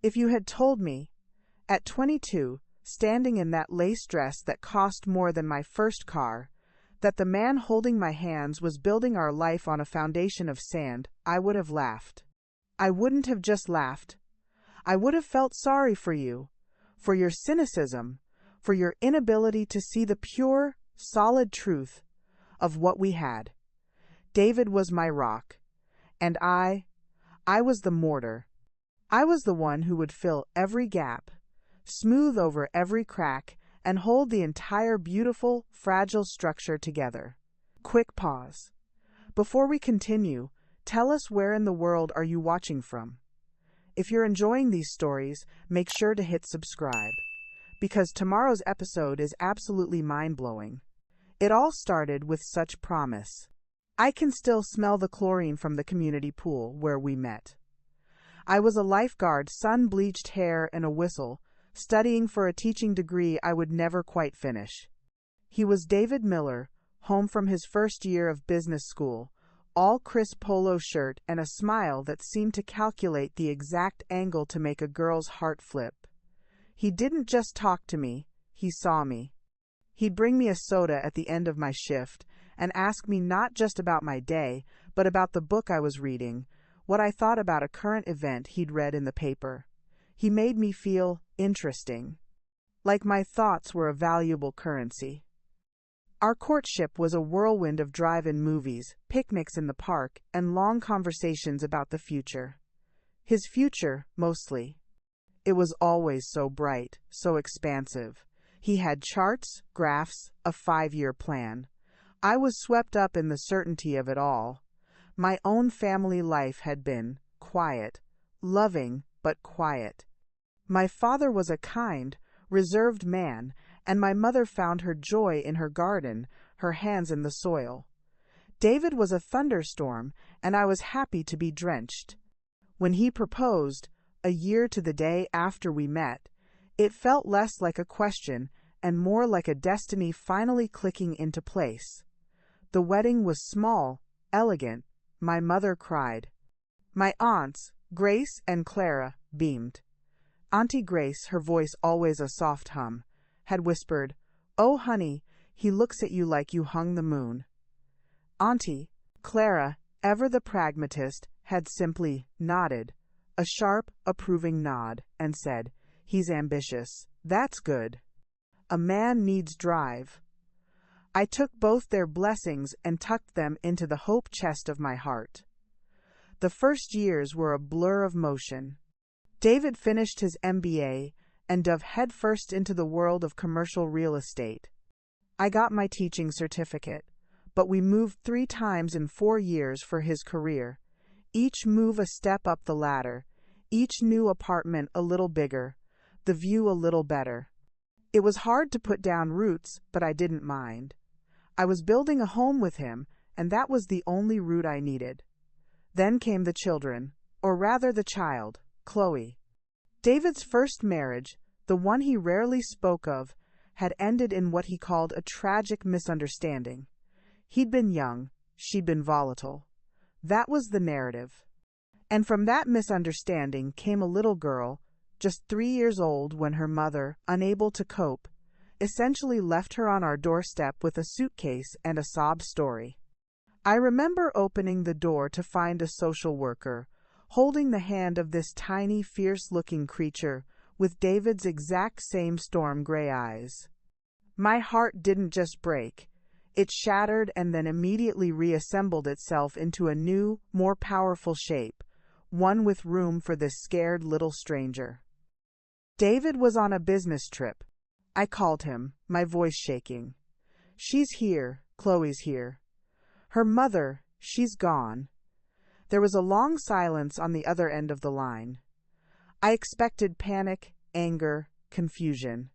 If you had told me, at 22, standing in that lace dress that cost more than my first car, that the man holding my hands was building our life on a foundation of sand, I would have laughed. I wouldn't have just laughed. I would have felt sorry for you, for your cynicism, for your inability to see the pure, solid truth of what we had. David was my rock, and I was the mortar. I was the one who would fill every gap, smooth over every crack, and hold the entire beautiful, fragile structure together. Quick pause. Before we continue, tell us where in the world are you watching from? If you're enjoying these stories, make sure to hit subscribe, because tomorrow's episode is absolutely mind-blowing. It all started with such promise. I can still smell the chlorine from the community pool where we met. I was a lifeguard, sun-bleached hair and a whistle, studying for a teaching degree I would never quite finish. He was David Miller, home from his first year of business school, all crisp polo shirt and a smile that seemed to calculate the exact angle to make a girl's heart flip. He didn't just talk to me, he saw me. He'd bring me a soda at the end of my shift and ask me not just about my day, but about the book I was reading, what I thought about a current event he'd read in the paper. He made me feel interesting, like my thoughts were a valuable currency. Our courtship was a whirlwind of drive-in movies, picnics in the park, and long conversations about the future. His future, mostly. It was always so bright, so expansive. He had charts, graphs, a 5-year plan. I was swept up in the certainty of it all. My own family life had been quiet, loving, but quiet. My father was a kind, reserved man, and my mother found her joy in her garden, her hands in the soil. David was a thunderstorm, and I was happy to be drenched. When he proposed, a year to the day after we met, it felt less like a question and more like a destiny finally clicking into place. The wedding was small, elegant. My mother cried. My aunts, Grace and Clara, beamed. Auntie Grace, her voice always a soft hum, had whispered, "Oh, honey, he looks at you like you hung the moon." Auntie Clara, ever the pragmatist, had simply nodded, a sharp, approving nod, and said, "He's ambitious. That's good. A man needs drive." I took both their blessings and tucked them into the hope chest of my heart. The first years were a blur of motion. David finished his MBA and dove headfirst into the world of commercial real estate. I got my teaching certificate, but we moved 3 times in 4 years for his career, each move a step up the ladder, each new apartment a little bigger, the view a little better. It was hard to put down roots, but I didn't mind. I was building a home with him, and that was the only root I needed. Then came the children, or rather the child, Chloe. David's first marriage, the one he rarely spoke of, had ended in what he called a tragic misunderstanding. He'd been young, she'd been volatile. That was the narrative. And from that misunderstanding came a little girl, just 3 years old when her mother, unable to cope, essentially left her on our doorstep with a suitcase and a sob story. I remember opening the door to find a social worker, holding the hand of this tiny, fierce-looking creature with David's exact same storm gray eyes. My heart didn't just break. It shattered and then immediately reassembled itself into a new, more powerful shape, one with room for this scared little stranger. David was on a business trip. I called him, my voice shaking. "She's here, Chloe's here. Her mother, she's gone." There was a long silence on the other end of the line. I expected panic, anger, confusion.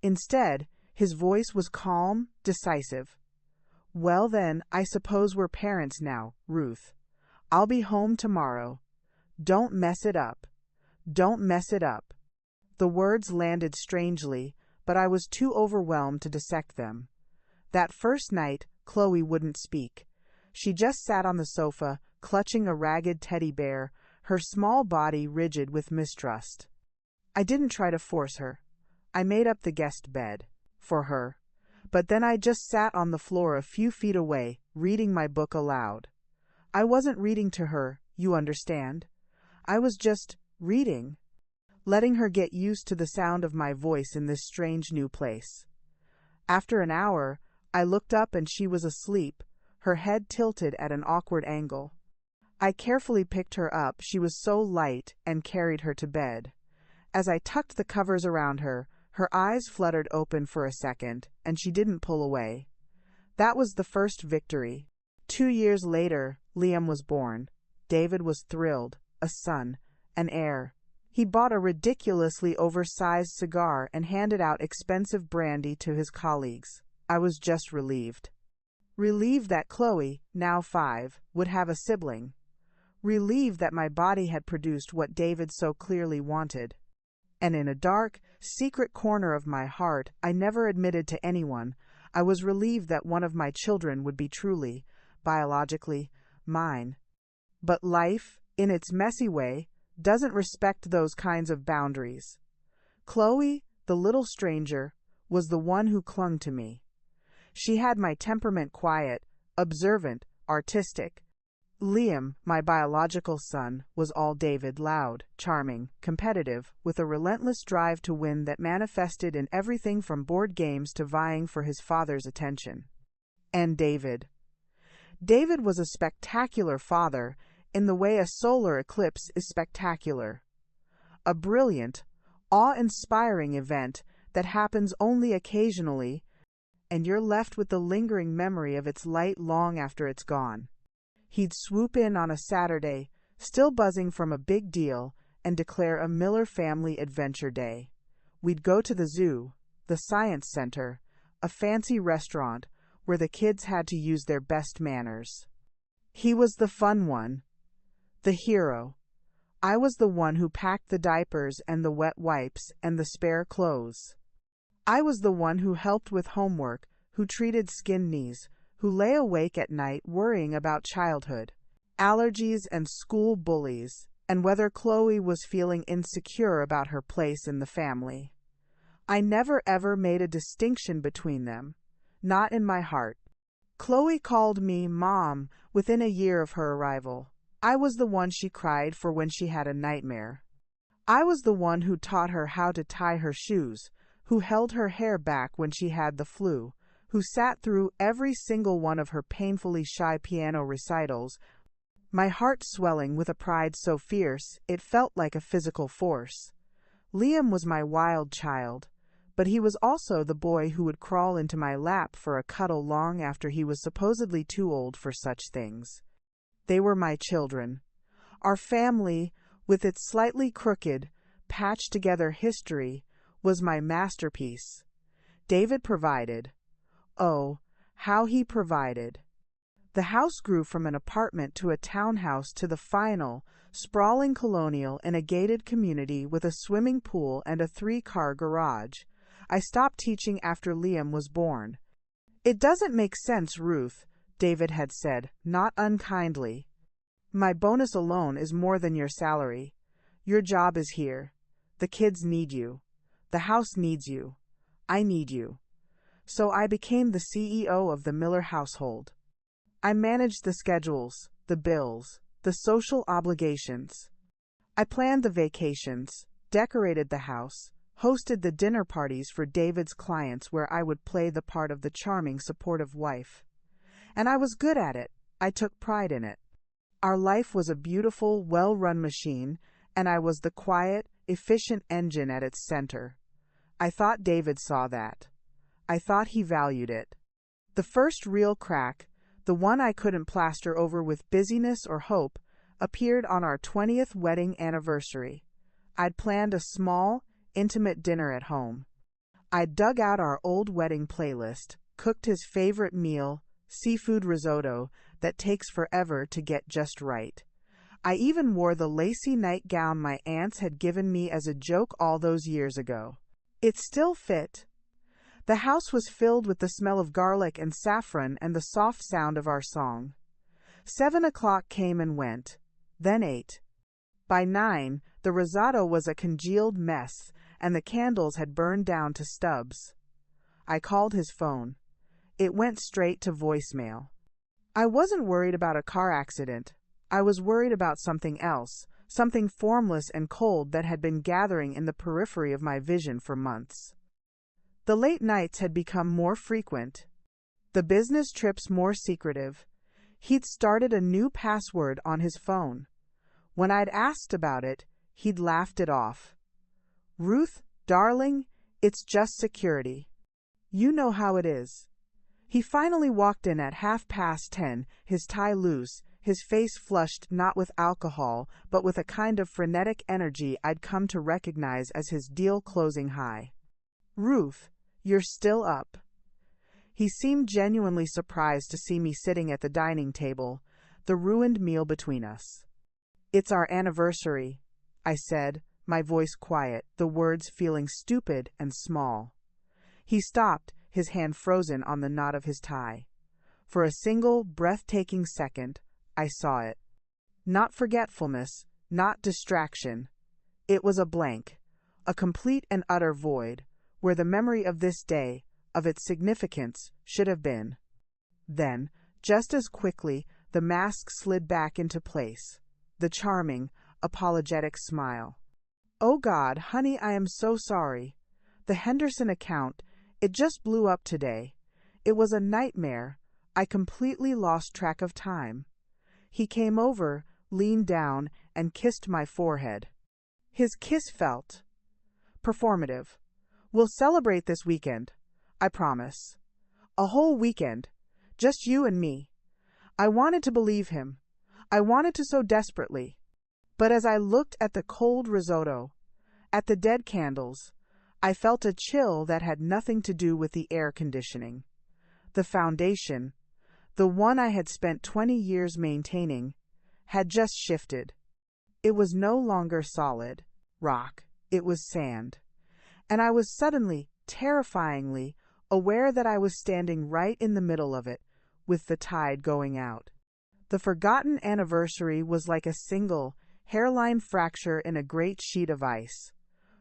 Instead, his voice was calm, decisive. "Well then, I suppose we're parents now, Ruth. I'll be home tomorrow. Don't mess it up. Don't mess it up." The words landed strangely, but I was too overwhelmed to dissect them. That first night, Chloe wouldn't speak. She just sat on the sofa, clutching a ragged teddy bear, her small body rigid with mistrust. I didn't try to force her. I made up the guest bed for her. But then I just sat on the floor a few feet away, reading my book aloud. I wasn't reading to her, you understand. I was just reading, letting her get used to the sound of my voice in this strange new place. After an hour, I looked up and she was asleep, her head tilted at an awkward angle. I carefully picked her up, she was so light, and carried her to bed. As I tucked the covers around her, her eyes fluttered open for a second, and she didn't pull away. That was the first victory. 2 years later, Liam was born. David was thrilled. A son, an heir. He bought a ridiculously oversized cigar and handed out expensive brandy to his colleagues. I was just relieved. Relieved that Chloe, now 5, would have a sibling. Relieved that my body had produced what David so clearly wanted. And in a dark, secret corner of my heart I never admitted to anyone, I was relieved that one of my children would be truly, biologically, mine. But life, in its messy way, doesn't respect those kinds of boundaries. Chloe, the little stranger, was the one who clung to me. She had my temperament quiet, observant, artistic. Liam, my biological son, was all David, loud, charming, competitive, with a relentless drive to win that manifested in everything from board games to vying for his father's attention. And David. David was a spectacular father, in the way a solar eclipse is spectacular. A brilliant, awe-inspiring event that happens only occasionally, and you're left with the lingering memory of its light long after it's gone. He'd swoop in on a Saturday, still buzzing from a big deal, and declare a Miller family adventure day. We'd go to the zoo, the science center, a fancy restaurant where the kids had to use their best manners. He was the fun one, the hero. I was the one who packed the diapers and the wet wipes and the spare clothes. I was the one who helped with homework, who treated skin knees, who lay awake at night worrying about childhood, allergies and school bullies, and whether Chloe was feeling insecure about her place in the family. I never ever made a distinction between them, not in my heart. Chloe called me Mom within a year of her arrival. I was the one she cried for when she had a nightmare. I was the one who taught her how to tie her shoes, who held her hair back when she had the flu, who sat through every single one of her painfully shy piano recitals, my heart swelling with a pride so fierce it felt like a physical force. Liam was my wild child, but he was also the boy who would crawl into my lap for a cuddle long after he was supposedly too old for such things. They were my children. Our family, with its slightly crooked, patched-together history, was my masterpiece. David provided. Oh, how he provided. The house grew from an apartment to a townhouse to the final, sprawling colonial in a gated community with a swimming pool and a 3-car garage. I stopped teaching after Liam was born. It doesn't make sense, Ruth, David had said, not unkindly. My bonus alone is more than your salary. Your job is here. The kids need you. The house needs you. I need you. So I became the CEO of the Miller household. I managed the schedules, the bills, the social obligations. I planned the vacations, decorated the house, hosted the dinner parties for David's clients where I would play the part of the charming, supportive wife. And I was good at it. I took pride in it. Our life was a beautiful, well-run machine, and I was the quiet, efficient engine at its center. I thought David saw that. I thought he valued it. The first real crack, the one I couldn't plaster over with busyness or hope, appeared on our 20th wedding anniversary. I'd planned a small, intimate dinner at home. I'd dug out our old wedding playlist, cooked his favorite meal, seafood risotto, that takes forever to get just right. I even wore the lacy nightgown my aunts had given me as a joke all those years ago. It still fit. The house was filled with the smell of garlic and saffron and the soft sound of our song. 7 o'clock came and went, then 8. By 9, The risotto was a congealed mess, and the candles had burned down to stubs. I called his phone. It went straight to voicemail. I wasn't worried about a car accident. I was worried about something else, something formless and cold that had been gathering in the periphery of my vision for months. The late nights had become more frequent, the business trips more secretive. He'd started a new password on his phone. When I'd asked about it, he'd laughed it off. "Ruth, darling, it's just security. You know how it is." He finally walked in at 10:30, his tie loose, his face flushed not with alcohol, but with a kind of frenetic energy I'd come to recognize as his deal-closing high. "Ruth, you're still up." He seemed genuinely surprised to see me sitting at the dining table, the ruined meal between us. "It's our anniversary," I said, my voice quiet, the words feeling stupid and small. He stopped, his hand frozen on the knot of his tie. For a single, breathtaking second, I saw it. Not forgetfulness, not distraction. It was a blank, a complete and utter void, where the memory of this day, of its significance, should have been. Then, just as quickly, the mask slid back into place, the charming, apologetic smile. "Oh God, honey, I am so sorry. The Henderson account, it just blew up today. It was a nightmare. I completely lost track of time." He came over, leaned down, and kissed my forehead. His kiss felt performative. "We'll celebrate this weekend, I promise. A whole weekend, just you and me." I wanted to believe him. I wanted to so desperately. But as I looked at the cold risotto, at the dead candles, I felt a chill that had nothing to do with the air conditioning. The foundation, the one I had spent 20 years maintaining, had just shifted. It was no longer solid rock, it was sand. And I was suddenly, terrifyingly, aware that I was standing right in the middle of it, with the tide going out. The forgotten anniversary was like a single, hairline fracture in a great sheet of ice.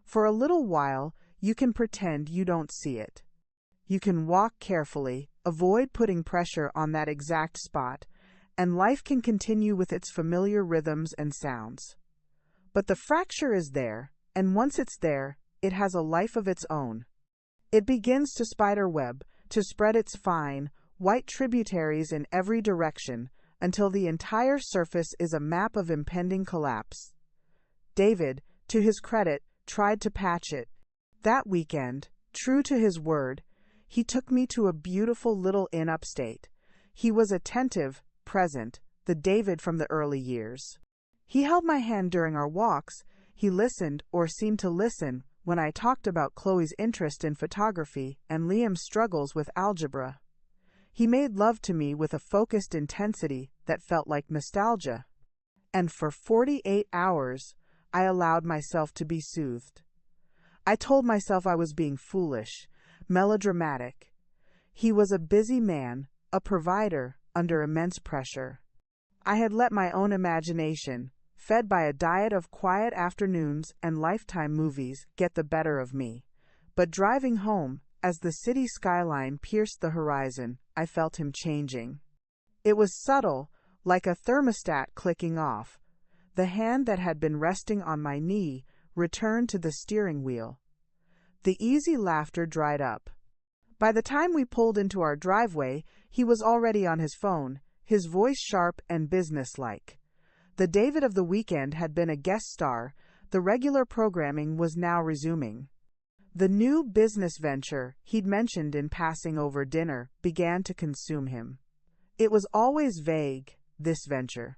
For a little while, you can pretend you don't see it. You can walk carefully, avoid putting pressure on that exact spot, and life can continue with its familiar rhythms and sounds. But the fracture is there, and once it's there, it has a life of its own. It begins to spider web, to spread its fine, white tributaries in every direction, until the entire surface is a map of impending collapse. David, to his credit, tried to patch it. That weekend, true to his word, he took me to a beautiful little inn upstate. He was attentive, present, the David from the early years. He held my hand during our walks. He listened, or seemed to listen, when I talked about Chloe's interest in photography and Liam's struggles with algebra. He made love to me with a focused intensity that felt like nostalgia. And for 48 hours, I allowed myself to be soothed. I told myself I was being foolish, melodramatic. He was a busy man, a provider, under immense pressure. I had let my own imagination, fed by a diet of quiet afternoons and Lifetime movies, get the better of me. But driving home, as the city skyline pierced the horizon, I felt him changing. It was subtle, like a thermostat clicking off. The hand that had been resting on my knee returned to the steering wheel. The easy laughter dried up. By the time we pulled into our driveway, he was already on his phone, his voice sharp and businesslike. The David of the weekend had been a guest star. The regular programming was now resuming. The new business venture he'd mentioned in passing over dinner began to consume him. It was always vague, this venture.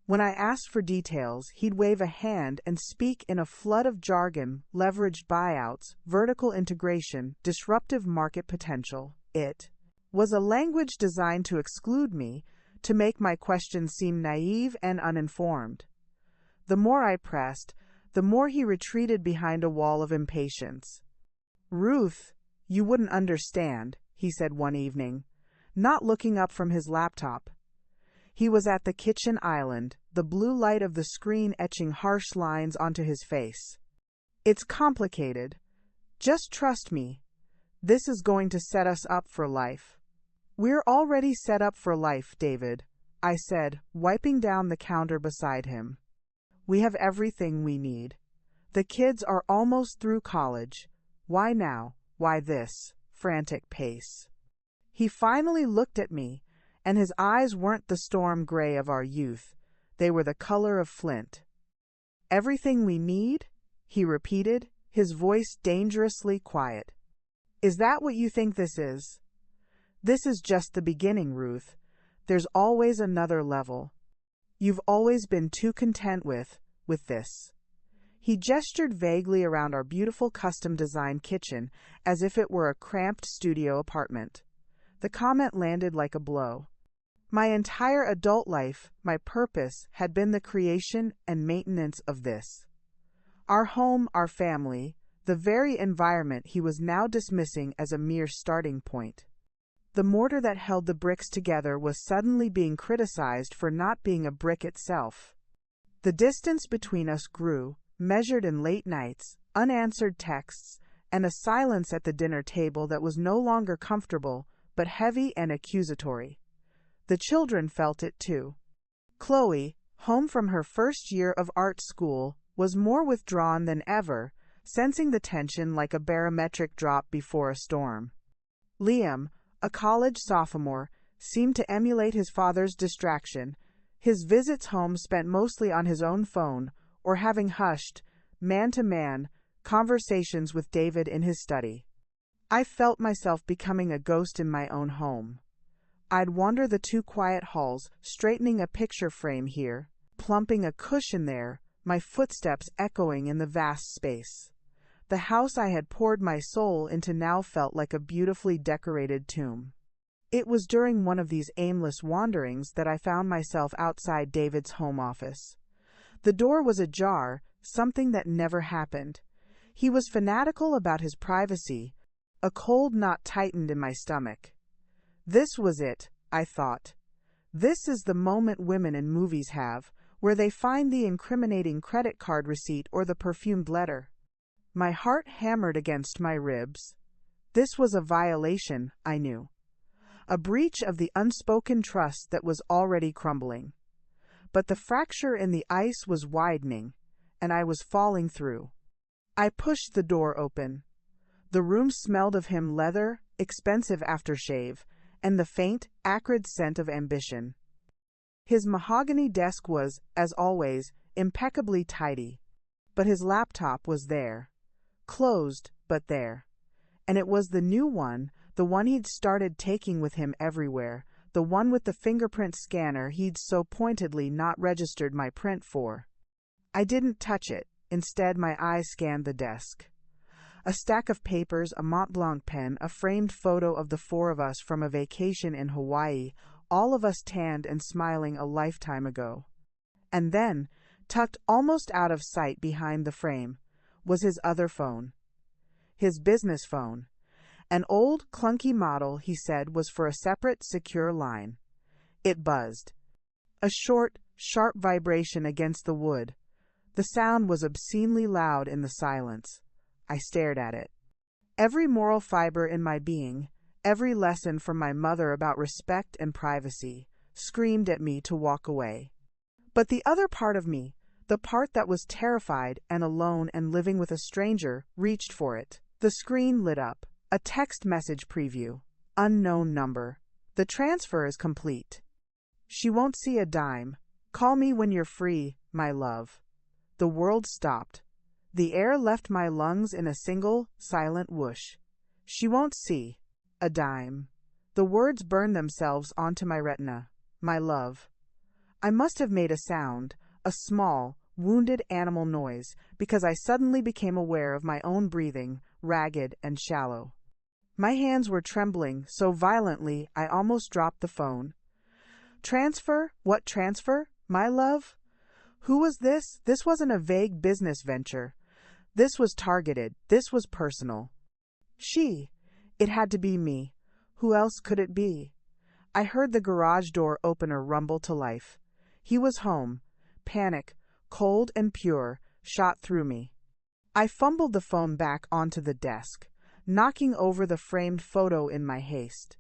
When I asked for details, he'd wave a hand and speak in a flood of jargon, leveraged buyouts, vertical integration, disruptive market potential. It was a language designed to exclude me, to make my questions seem naive and uninformed. The more I pressed, the more he retreated behind a wall of impatience. "Ruth, you wouldn't understand," he said one evening, not looking up from his laptop. He was at the kitchen island, the blue light of the screen etching harsh lines onto his face. It's complicated. Just trust me. This is going to set us up for life. We're already set up for life, David, I said, wiping down the counter beside him. We have everything we need. The kids are almost through college. Why now? Why this frantic pace? He finally looked at me, and his eyes weren't the storm gray of our youth. They were the color of flint. Everything we need? He repeated, his voice dangerously quiet. Is that what you think this is? This is just the beginning, Ruth. There's always another level. You've always been too content with this. He gestured vaguely around our beautiful custom-designed kitchen as if it were a cramped studio apartment. The comment landed like a blow. My entire adult life, my purpose, had been the creation and maintenance of this. Our home, our family, the very environment he was now dismissing as a mere starting point. The mortar that held the bricks together was suddenly being criticized for not being a brick itself. The distance between us grew, measured in late nights, unanswered texts, and a silence at the dinner table that was no longer comfortable, but heavy and accusatory. The children felt it too. Chloe, home from her first year of art school, was more withdrawn than ever, sensing the tension like a barometric drop before a storm. Liam, a college sophomore, seemed to emulate his father's distraction, his visits home spent mostly on his own phone, or having hushed, man-to-man, conversations with David in his study. I felt myself becoming a ghost in my own home. I'd wander the two quiet halls, straightening a picture frame here, plumping a cushion there, my footsteps echoing in the vast space. The house I had poured my soul into now felt like a beautifully decorated tomb. It was during one of these aimless wanderings that I found myself outside David's home office. The door was ajar, something that never happened. He was fanatical about his privacy. A cold knot tightened in my stomach. This was it, I thought. This is the moment women in movies have, where they find the incriminating credit card receipt or the perfumed letter. My heart hammered against my ribs. This was a violation, I knew. A breach of the unspoken trust that was already crumbling. But the fracture in the ice was widening, and I was falling through. I pushed the door open. The room smelled of him leather, expensive aftershave, and the faint, acrid scent of ambition. His mahogany desk was, as always, impeccably tidy. But his laptop was there. Closed, but there. And it was the new one, the one he'd started taking with him everywhere, the one with the fingerprint scanner he'd so pointedly not registered my print for. I didn't touch it. Instead, my eyes scanned the desk. A stack of papers, a Mont Blanc pen, a framed photo of the four of us from a vacation in Hawaii, all of us tanned and smiling a lifetime ago. And then, tucked almost out of sight behind the frame, was his other phone. His business phone. An old, clunky model, he said, was for a separate, secure line. It buzzed. A short, sharp vibration against the wood. The sound was obscenely loud in the silence. I stared at it. Every moral fiber in my being, every lesson from my mother about respect and privacy, screamed at me to walk away. But the other part of me, the part that was terrified and alone and living with a stranger, reached for it. The screen lit up. A text message preview. Unknown number. The transfer is complete. She won't see a dime. Call me when you're free, my love. The world stopped. The air left my lungs in a single, silent whoosh. She won't see a dime. The words burned themselves onto my retina. My love. I must have made a sound, a small, wounded animal noise, because I suddenly became aware of my own breathing, ragged and shallow. My hands were trembling so violently I almost dropped the phone. Transfer? What transfer? My love? Who was this? This wasn't a vague business venture. This was targeted. This was personal. She. It had to be me. Who else could it be? I heard the garage door opener rumble to life. He was home. Panic, cold and pure, shot through me. I fumbled the phone back onto the desk, knocking over the framed photo in my haste.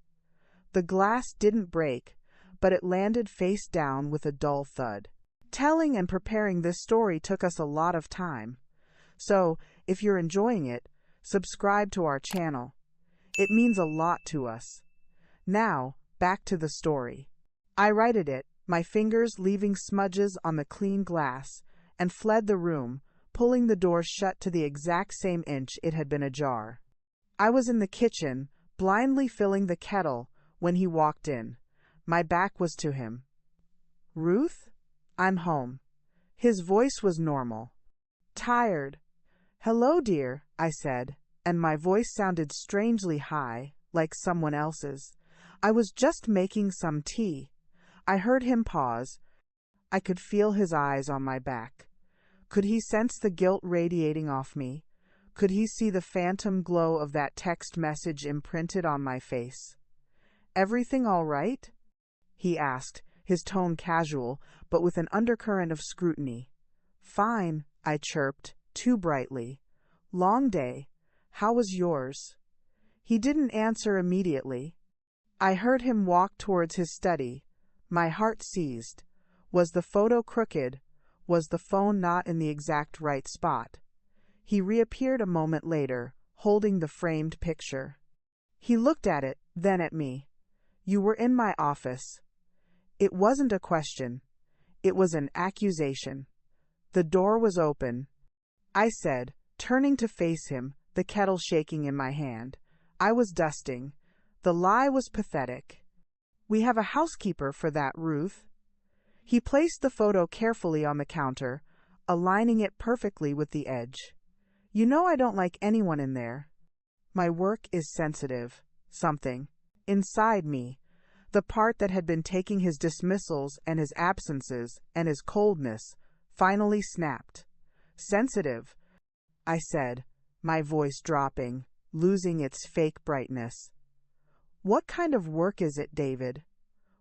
The glass didn't break, but it landed face down with a dull thud. Telling and preparing this story took us a lot of time. So, if you're enjoying it, subscribe to our channel. It means a lot to us. Now, back to the story. I righted it, my fingers leaving smudges on the clean glass, and fled the room, pulling the door shut to the exact same inch it had been ajar. I was in the kitchen, blindly filling the kettle, when he walked in. My back was to him. "Ruth? I'm home." His voice was normal. "Tired." "Hello, dear," I said, and my voice sounded strangely high, like someone else's. "I was just making some tea." I heard him pause. I could feel his eyes on my back. Could he sense the guilt radiating off me? Could he see the phantom glow of that text message imprinted on my face? "Everything all right?" he asked, his tone casual, but with an undercurrent of scrutiny. "Fine," I chirped, too brightly. "Long day. How was yours?" He didn't answer immediately. I heard him walk towards his study. My heart seized. Was the photo crooked? Was the phone not in the exact right spot? He reappeared a moment later, holding the framed picture. He looked at it, then at me. "You were in my office." It wasn't a question. It was an accusation. The door was open. I said, turning to face him, the kettle shaking in my hand. I was dusting. The lie was pathetic. "We have a housekeeper for that, Ruth." He placed the photo carefully on the counter, aligning it perfectly with the edge. "You know I don't like anyone in there." My work is sensitive. Something inside me, the part that had been taking his dismissals and his absences and his coldness, finally snapped. "Sensitive," I said, my voice dropping, losing its fake brightness. "What kind of work is it, David?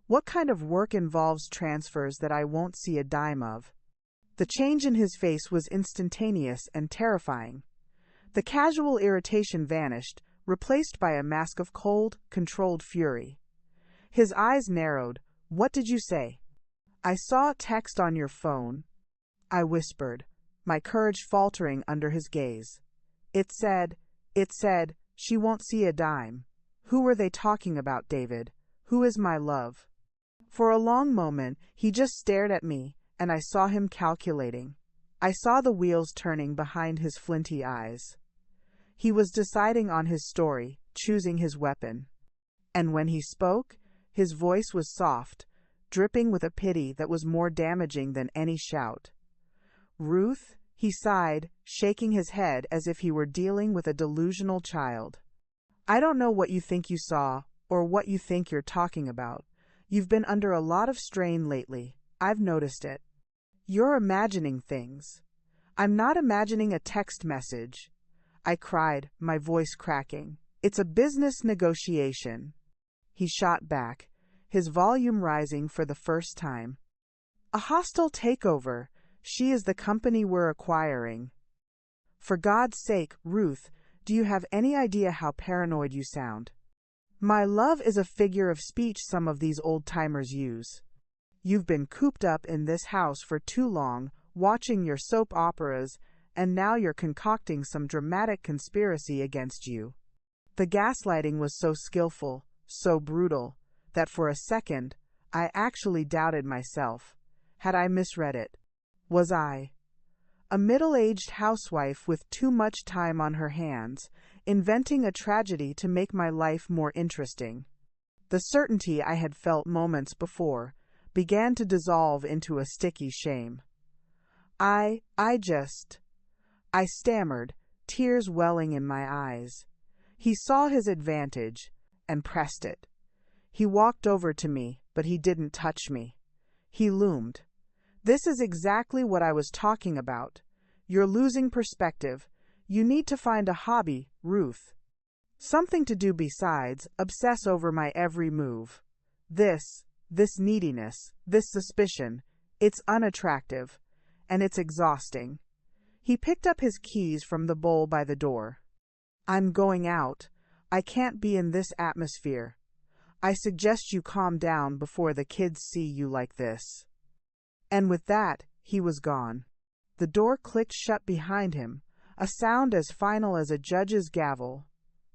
What kind of work involves transfers that I won't see a dime of?" The change in his face was instantaneous and terrifying. The casual irritation vanished, replaced by a mask of cold, controlled fury. His eyes narrowed. "What did you say?" "I saw a text on your phone," I whispered, my courage faltering under his gaze. It said, she won't see a dime." "Who were they talking about, David? Who is my love?" For a long moment, he just stared at me, and I saw him calculating. I saw the wheels turning behind his flinty eyes. He was deciding on his story, choosing his weapon. And when he spoke, his voice was soft, dripping with a pity that was more damaging than any shout. "Ruth," he sighed, shaking his head as if he were dealing with a delusional child. "I don't know what you think you saw, or what you think you're talking about. You've been under a lot of strain lately. I've noticed it. You're imagining things." "I'm not imagining a text message," I cried, my voice cracking. "It's a business negotiation." He shot back, his volume rising for the first time. "A hostile takeover. She is the company we're acquiring." "For God's sake, Ruth, do you have any idea how paranoid you sound?" "My love is a figure of speech some of these old-timers use. You've been cooped up in this house for too long, watching your soap operas, and now you're concocting some dramatic conspiracy against you." The gaslighting was so skillful, so brutal, that for a second, I actually doubted myself. Had I misread it? Was I a middle-aged housewife with too much time on her hands, inventing a tragedy to make my life more interesting? The certainty I had felt moments before began to dissolve into a sticky shame. I stammered, tears welling in my eyes. He saw his advantage and pressed it. He walked over to me, but he didn't touch me. He loomed. "This is exactly what I was talking about. You're losing perspective. You need to find a hobby, Ruth. Something to do besides obsess over my every move." This neediness, this suspicion, it's unattractive, and it's exhausting. He picked up his keys from the bowl by the door. I'm going out. I can't be in this atmosphere. I suggest you calm down before the kids see you like this. And with that, he was gone. The door clicked shut behind him, a sound as final as a judge's gavel.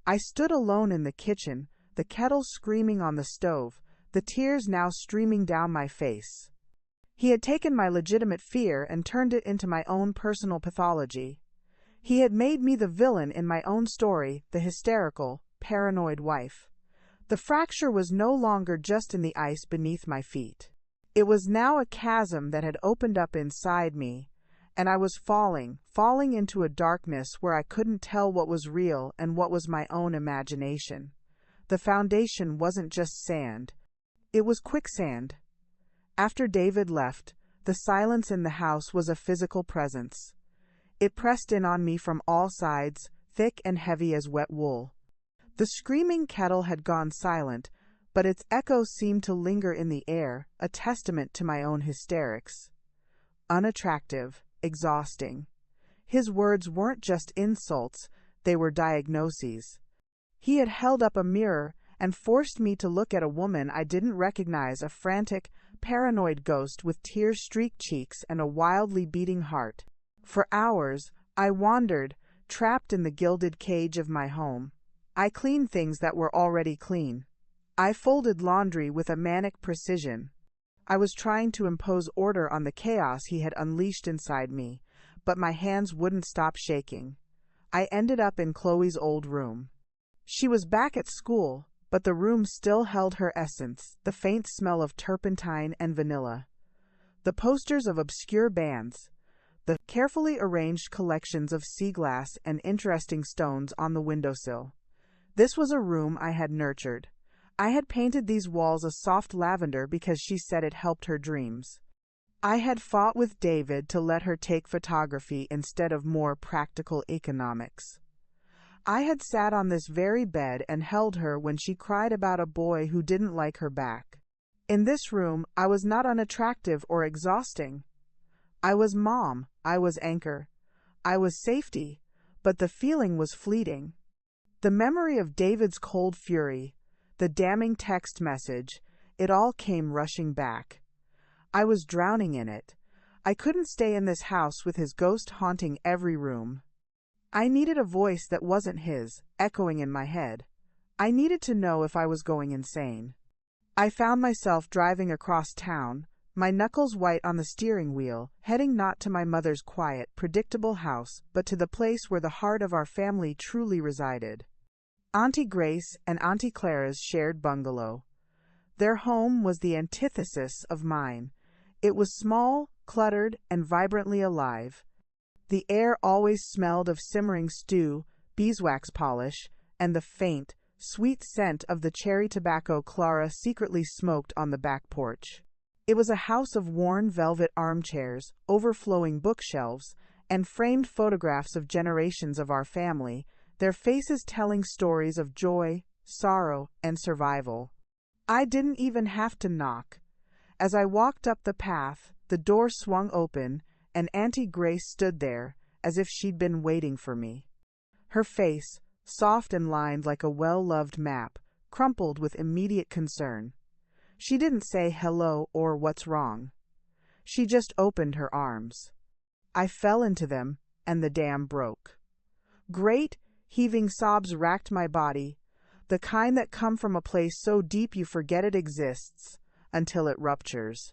I stood alone in the kitchen, the kettle screaming on the stove, the tears now streaming down my face. He had taken my legitimate fear and turned it into my own personal pathology. He had made me the villain in my own story, the hysterical, paranoid wife. The fracture was no longer just in the ice beneath my feet. It was now a chasm that had opened up inside me, and I was falling into a darkness where I couldn't tell what was real and what was my own imagination. The foundation wasn't just sand. It was quicksand. After David left, the silence in the house was a physical presence. It pressed in on me from all sides, thick and heavy as wet wool. The screaming kettle had gone silent, but its echo seemed to linger in the air, a testament to my own hysterics. Unattractive, exhausting. His words weren't just insults, they were diagnoses. He had held up a mirror and forced me to look at a woman I didn't recognize, a frantic, paranoid ghost with tear-streaked cheeks and a wildly beating heart. For hours, I wandered, trapped in the gilded cage of my home. I cleaned things that were already clean. I folded laundry with a manic precision. I was trying to impose order on the chaos he had unleashed inside me, but my hands wouldn't stop shaking. I ended up in Chloe's old room. She was back at school, but the room still held her essence, the faint smell of turpentine and vanilla. The posters of obscure bands, the carefully arranged collections of sea glass and interesting stones on the windowsill. This was a room I had nurtured. I had painted these walls a soft lavender because she said it helped her dreams. I had fought with David to let her take photography instead of more practical economics. I had sat on this very bed and held her when she cried about a boy who didn't like her back. In this room, I was not unattractive or exhausting. I was mom, I was anchor, I was safety, but the feeling was fleeting. The memory of David's cold fury, the damning text message, it all came rushing back. I was drowning in it. I couldn't stay in this house with his ghost haunting every room. I needed a voice that wasn't his, echoing in my head. I needed to know if I was going insane. I found myself driving across town, my knuckles white on the steering wheel, heading not to my mother's quiet, predictable house, but to the place where the heart of our family truly resided. Auntie Grace and Auntie Clara's shared bungalow. Their home was the antithesis of mine. It was small, cluttered, and vibrantly alive. The air always smelled of simmering stew, beeswax polish, and the faint, sweet scent of the cherry tobacco Clara secretly smoked on the back porch. It was a house of worn velvet armchairs, overflowing bookshelves, and framed photographs of generations of our family, their faces telling stories of joy, sorrow, and survival. I didn't even have to knock. As I walked up the path, the door swung open, and Auntie Grace stood there, as if she'd been waiting for me. Her face, soft and lined like a well-loved map, crumpled with immediate concern. She didn't say hello or what's wrong. She just opened her arms. I fell into them, and the dam broke. Great, heaving sobs racked my body, the kind that come from a place so deep you forget it exists, until it ruptures.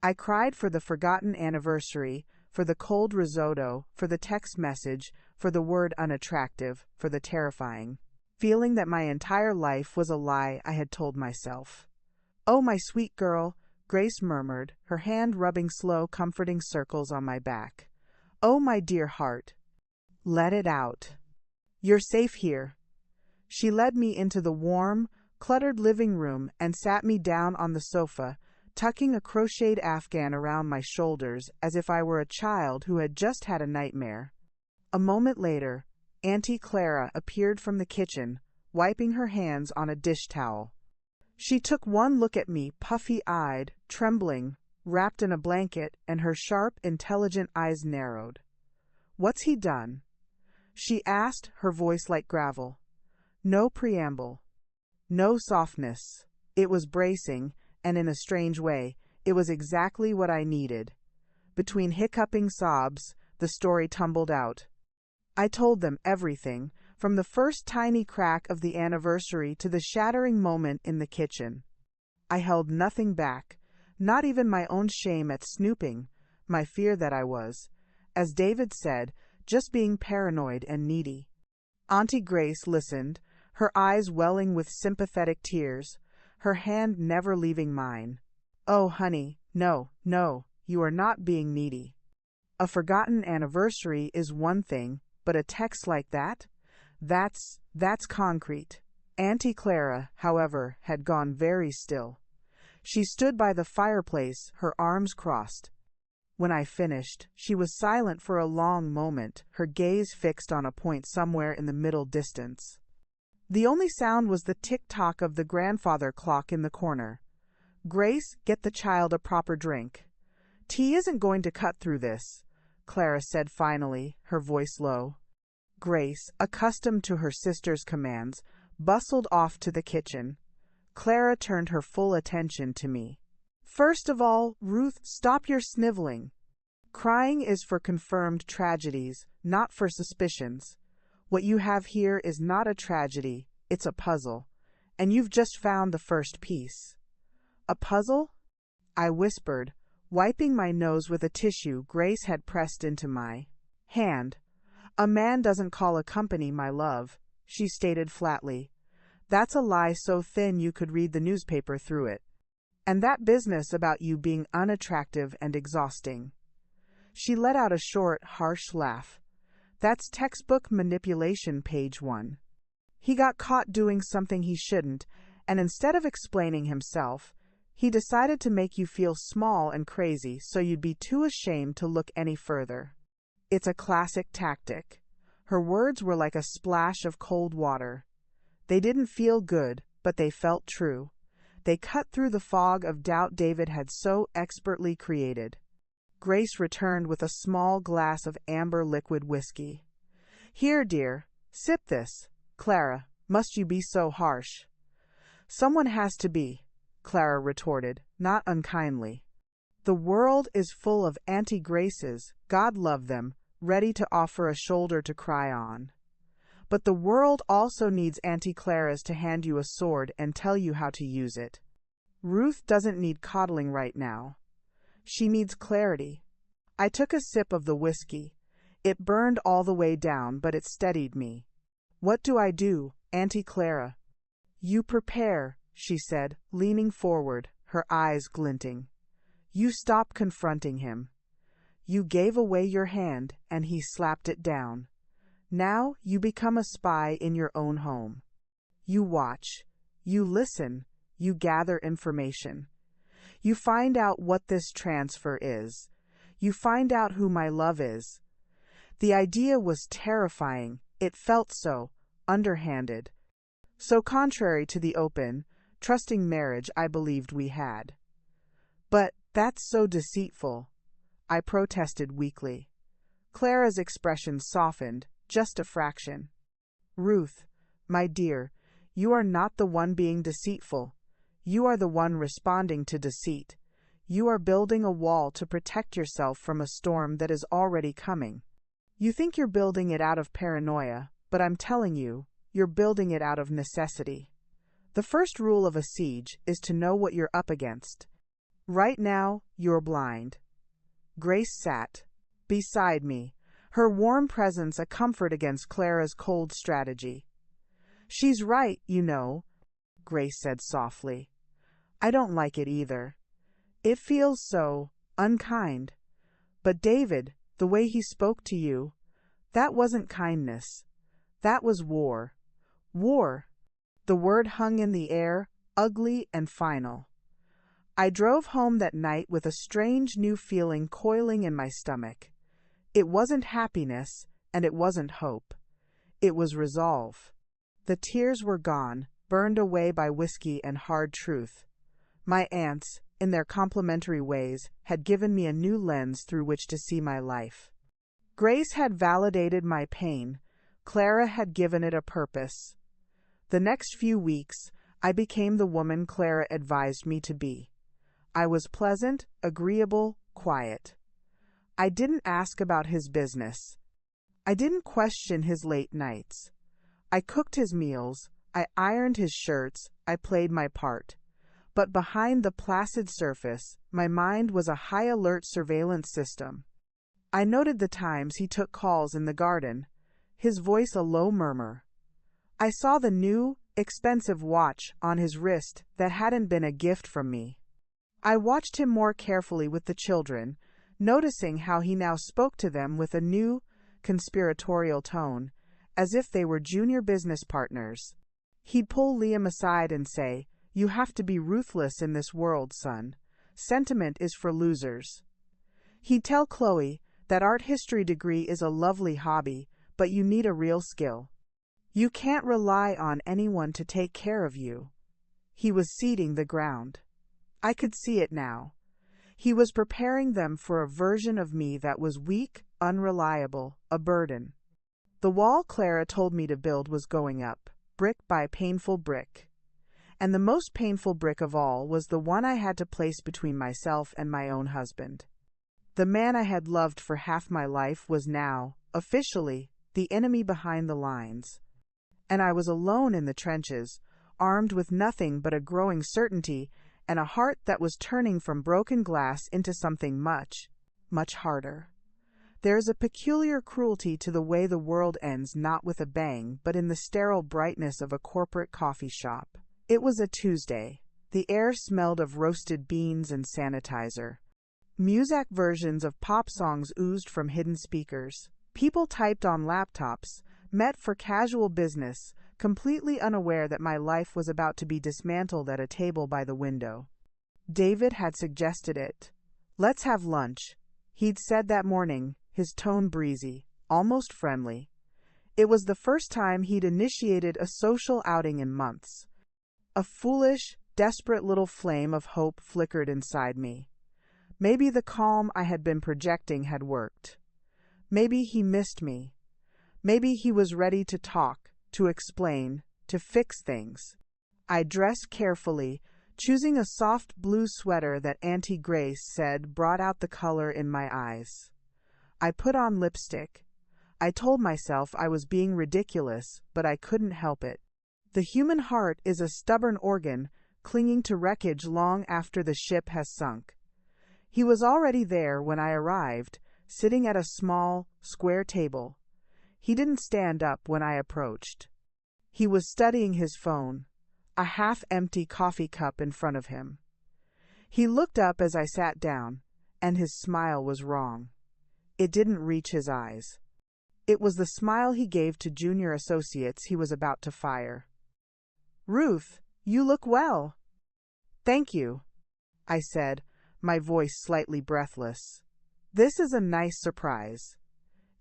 I cried for the forgotten anniversary, for the cold risotto, for the text message, for the word unattractive, for the terrifying, feeling that my entire life was a lie I had told myself. "Oh, my sweet girl," Grace murmured, her hand rubbing slow, comforting circles on my back. "Oh, my dear heart. Let it out. You're safe here." She led me into the warm, cluttered living room and sat me down on the sofa, tucking a crocheted afghan around my shoulders as if I were a child who had just had a nightmare. A moment later, Auntie Clara appeared from the kitchen, wiping her hands on a dish towel. She took one look at me, puffy-eyed, trembling, wrapped in a blanket, and her sharp, intelligent eyes narrowed. "What's he done?" she asked, her voice like gravel. No preamble. No softness. It was bracing, and in a strange way, it was exactly what I needed. Between hiccuping sobs, the story tumbled out. I told them everything, from the first tiny crack of the anniversary to the shattering moment in the kitchen. I held nothing back, not even my own shame at snooping, my fear that I was, as David said, just being paranoid and needy. Auntie Grace listened, her eyes welling with sympathetic tears, her hand never leaving mine. "Oh, honey, no, no, you are not being needy. A forgotten anniversary is one thing, but a text like that? That's concrete." Auntie Clara, however, had gone very still. She stood by the fireplace, her arms crossed. When I finished, she was silent for a long moment, her gaze fixed on a point somewhere in the middle distance. The only sound was the tick-tock of the grandfather clock in the corner. "Grace, get the child a proper drink. Tea isn't going to cut through this," Clara said finally, her voice low. Grace, accustomed to her sister's commands, bustled off to the kitchen. Clara turned her full attention to me. "First of all, Ruth, stop your sniveling. Crying is for confirmed tragedies, not for suspicions. What you have here is not a tragedy, it's a puzzle. And you've just found the first piece." "A puzzle?" I whispered, wiping my nose with a tissue Grace had pressed into my hand. "A man doesn't call a company, my love," she stated flatly. "That's a lie so thin you could read the newspaper through it. And that business about you being unattractive and exhausting." She let out a short, harsh laugh. "That's textbook manipulation, page 1. He got caught doing something he shouldn't, and instead of explaining himself, he decided to make you feel small and crazy so you'd be too ashamed to look any further. It's a classic tactic." Her words were like a splash of cold water. They didn't feel good, but they felt true. They cut through the fog of doubt David had so expertly created. Grace returned with a small glass of amber liquid whiskey. "Here, dear, sip this." "Clara, must you be so harsh?" "Someone has to be," Clara retorted, not unkindly. "The world is full of Auntie Graces, God love them, ready to offer a shoulder to cry on. But the world also needs Auntie Claras to hand you a sword and tell you how to use it. Ruth doesn't need coddling right now. She needs clarity." I took a sip of the whiskey. It burned all the way down, but it steadied me. "What do I do, Auntie Clara?" "You prepare," she said, leaning forward, her eyes glinting. "You stop confronting him. You gave away your hand, and he slapped it down. Now you become a spy in your own home. You watch. You listen. You gather information. You find out what this transfer is. You find out who my love is." The idea was terrifying. It felt so underhanded, so contrary to the open, trusting marriage I believed we had. "But that's so deceitful," I protested weakly. Clara's expression softened, just a fraction. "Ruth, my dear, you are not the one being deceitful. You are the one responding to deceit. You are building a wall to protect yourself from a storm that is already coming. You think you're building it out of paranoia, but I'm telling you, you're building it out of necessity. The first rule of a siege is to know what you're up against. Right now, you're blind." Grace sat beside me, her warm presence a comfort against Clara's cold strategy. "She's right, you know," Grace said softly. "I don't like it either. It feels so unkind. But David, the way he spoke to you, that wasn't kindness. That was war. War." The word hung in the air, ugly and final. I drove home that night with a strange new feeling coiling in my stomach. It wasn't happiness, and it wasn't hope. It was resolve. The tears were gone, burned away by whiskey and hard truth. My aunts, in their complementary ways, had given me a new lens through which to see my life. Grace had validated my pain. Clara had given it a purpose. The next few weeks, I became the woman Clara advised me to be. I was pleasant, agreeable, quiet. I didn't ask about his business. I didn't question his late nights. I cooked his meals, I ironed his shirts, I played my part. But behind the placid surface, my mind was a high-alert surveillance system. I noted the times he took calls in the garden, his voice a low murmur. I saw the new, expensive watch on his wrist that hadn't been a gift from me. I watched him more carefully with the children, noticing how he now spoke to them with a new, conspiratorial tone, as if they were junior business partners. He'd pull Liam aside and say, "You have to be ruthless in this world, son. Sentiment is for losers." He'd tell Chloe that art history degree is a lovely hobby, but you need a real skill. You can't rely on anyone to take care of you. He was seeding the ground. I could see it now. He was preparing them for a version of me that was weak, unreliable, a burden. The wall Clara told me to build was going up, brick by painful brick. And the most painful brick of all was the one I had to place between myself and my own husband. The man I had loved for half my life was now, officially, the enemy behind the lines. And I was alone in the trenches, armed with nothing but a growing certainty and a heart that was turning from broken glass into something much, much harder. There is a peculiar cruelty to the way the world ends, not with a bang, but in the sterile brightness of a corporate coffee shop. It was a Tuesday. The air smelled of roasted beans and sanitizer. Muzak versions of pop songs oozed from hidden speakers. People typed on laptops, met for casual business, completely unaware that my life was about to be dismantled at a table by the window. David had suggested it. "Let's have lunch." He'd said that morning, his tone breezy, almost friendly. It was the first time he'd initiated a social outing in months. A foolish, desperate little flame of hope flickered inside me. Maybe the calm I had been projecting had worked. Maybe he missed me. Maybe he was ready to talk, to explain, to fix things. I dressed carefully, choosing a soft blue sweater that Auntie Grace said brought out the color in my eyes. I put on lipstick. I told myself I was being ridiculous, but I couldn't help it. The human heart is a stubborn organ, clinging to wreckage long after the ship has sunk. He was already there when I arrived, sitting at a small, square table. He didn't stand up when I approached. He was studying his phone, a half-empty coffee cup in front of him. He looked up as I sat down, and his smile was wrong. It didn't reach his eyes. It was the smile he gave to junior associates he was about to fire. "Ruth, you look well." "Thank you," I said, my voice slightly breathless. "This is a nice surprise."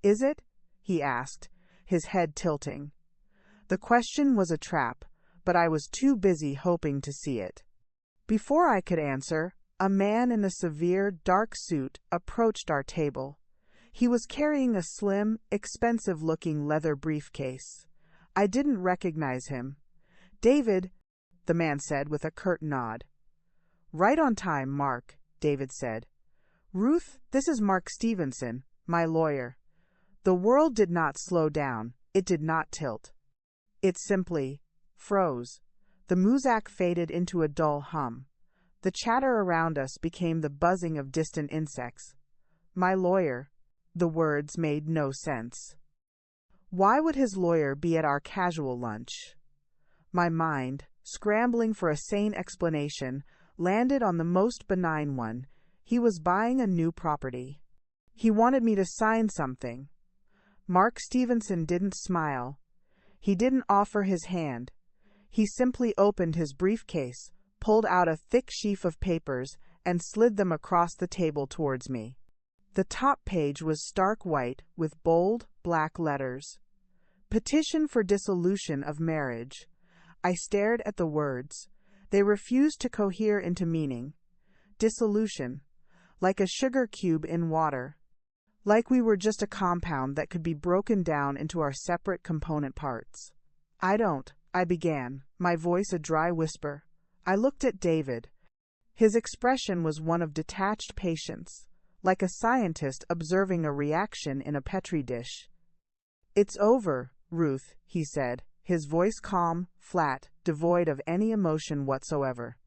"Is it?" he asked, his head tilting. The question was a trap, but I was too busy hoping to see it. Before I could answer, a man in a severe, dark suit approached our table. He was carrying a slim, expensive-looking leather briefcase. I didn't recognize him. "David," the man said with a curt nod. "Right on time, Mark," David said. "Ruth, this is Mark Stevenson, my lawyer." The world did not slow down. It did not tilt. It simply froze. The muzak faded into a dull hum. The chatter around us became the buzzing of distant insects. "My lawyer." The words made no sense. Why would his lawyer be at our casual lunch? My mind, scrambling for a sane explanation, landed on the most benign one. He was buying a new property. He wanted me to sign something. Mark Stevenson didn't smile. He didn't offer his hand. He simply opened his briefcase, pulled out a thick sheaf of papers, and slid them across the table towards me. The top page was stark white with bold, black letters. "Petition for dissolution of marriage." I stared at the words. They refused to cohere into meaning. Dissolution. Like a sugar cube in water. Like we were just a compound that could be broken down into our separate component parts. I began, my voice a dry whisper. I looked at David. His expression was one of detached patience, like a scientist observing a reaction in a petri dish. "It's over, Ruth," he said, his voice calm, flat, devoid of any emotion whatsoever.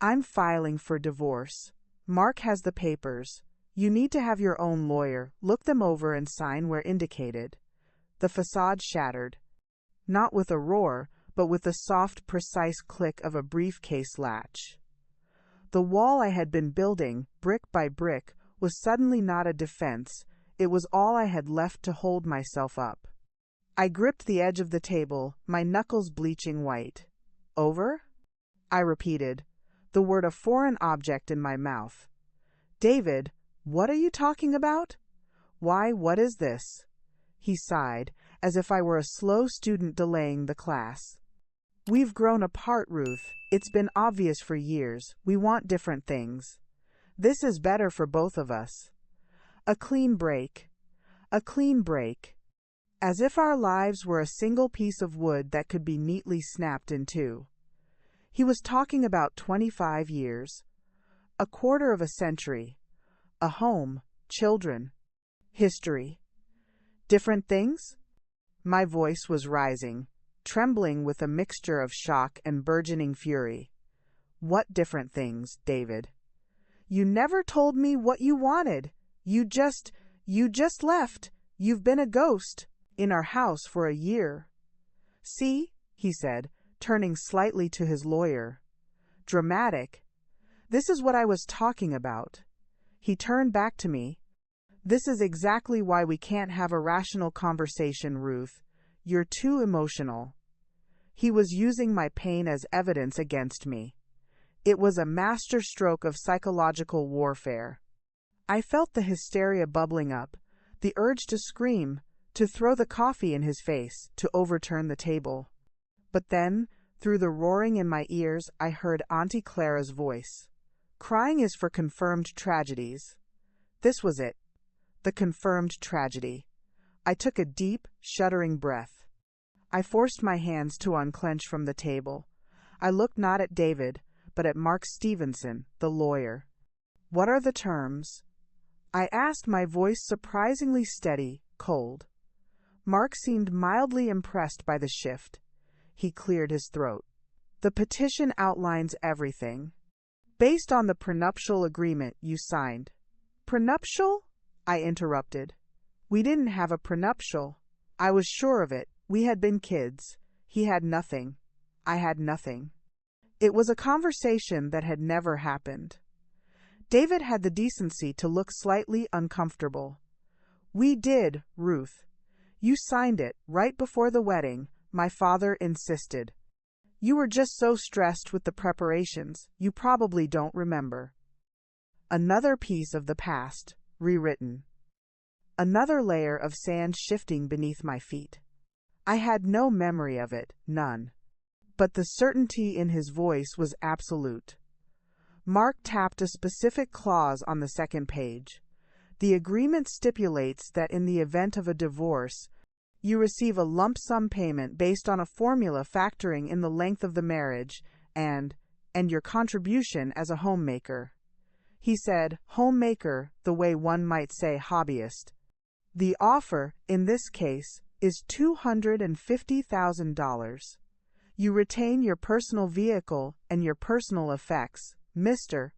"I'm filing for divorce. Mark has the papers. You need to have your own lawyer, look them over and sign where indicated." The facade shattered. Not with a roar, but with the soft, precise click of a briefcase latch. The wall I had been building, brick by brick, was suddenly not a defense. It was all I had left to hold myself up. I gripped the edge of the table, my knuckles bleaching white. "Over?" I repeated, the word a foreign object in my mouth. "David, what are you talking about? Why, what is this?" He sighed, as if I were a slow student delaying the class. "We've grown apart, Ruth. It's been obvious for years. We want different things. This is better for both of us. A clean break. A clean break. As if our lives were a single piece of wood that could be neatly snapped in two." He was talking about 25 years. A quarter of a century. A home, children, history. Different things? My voice was rising, trembling with a mixture of shock and burgeoning fury. "What different things, David? You never told me what you wanted. You just left. You've been a ghost in our house for a year." "See," he said, turning slightly to his lawyer. "Dramatic. This is what I was talking about." He turned back to me. "This is exactly why we can't have a rational conversation, Ruth. You're too emotional." He was using my pain as evidence against me. It was a masterstroke of psychological warfare. I felt the hysteria bubbling up, the urge to scream, to throw the coffee in his face, to overturn the table. But then, through the roaring in my ears, I heard Auntie Clara's voice. "Crying is for confirmed tragedies." This was it. The confirmed tragedy. I took a deep, shuddering breath. I forced my hands to unclench from the table. I looked not at David, but at Mark Stevenson, the lawyer. "What are the terms?" I asked, my voice surprisingly steady, cold. Mark seemed mildly impressed by the shift. He cleared his throat. "The petition outlines everything. Based on the prenuptial agreement you signed." "Prenuptial?" I interrupted. "We didn't have a prenuptial. I was sure of it. We had been kids. He had nothing. I had nothing." It was a conversation that had never happened. David had the decency to look slightly uncomfortable. "We did, Ruth. You signed it right before the wedding. My father insisted. You were just so stressed with the preparations, you probably don't remember." Another piece of the past, rewritten. Another layer of sand shifting beneath my feet. I had no memory of it, none. But the certainty in his voice was absolute. Mark tapped a specific clause on the second page. "The agreement stipulates that in the event of a divorce, you receive a lump sum payment based on a formula factoring in the length of the marriage and your contribution as a homemaker." He said homemaker the way one might say hobbyist. "The offer, in this case, is $250,000. You retain your personal vehicle and your personal effects. Mr.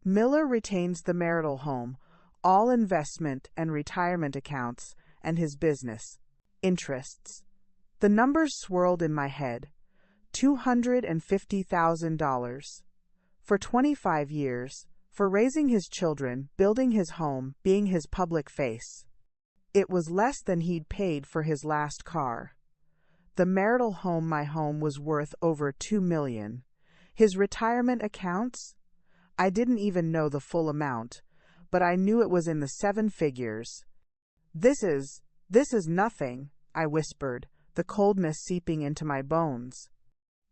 Miller retains the marital home, all investment and retirement accounts, and his business interests." The numbers swirled in my head. $250,000. For 25 years, for raising his children, building his home, being his public face. It was less than he'd paid for his last car. The marital home, my home, was worth over $2 million. His retirement accounts? I didn't even know the full amount, but I knew it was in the 7 figures. This is nothing," I whispered, the coldness seeping into my bones.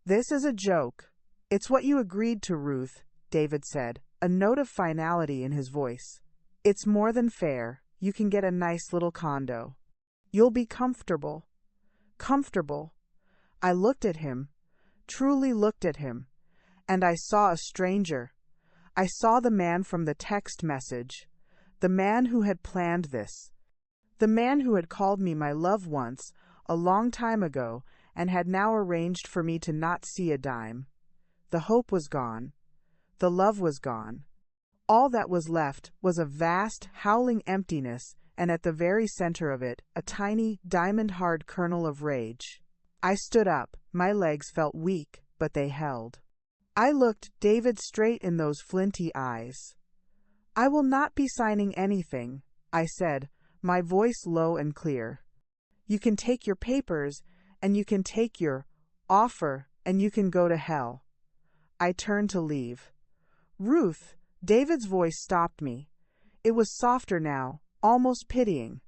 "This is a joke. It's what you agreed to, Ruth," David said, a note of finality in his voice. "It's more than fair. You can get a nice little condo. You'll be comfortable." Comfortable. I looked at him, truly looked at him, and I saw a stranger. I saw the man from the text message, the man who had planned this, the man who had called me my love once, a long time ago, and had now arranged for me to not see a dime. The hope was gone. The love was gone. All that was left was a vast, howling emptiness, and at the very center of it, a tiny, diamond-hard kernel of rage. I stood up. My legs felt weak, but they held. I looked David straight in those flinty eyes. "I will not be signing anything," I said, my voice low and clear. "You can take your papers, and you can take your offer, and you can go to hell." I turned to leave. "Ruth," David's voice stopped me. It was softer now, almost pitying.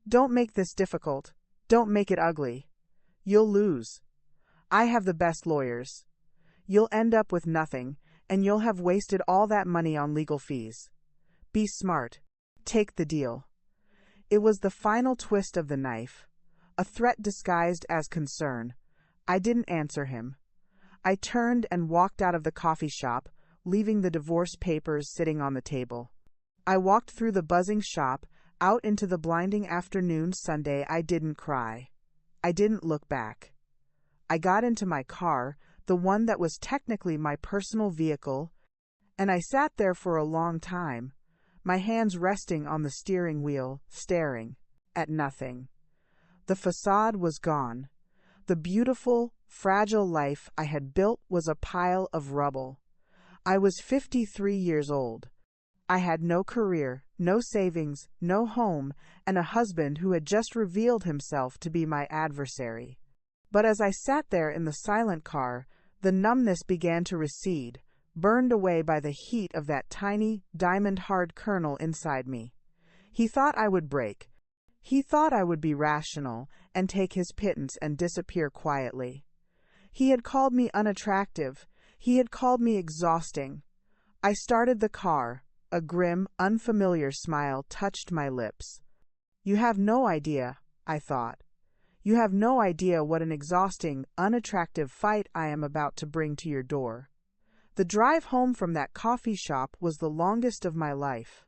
"Don't make this difficult. Don't make it ugly. You'll lose. I have the best lawyers. You'll end up with nothing, and you'll have wasted all that money on legal fees. Be smart. Take the deal." It was the final twist of the knife, a threat disguised as concern. I didn't answer him. I turned and walked out of the coffee shop, leaving the divorce papers sitting on the table. I walked through the buzzing shop, out into the blinding afternoon Sunday. I didn't cry. I didn't look back. I got into my car, the one that was technically my personal vehicle, and I sat there for a long time, my hands resting on the steering wheel, staring at nothing. The facade was gone. The beautiful, fragile life I had built was a pile of rubble. I was 53 years old. I had no career, no savings, no home, and a husband who had just revealed himself to be my adversary. But as I sat there in the silent car, the numbness began to recede, burned away by the heat of that tiny, diamond-hard kernel inside me. He thought I would break. He thought I would be rational and take his pittance and disappear quietly. He had called me unattractive. He had called me exhausting. I started the car. A grim, unfamiliar smile touched my lips. "You have no idea," I thought. "You have no idea what an exhausting, unattractive fight I am about to bring to your door." The drive home from that coffee shop was the longest of my life.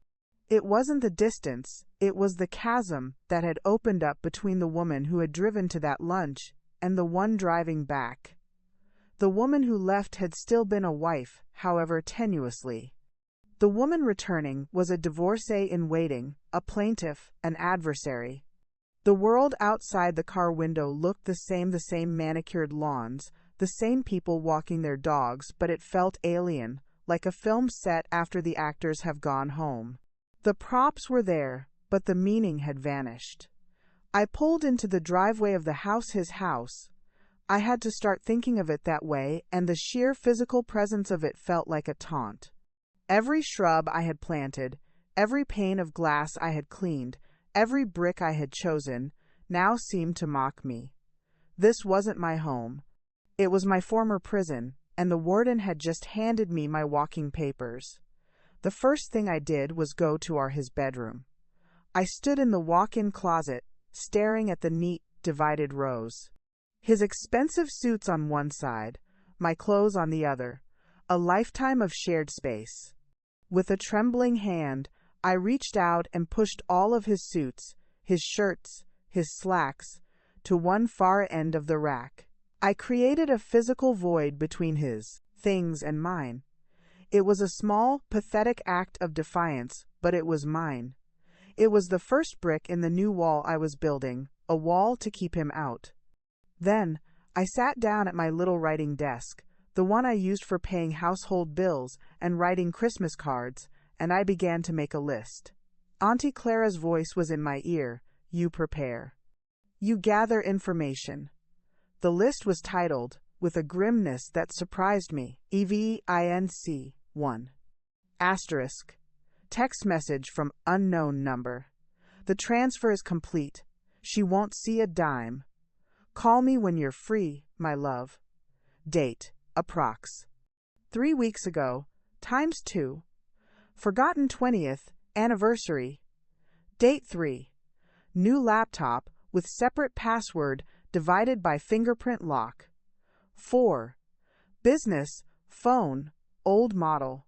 It wasn't the distance, it was the chasm that had opened up between the woman who had driven to that lunch and the one driving back. The woman who left had still been a wife, however tenuously. The woman returning was a divorcee in waiting, a plaintiff, an adversary. The world outside the car window looked the same manicured lawns, the same people walking their dogs, but it felt alien, like a film set after the actors have gone home. The props were there, but the meaning had vanished. I pulled into the driveway of the house, his house. I had to start thinking of it that way, and the sheer physical presence of it felt like a taunt. Every shrub I had planted, every pane of glass I had cleaned, every brick I had chosen, now seemed to mock me. This wasn't my home. It was my former prison, and the warden had just handed me my walking papers. The first thing I did was go to his bedroom. I stood in the walk-in closet, staring at the neat, divided rows. His expensive suits on one side, my clothes on the other, a lifetime of shared space. With a trembling hand, I reached out and pushed all of his suits, his shirts, his slacks, to one far end of the rack. I created a physical void between his things and mine. It was a small, pathetic act of defiance, but it was mine. It was the first brick in the new wall I was building, a wall to keep him out. Then, I sat down at my little writing desk, the one I used for paying household bills and writing Christmas cards, and I began to make a list. Auntie Clara's voice was in my ear. "You prepare. You gather information." The list was titled, with a grimness that surprised me, EVINC 1. Asterisk. Text message from unknown number. "The transfer is complete. She won't see a dime. Call me when you're free, my love. Date, approx. 3 weeks ago, times 2. Forgotten 20th, anniversary. Date 3. New laptop with separate password divided by fingerprint lock. 4. Business, phone, old model.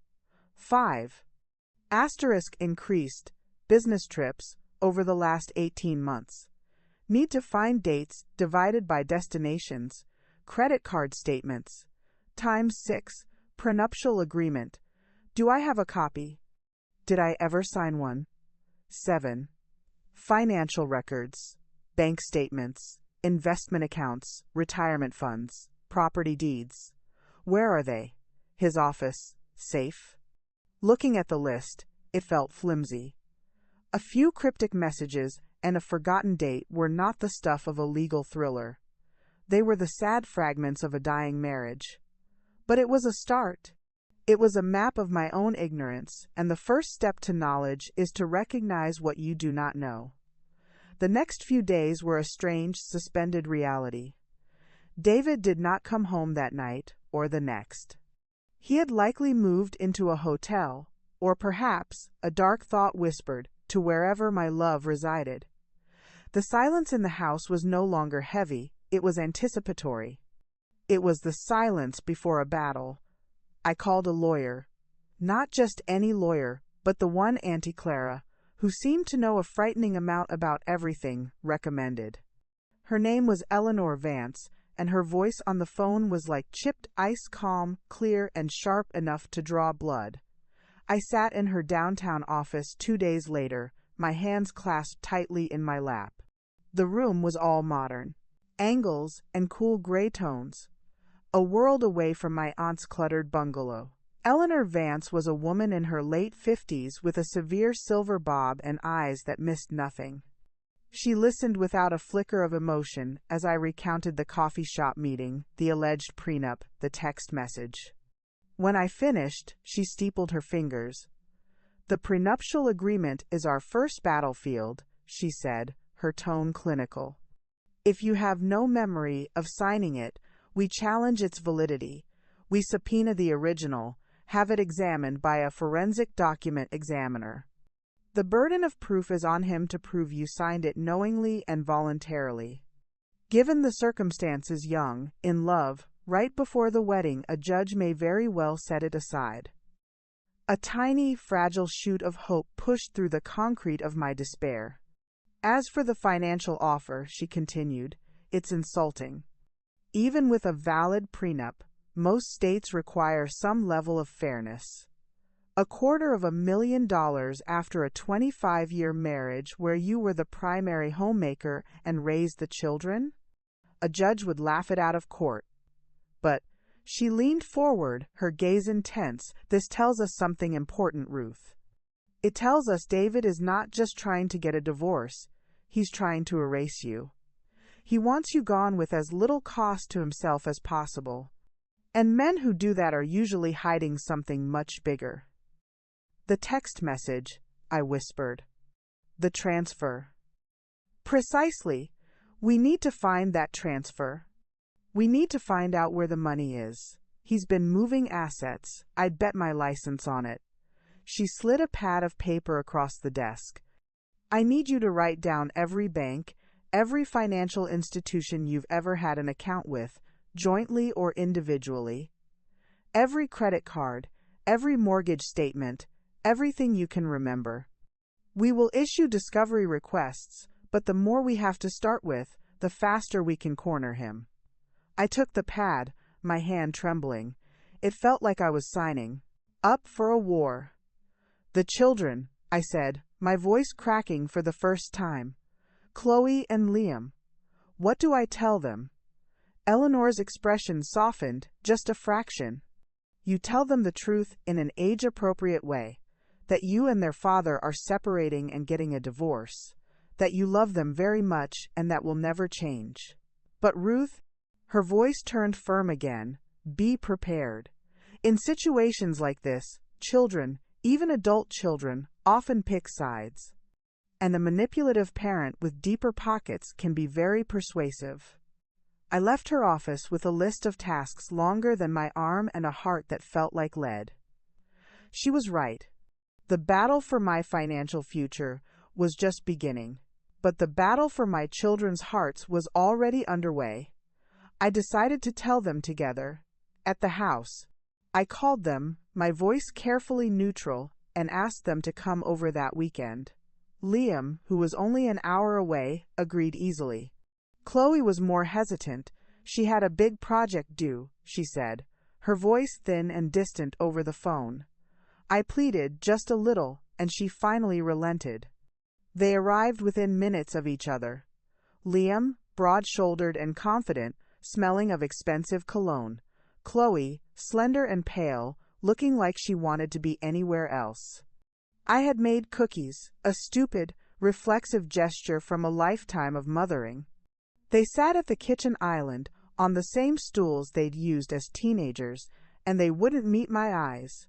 5. Asterisk increased, business trips, over the last 18 months. Need to find dates divided by destinations, credit card statements. Times 6. Prenuptial agreement. Do I have a copy? Did I ever sign one? 7. Financial records, bank statements, investment accounts, retirement funds, property deeds. Where are they? His office. Safe? Looking at the list, it felt flimsy. A few cryptic messages and a forgotten date were not the stuff of a legal thriller. They were the sad fragments of a dying marriage. But it was a start. It was a map of my own ignorance, and the first step to knowledge is to recognize what you do not know. The next few days were a strange, suspended reality. David did not come home that night or the next. He had likely moved into a hotel, or perhaps, a dark thought whispered, to wherever my love resided. The silence in the house was no longer heavy, it was anticipatory. It was the silence before a battle. I called a lawyer. Not just any lawyer, but the one Auntie Clara, who seemed to know a frightening amount about everything, recommended. Her name was Eleanor Vance, and her voice on the phone was like chipped ice, calm, clear, and sharp enough to draw blood. I sat in her downtown office 2 days later, my hands clasped tightly in my lap. The room was all modern. Angles and cool gray tones. A world away from my aunt's cluttered bungalow. Eleanor Vance was a woman in her late 50s with a severe silver bob and eyes that missed nothing. She listened without a flicker of emotion as I recounted the coffee shop meeting, the alleged prenup, the text message. When I finished, she steepled her fingers. "The prenuptial agreement is our first battlefield," she said, her tone clinical. "If you have no memory of signing it, we challenge its validity. We subpoena the original, have it examined by a forensic document examiner. The burden of proof is on him to prove you signed it knowingly and voluntarily. Given the circumstances, young, in love, right before the wedding, a judge may very well set it aside." A tiny, fragile shoot of hope pushed through the concrete of my despair. "As for the financial offer," she continued, "it's insulting. Even with a valid prenup, most states require some level of fairness. $250,000 after a 25-year marriage where you were the primary homemaker and raised the children? A judge would laugh it out of court. But," she leaned forward, her gaze intense, "this tells us something important, Ruth. It tells us David is not just trying to get a divorce, he's trying to erase you. He wants you gone with as little cost to himself as possible. And men who do that are usually hiding something much bigger." "The text message," I whispered. "The transfer." "Precisely. We need to find that transfer. We need to find out where the money is. He's been moving assets. I'd bet my license on it." She slid a pad of paper across the desk. "I need you to write down every bank, every financial institution you've ever had an account with, jointly or individually. Every credit card, every mortgage statement, everything you can remember. We will issue discovery requests, but the more we have to start with, the faster we can corner him." I took the pad, my hand trembling. It felt like I was signing up for a war. "The children," I said, my voice cracking for the first time. "Chloe and Liam. What do I tell them?" Eleanor's expression softened, just a fraction. "You tell them the truth in an age-appropriate way, that you and their father are separating and getting a divorce, that you love them very much and that will never change. But Ruth," her voice turned firm again, "be prepared. In situations like this, children, even adult children, often pick sides. And a manipulative parent with deeper pockets can be very persuasive." I left her office with a list of tasks longer than my arm and a heart that felt like lead. She was right. The battle for my financial future was just beginning, but the battle for my children's hearts was already underway. I decided to tell them together. At the house, I called them, my voice carefully neutral, and asked them to come over that weekend. Liam, who was only an hour away, agreed easily. Chloe was more hesitant. She had a big project due, she said, her voice thin and distant over the phone. I pleaded just a little, and she finally relented. They arrived within minutes of each other. Liam, broad-shouldered and confident, smelling of expensive cologne. Chloe, slender and pale, looking like she wanted to be anywhere else. I had made cookies, a stupid, reflexive gesture from a lifetime of mothering. They sat at the kitchen island, on the same stools they'd used as teenagers, and they wouldn't meet my eyes.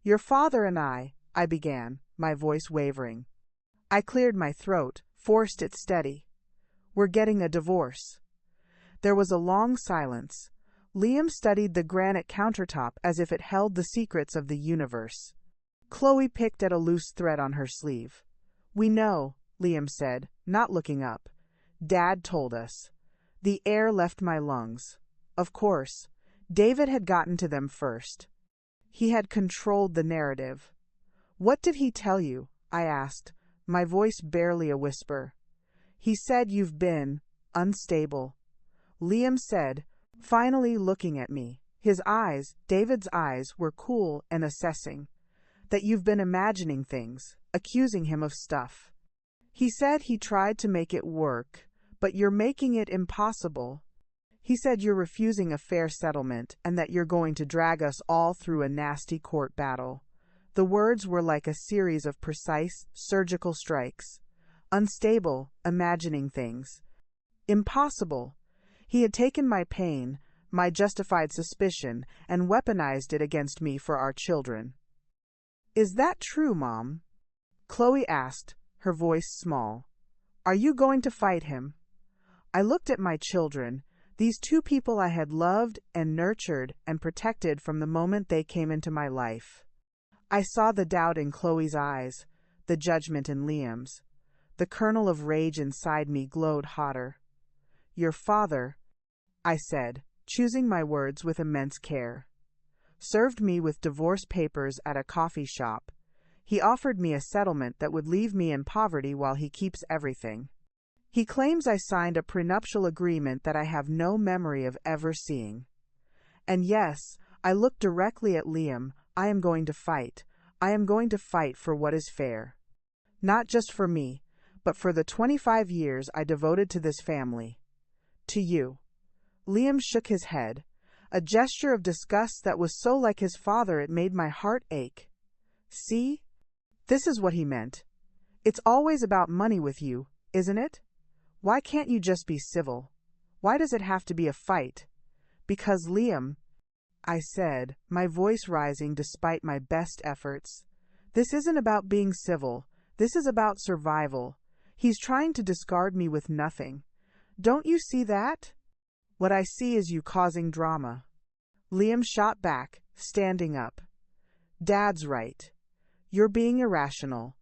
"Your father and I began, my voice wavering. I cleared my throat, forced it steady. "We're getting a divorce." There was a long silence. Liam studied the granite countertop as if it held the secrets of the universe. Chloe picked at a loose thread on her sleeve. "We know," Liam said, not looking up. "Dad told us." The air left my lungs. Of course, David had gotten to them first. He had controlled the narrative. "What did he tell you?" I asked, my voice barely a whisper. "He said you've been unstable," Liam said, finally looking at me. His eyes, David's eyes, were cool and assessing. "That you've been imagining things, accusing him of stuff. He said he tried to make it work, but you're making it impossible. He said you're refusing a fair settlement and that you're going to drag us all through a nasty court battle." The words were like a series of precise, surgical strikes. Unstable, imagining things. Impossible. He had taken my pain, my justified suspicion, and weaponized it against me for our children. "Is that true, Mom?" Chloe asked, her voice small. "Are you going to fight him?" I looked at my children, these two people I had loved and nurtured and protected from the moment they came into my life. I saw the doubt in Chloe's eyes, the judgment in Liam's. The kernel of rage inside me glowed hotter. "Your father," I said, choosing my words with immense care, "served me with divorce papers at a coffee shop. He offered me a settlement that would leave me in poverty while he keeps everything. He claims I signed a prenuptial agreement that I have no memory of ever seeing. And yes, I looked directly at Liam. I am going to fight. I am going to fight for what is fair. Not just for me, but for the 25 years I devoted to this family. To you." Liam shook his head, a gesture of disgust that was so like his father it made my heart ache. "See? This is what he meant. It's always about money with you, isn't it? Why can't you just be civil? Why does it have to be a fight?" "Because Liam," I said, my voice rising despite my best efforts, "this isn't about being civil. This is about survival. He's trying to discard me with nothing. Don't you see that?" "What I see is you causing drama." Liam shot back, standing up. "Dad's right. You're being irrational.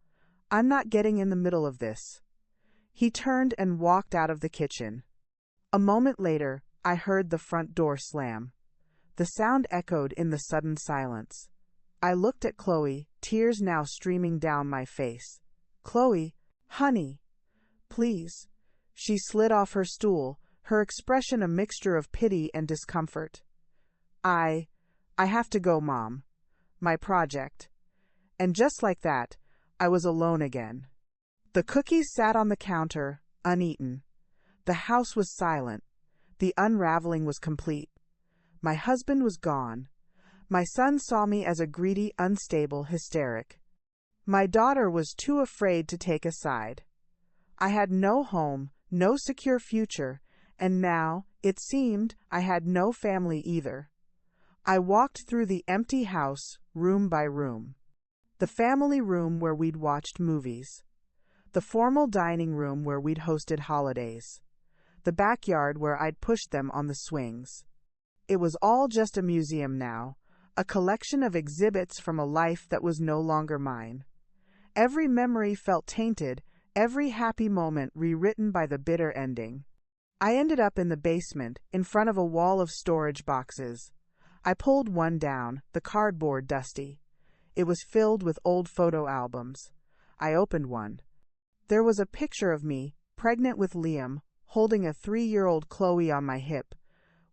I'm not getting in the middle of this." He turned and walked out of the kitchen. A moment later, I heard the front door slam. The sound echoed in the sudden silence. I looked at Chloe, tears now streaming down my face. "Chloe, honey, please." She slid off her stool, her expression a mixture of pity and discomfort. I have to go, Mom. My project." And just like that, I was alone again. The cookies sat on the counter, uneaten. The house was silent. The unraveling was complete. My husband was gone. My son saw me as a greedy, unstable hysteric. My daughter was too afraid to take a side. I had no home, no secure future, and now, it seemed, I had no family either. I walked through the empty house, room by room. The family room where we'd watched movies. The formal dining room where we'd hosted holidays. the backyard where I'd pushed them on the swings. It was all just a museum now, a collection of exhibits from a life that was no longer mine. Every memory felt tainted, every happy moment rewritten by the bitter ending. I ended up in the basement, in front of a wall of storage boxes. I pulled one down, the cardboard dusty. It was filled with old photo albums. I opened one. There was a picture of me, pregnant with Liam, holding a 3-year-old Chloe on my hip.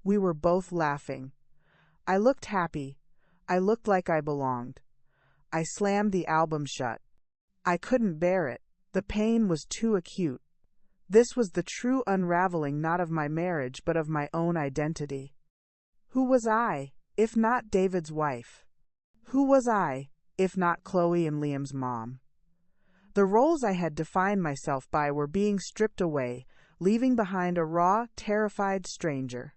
We were both laughing. I looked happy. I looked like I belonged. I slammed the album shut. I couldn't bear it. The pain was too acute. This was the true unraveling not of my marriage but of my own identity. Who was I, if not David's wife? Who was I, if not Chloe and Liam's mom? The roles I had defined myself by were being stripped away, leaving behind a raw, terrified stranger.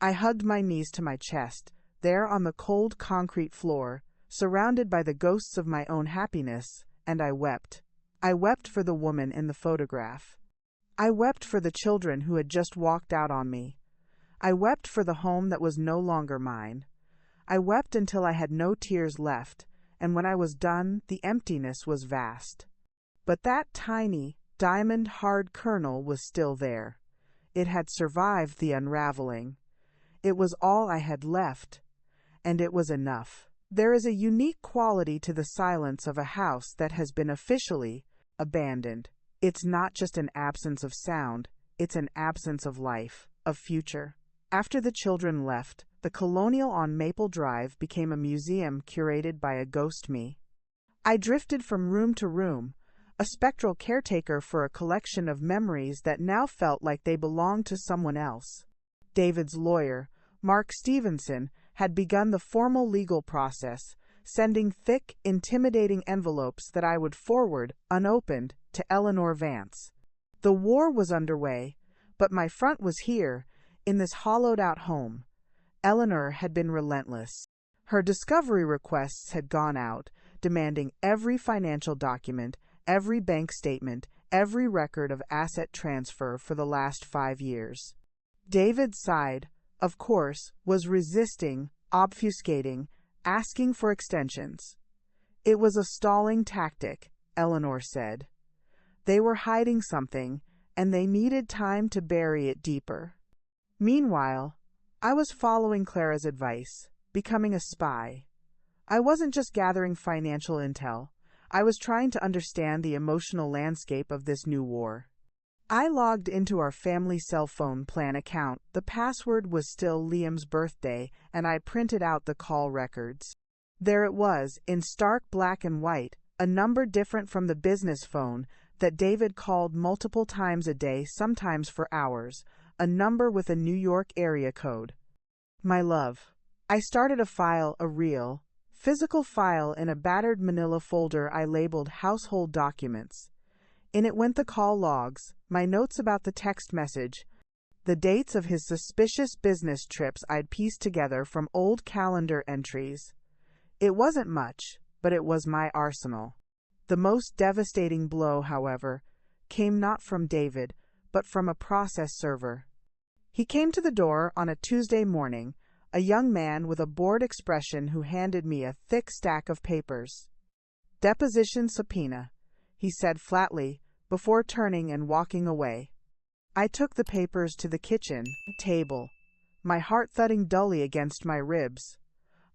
I hugged my knees to my chest, there on the cold concrete floor, surrounded by the ghosts of my own happiness, and I wept. I wept for the woman in the photograph. I wept for the children who had just walked out on me. I wept for the home that was no longer mine. I wept until I had no tears left, and when I was done, the emptiness was vast. But that tiny, diamond-hard kernel was still there. It had survived the unraveling. It was all I had left, and it was enough. There is a unique quality to the silence of a house that has been officially abandoned. It's not just an absence of sound, it's an absence of life, of future. After the children left, the Colonial on Maple Drive became a museum curated by a ghost me. I drifted from room to room, a spectral caretaker for a collection of memories that now felt like they belonged to someone else. David's lawyer, Mark Stevenson, had begun the formal legal process, sending thick, intimidating envelopes that I would forward, unopened, to Eleanor Vance. The war was underway, but my front was here, in this hollowed-out home. Eleanor had been relentless. Her discovery requests had gone out, demanding every financial document, every bank statement, every record of asset transfer for the last 5 years. David's side, of course, was resisting, obfuscating, asking for extensions. It was a stalling tactic, Eleanor said. They were hiding something, and they needed time to bury it deeper. Meanwhile, I was following Clara's advice, becoming a spy. I wasn't just gathering financial intel. I was trying to understand the emotional landscape of this new war. I logged into our family cell phone plan account. The password was still Liam's birthday, and I printed out the call records. There it was, in stark black and white, a number different from the business phone that David called multiple times a day, sometimes for hours, a number with a New York area code. My love. I started a file, a real, physical file in a battered manila folder I labeled Household Documents. In it went the call logs, my notes about the text message, the dates of his suspicious business trips I'd pieced together from old calendar entries. It wasn't much, but it was my arsenal. The most devastating blow, however, came not from David, but from a process server. He came to the door on a Tuesday morning, a young man with a bored expression who handed me a thick stack of papers. "Deposition subpoena," he said flatly, before turning and walking away. I took the papers to the kitchen table, my heart thudding dully against my ribs.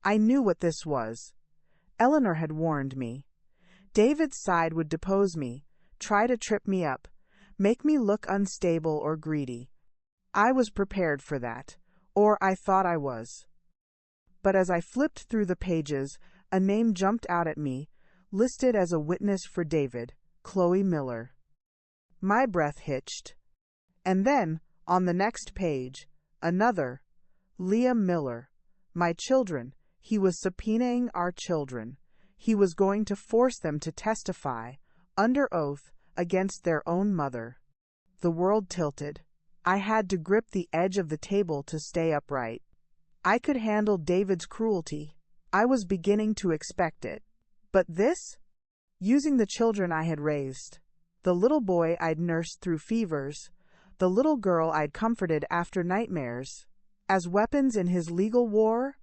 I knew what this was. Eleanor had warned me. David's side would depose me, try to trip me up, make me look unstable or greedy. I was prepared for that, or I thought I was. But as I flipped through the pages, a name jumped out at me, listed as a witness for David, Chloe Miller. My breath hitched. And then, on the next page, another, Liam Miller. My children. He was subpoenaing our children. He was going to force them to testify, under oath, against their own mother. The world tilted. I had to grip the edge of the table to stay upright. I could handle David's cruelty. I was beginning to expect it. But this? Using the children I had raised. The little boy I'd nursed through fevers. the little girl I'd comforted after nightmares, as weapons in his legal war?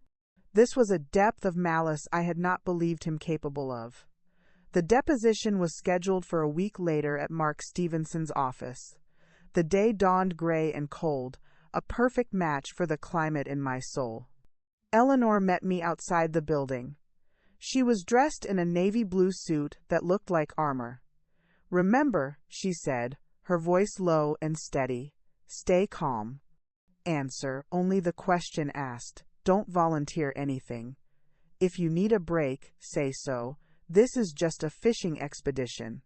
This was a depth of malice I had not believed him capable of. The deposition was scheduled for a week later at Mark Stevenson's office. The day dawned gray and cold, a perfect match for the climate in my soul. Eleanor met me outside the building. She was dressed in a navy blue suit that looked like armor. "Remember," she said, her voice low and steady, "stay calm. Answer only the question asked. Don't volunteer anything. If you need a break, say so. This is just a fishing expedition.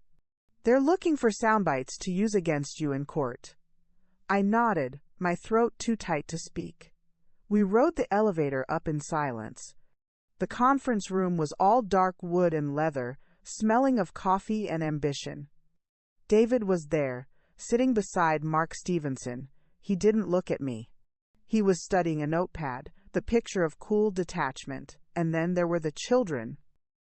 They're looking for soundbites to use against you in court." I nodded, my throat too tight to speak. We rode the elevator up in silence. The conference room was all dark wood and leather, smelling of coffee and ambition. David was there, sitting beside Mark Stevenson. He didn't look at me. He was studying a notepad, the picture of cool detachment. And then there were the children.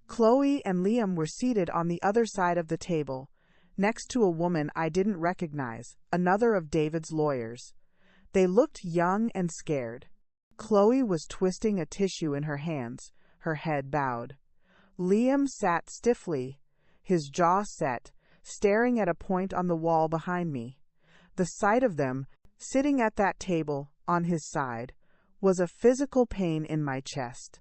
Chloe and Liam were seated on the other side of the table, next to a woman I didn't recognize, another of David's lawyers. They looked young and scared. Chloe was twisting a tissue in her hands, her head bowed. Liam sat stiffly, his jaw set, staring at a point on the wall behind me. The sight of them, sitting at that table, on his side, was a physical pain in my chest.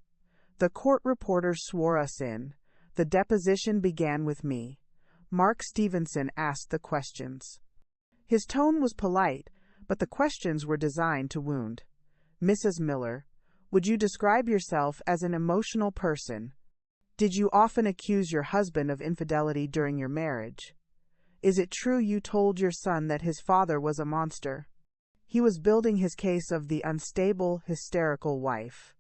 The court reporter swore us in. The deposition began with me. Mark Stevenson asked the questions. His tone was polite, but the questions were designed to wound. "Mrs. Miller, would you describe yourself as an emotional person? Did you often accuse your husband of infidelity during your marriage? Is it true you told your son that his father was a monster?" He was building his case of the unstable, hysterical wife.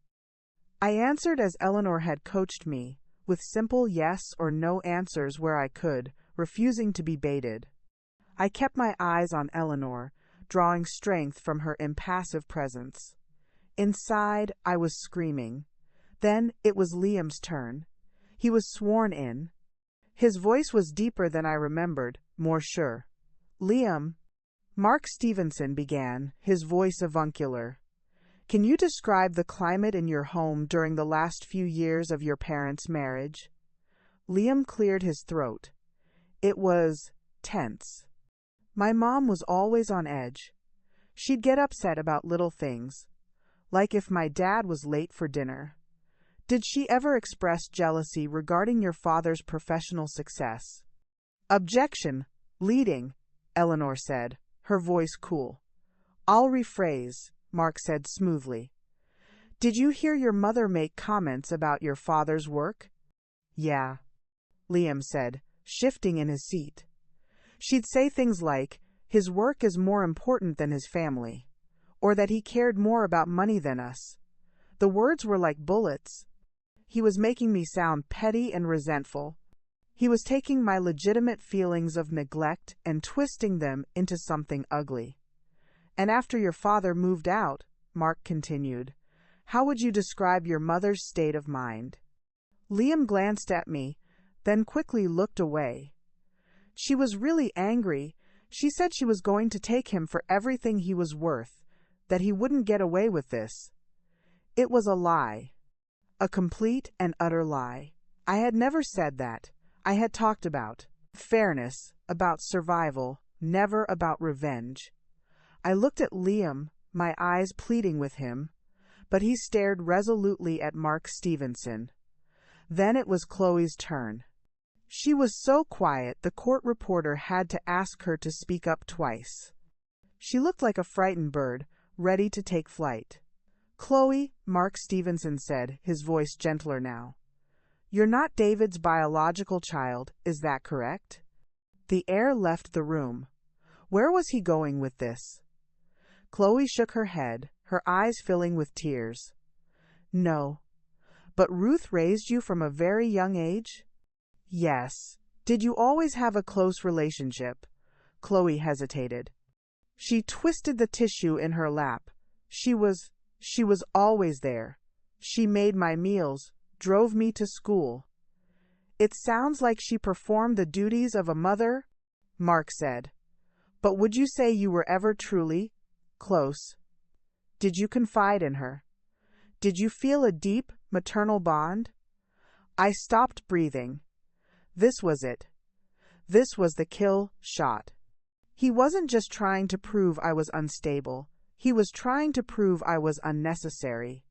I answered as Eleanor had coached me, with simple yes or no answers where I could, refusing to be baited. I kept my eyes on Eleanor, drawing strength from her impassive presence. Inside, I was screaming. Then it was Liam's turn. He was sworn in. His voice was deeper than I remembered, more sure. "Liam," Mark Stevenson began, his voice avuncular. "Can you describe the climate in your home during the last few years of your parents' marriage?" Liam cleared his throat. It was tense. My mom was always on edge. She'd get upset about little things, like if my dad was late for dinner. "Did she ever express jealousy regarding your father's professional success?" "Objection. Leading," Eleanor said, her voice cool. "I'll rephrase," Mark said smoothly. "Did you hear your mother make comments about your father's work?" "Yeah," Liam said, shifting in his seat. "She'd say things like, his work is more important than his family, or that he cared more about money than us. The words were like bullets. He was making me sound petty and resentful. He was taking my legitimate feelings of neglect and twisting them into something ugly. And after your father moved out," Mark continued, "how would you describe your mother's state of mind?" Liam glanced at me, then quickly looked away. "She was really angry. She said she was going to take him for everything he was worth, that he wouldn't get away with this. It was a lie. A complete and utter lie. I had never said that. I had talked about fairness, about survival, never about revenge." I looked at Liam, my eyes pleading with him, but he stared resolutely at Mark Stevenson. Then it was Chloe's turn. She was so quiet the court reporter had to ask her to speak up twice. She looked like a frightened bird, ready to take flight. "Chloe," Mark Stevenson said, his voice gentler now, "you're not David's biological child, is that correct?" The air left the room. Where was he going with this? Chloe shook her head, her eyes filling with tears. "No. But Ruth raised you from a very young age?" "Yes. Did you always have a close relationship?" Chloe hesitated. She twisted the tissue in her lap. She was always there. She made my meals, drove me to school." "It sounds like she performed the duties of a mother," Mark said. But would you say you were ever truly close? Did you confide in her? Did you feel a deep, maternal bond? I stopped breathing. This was it. This was the kill shot. He wasn't just trying to prove I was unstable. He was trying to prove I was unnecessary.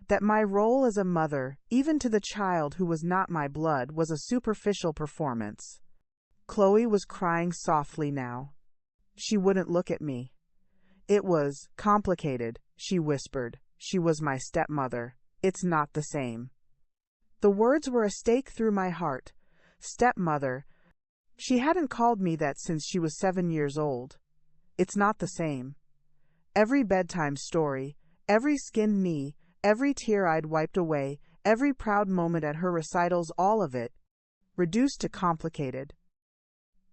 That my role as a mother, even to the child who was not my blood, was a superficial performance. Chloe was crying softly now. She wouldn't look at me. It was complicated, she whispered. She was my stepmother. It's not the same. The words were a stake through my heart. Stepmother. She hadn't called me that since she was 7 years old. It's not the same. Every bedtime story, every skinned knee, every tear I'd wiped away, every proud moment at her recitals, all of it, reduced to complicated.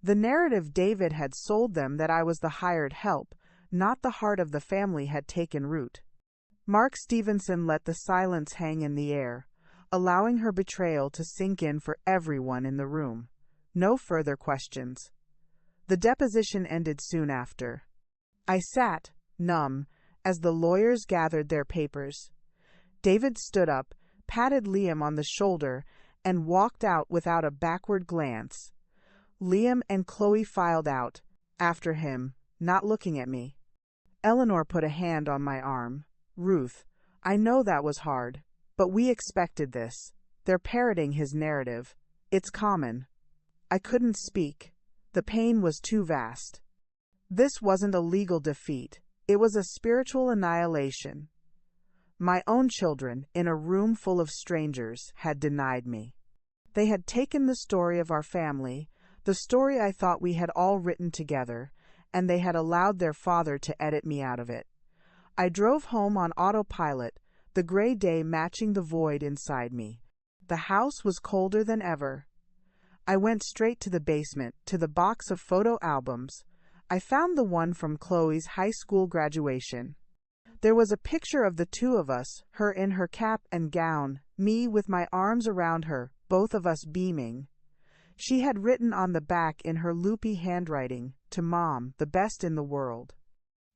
The narrative David had sold them that I was the hired help, not the heart of the family, had taken root. Mark Stevenson let the silence hang in the air, allowing her betrayal to sink in for everyone in the room. No further questions. The deposition ended soon after. I sat, numb, as the lawyers gathered their papers. David stood up, patted Liam on the shoulder, and walked out without a backward glance. Liam and Chloe filed out, after him, not looking at me. Eleanor put a hand on my arm. Ruth, I know that was hard, but we expected this. They're parroting his narrative. It's common. I couldn't speak. The pain was too vast. This wasn't a legal defeat. It was a spiritual annihilation. My own children, in a room full of strangers, had denied me. They had taken the story of our family, the story I thought we had all written together, and they had allowed their father to edit me out of it. I drove home on autopilot, the gray day matching the void inside me. The house was colder than ever. I went straight to the basement, to the box of photo albums. I found the one from Chloe's high school graduation. There was a picture of the two of us, her in her cap and gown, me with my arms around her, both of us beaming. She had written on the back in her loopy handwriting, "To Mom, the best in the world.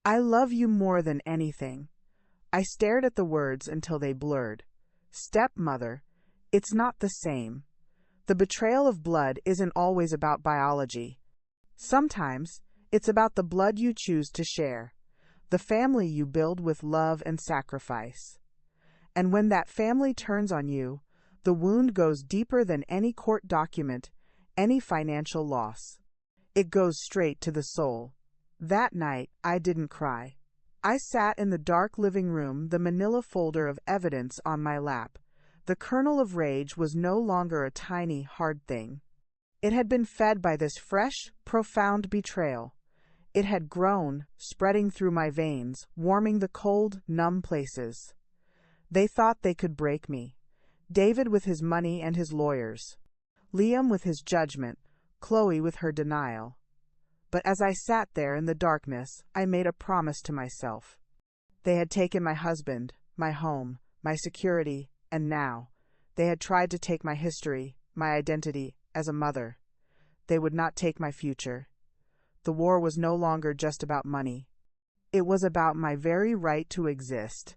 I love you more than anything." I stared at the words until they blurred. Stepmother. It's not the same. The betrayal of blood isn't always about biology. Sometimes it's about the blood you choose to share, the family you build with love and sacrifice. And when that family turns on you, the wound goes deeper than any court document, any financial loss. It goes straight to the soul. That night, I didn't cry. I sat in the dark living room, the manila folder of evidence on my lap. The kernel of rage was no longer a tiny, hard thing. It had been fed by this fresh, profound betrayal. It had grown, spreading through my veins, warming the cold, numb places. They thought they could break me. David with his money and his lawyers. Liam with his judgment. Chloe with her denial. But as I sat there in the darkness, I made a promise to myself. They had taken my husband, my home, my security, and now they had tried to take my history, my identity as a mother. They would not take my future. The war was no longer just about money. It was about my very right to exist.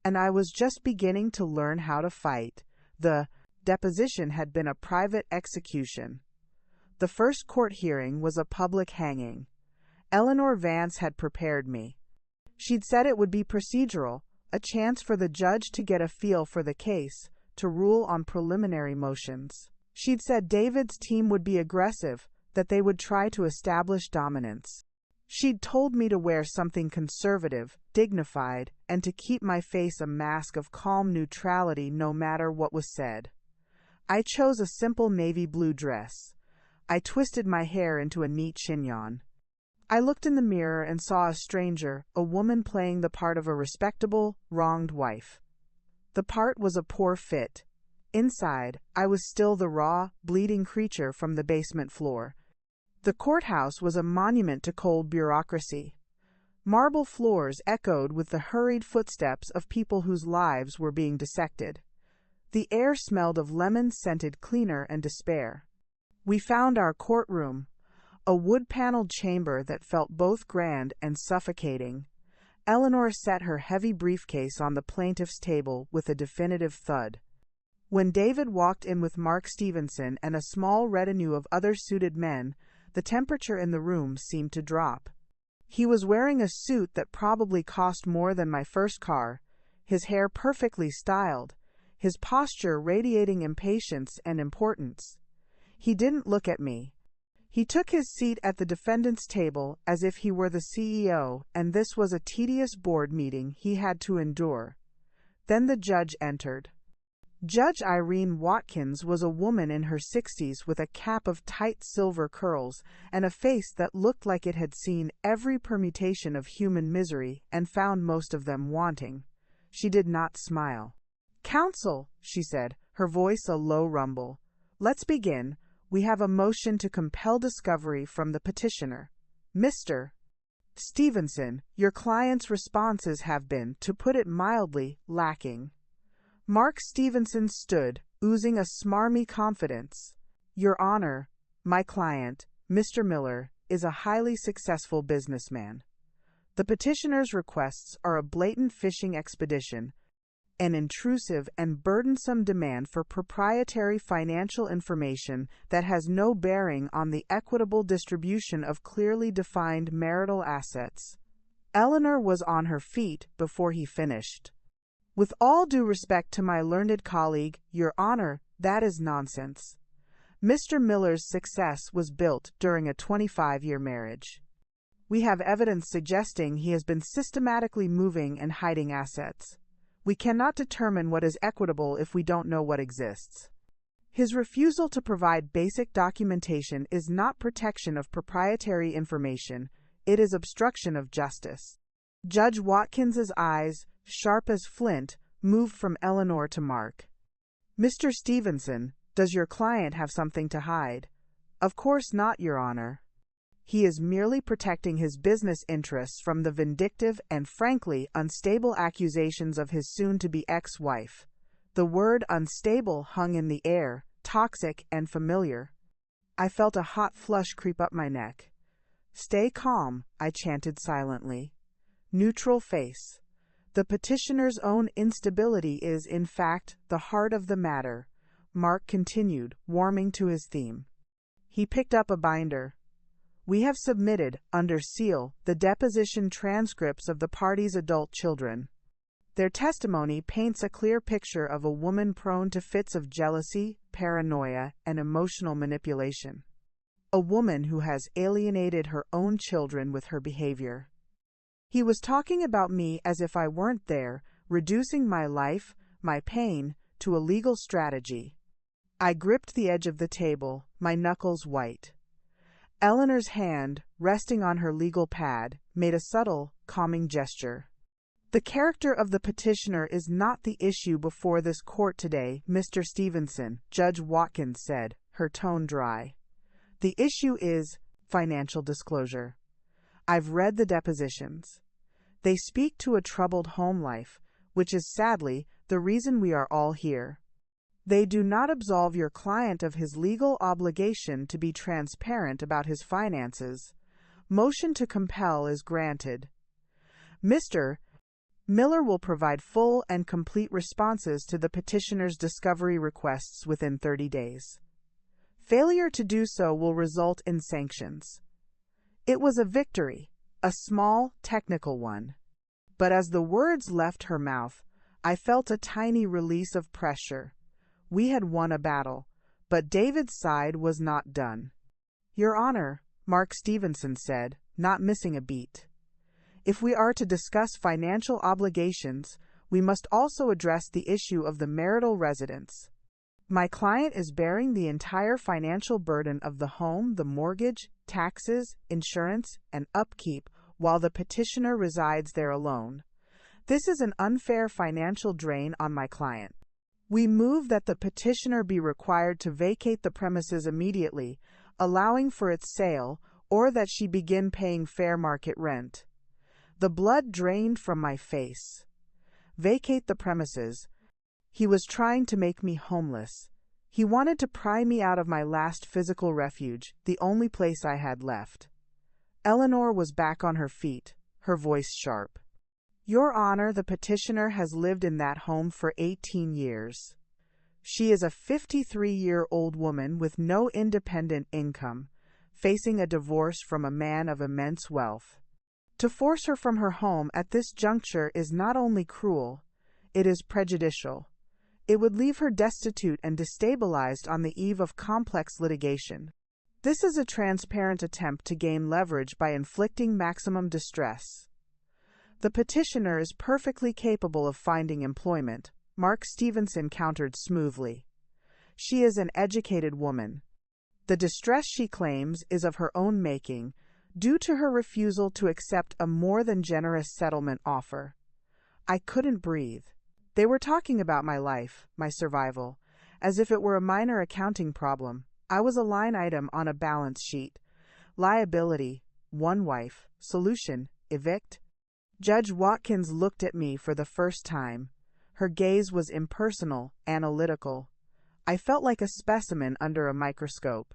And I was just beginning to learn how to fight. The deposition had been a private execution. The first court hearing was a public hanging. Eleanor Vance had prepared me. She'd said it would be procedural, a chance for the judge to get a feel for the case, to rule on preliminary motions. She'd said David's team would be aggressive, that they would try to establish dominance. She'd told me to wear something conservative, dignified, and to keep my face a mask of calm neutrality no matter what was said. I chose a simple navy blue dress. I twisted my hair into a neat chignon. I looked in the mirror and saw a stranger, a woman playing the part of a respectable, wronged wife. The part was a poor fit. Inside, I was still the raw, bleeding creature from the basement floor. The courthouse was a monument to cold bureaucracy. Marble floors echoed with the hurried footsteps of people whose lives were being dissected. The air smelled of lemon-scented cleaner and despair. We found our courtroom. a wood-paneled chamber that felt both grand and suffocating. Eleanor set her heavy briefcase on the plaintiff's table with a definitive thud. When David walked in with Mark Stevenson and a small retinue of other suited men, the temperature in the room seemed to drop. He was wearing a suit that probably cost more than my first car, his hair perfectly styled, his posture radiating impatience and importance. He didn't look at me. He took his seat at the defendant's table as if he were the CEO, and this was a tedious board meeting he had to endure. Then the judge entered. Judge Irene Watkins was a woman in her 60s with a cap of tight silver curls and a face that looked like it had seen every permutation of human misery and found most of them wanting. She did not smile. "Counsel," she said, her voice a low rumble. "Let's begin. We have a motion to compel discovery from the petitioner. Mr. Stevenson, your client's responses have been, to put it mildly, lacking." Mark Stevenson stood, oozing a smarmy confidence. "Your Honor, my client, Mr. Miller, is a highly successful businessman. The petitioner's requests are a blatant fishing expedition, an intrusive and burdensome demand for proprietary financial information that has no bearing on the equitable distribution of clearly defined marital assets." Eleanor was on her feet before he finished. "With all due respect to my learned colleague, Your Honor, that is nonsense. Mr. Miller's success was built during a 25-year marriage. We have evidence suggesting he has been systematically moving and hiding assets. We cannot determine what is equitable if we don't know what exists. His refusal to provide basic documentation is not protection of proprietary information, it is obstruction of justice." Judge Watkins's eyes, sharp as flint, moved from Eleanor to Mark. "Mr. Stevenson, does your client have something to hide?" "Of course not, Your Honor. He is merely protecting his business interests from the vindictive and frankly unstable accusations of his soon-to-be ex-wife." The word unstable hung in the air, toxic and familiar. I felt a hot flush creep up my neck. "Stay calm," I chanted silently. "Neutral face. The petitioner's own instability is, in fact, the heart of the matter," Mark continued, warming to his theme. He picked up a binder. "We have submitted, under seal, the deposition transcripts of the parties' adult children. Their testimony paints a clear picture of a woman prone to fits of jealousy, paranoia, and emotional manipulation. A woman who has alienated her own children with her behavior. He was talking about me as if I weren't there, reducing my life, my pain, to a legal strategy." I gripped the edge of the table, my knuckles white. Eleanor's hand, resting on her legal pad, made a subtle, calming gesture. "The character of the petitioner is not the issue before this court today, Mr. Stevenson," Judge Watkins said, her tone dry. "The issue is financial disclosure. I've read the depositions. They speak to a troubled home life, which is sadly the reason we are all here. They do not absolve your client of his legal obligation to be transparent about his finances. Motion to compel is granted. Mr. Miller will provide full and complete responses to the petitioner's discovery requests within 30 days. Failure to do so will result in sanctions." It was a victory, a small, technical one. But as the words left her mouth, I felt a tiny release of pressure. We had won a battle, but David's side was not done. "Your Honor," Mark Stevenson said, not missing a beat. "If we are to discuss financial obligations, we must also address the issue of the marital residence. My client is bearing the entire financial burden of the home, the mortgage, taxes, insurance, and upkeep, while the petitioner resides there alone. This is an unfair financial drain on my client. We move that the petitioner be required to vacate the premises immediately, allowing for its sale, or that she begin paying fair market rent." The blood drained from my face. Vacate the premises. He was trying to make me homeless. He wanted to pry me out of my last physical refuge, the only place I had left. Eleanor was back on her feet, her voice sharp. Your Honor, the petitioner has lived in that home for 18 years. She is a 53-year-old woman with no independent income, facing a divorce from a man of immense wealth. To force her from her home at this juncture is not only cruel, it is prejudicial. It would leave her destitute and destabilized on the eve of complex litigation. This is a transparent attempt to gain leverage by inflicting maximum distress. The petitioner is perfectly capable of finding employment, Mark Stevenson countered smoothly. She is an educated woman. The distress she claims is of her own making, due to her refusal to accept a more than generous settlement offer. I couldn't breathe. They were talking about my life, my survival, as if it were a minor accounting problem. I was a line item on a balance sheet. Liability, one wife. Solution, evict. Judge Watkins looked at me for the first time. Her gaze was impersonal, analytical. I felt like a specimen under a microscope.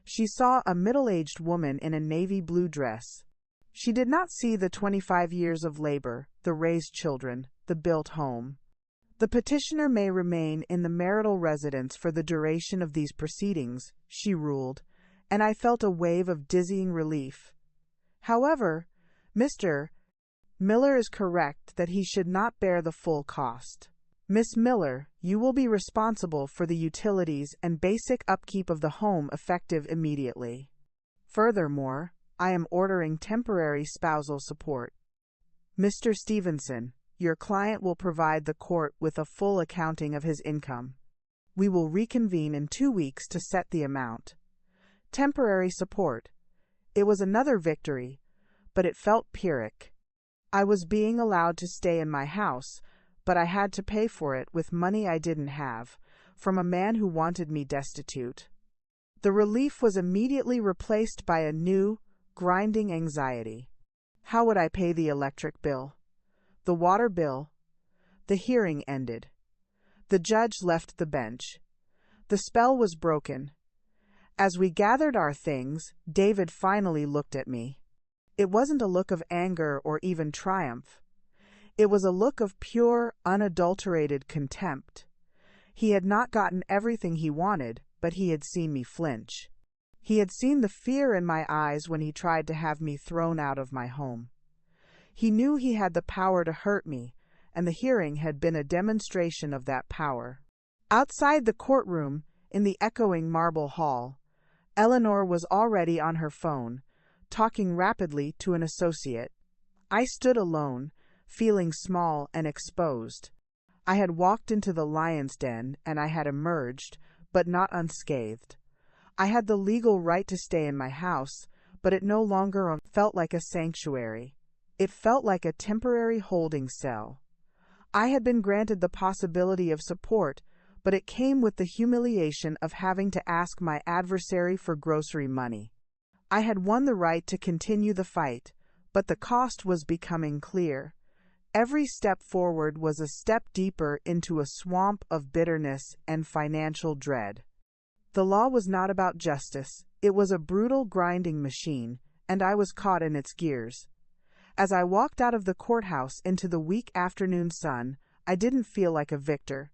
She saw a middle-aged woman in a navy blue dress. She did not see the 25 years of labor, the raised children, the built home. The petitioner may remain in the marital residence for the duration of these proceedings, she ruled, and I felt a wave of dizzying relief. However, Mr. Miller is correct that he should not bear the full cost. Miss Miller, you will be responsible for the utilities and basic upkeep of the home effective immediately. Furthermore, I am ordering temporary spousal support. Mr. Stevenson, your client will provide the court with a full accounting of his income. We will reconvene in 2 weeks to set the amount. Temporary support. It was another victory, but it felt Pyrrhic. I was being allowed to stay in my house, but I had to pay for it with money I didn't have, from a man who wanted me destitute. The relief was immediately replaced by a new, grinding anxiety. How would I pay the electric bill? The water bill? The hearing ended. The judge left the bench. The spell was broken. As we gathered our things, David finally looked at me. It wasn't a look of anger or even triumph. It was a look of pure, unadulterated contempt. He had not gotten everything he wanted, but he had seen me flinch. He had seen the fear in my eyes when he tried to have me thrown out of my home. He knew he had the power to hurt me, and the hearing had been a demonstration of that power. Outside the courtroom, in the echoing marble hall, Eleanor was already on her phone, talking rapidly to an associate. I stood alone, feeling small and exposed. I had walked into the lion's den, and I had emerged, but not unscathed. I had the legal right to stay in my house, but it no longer felt like a sanctuary. It felt like a temporary holding cell. I had been granted the possibility of support, but it came with the humiliation of having to ask my adversary for grocery money. I had won the right to continue the fight, but the cost was becoming clear. Every step forward was a step deeper into a swamp of bitterness and financial dread. The law was not about justice. It was a brutal grinding machine, and I was caught in its gears. As I walked out of the courthouse into the weak afternoon sun, I didn't feel like a victor.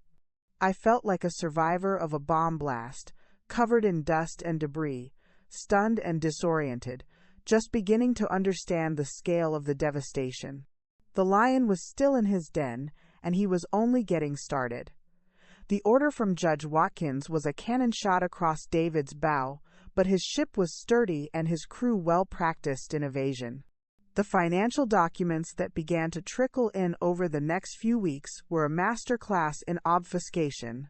I felt like a survivor of a bomb blast, covered in dust and debris, stunned and disoriented, just beginning to understand the scale of the devastation. The lion was still in his den, and he was only getting started. The order from Judge Watkins was a cannon shot across David's bow, but his ship was sturdy and his crew well practiced in evasion. The financial documents that began to trickle in over the next few weeks were a master class in obfuscation.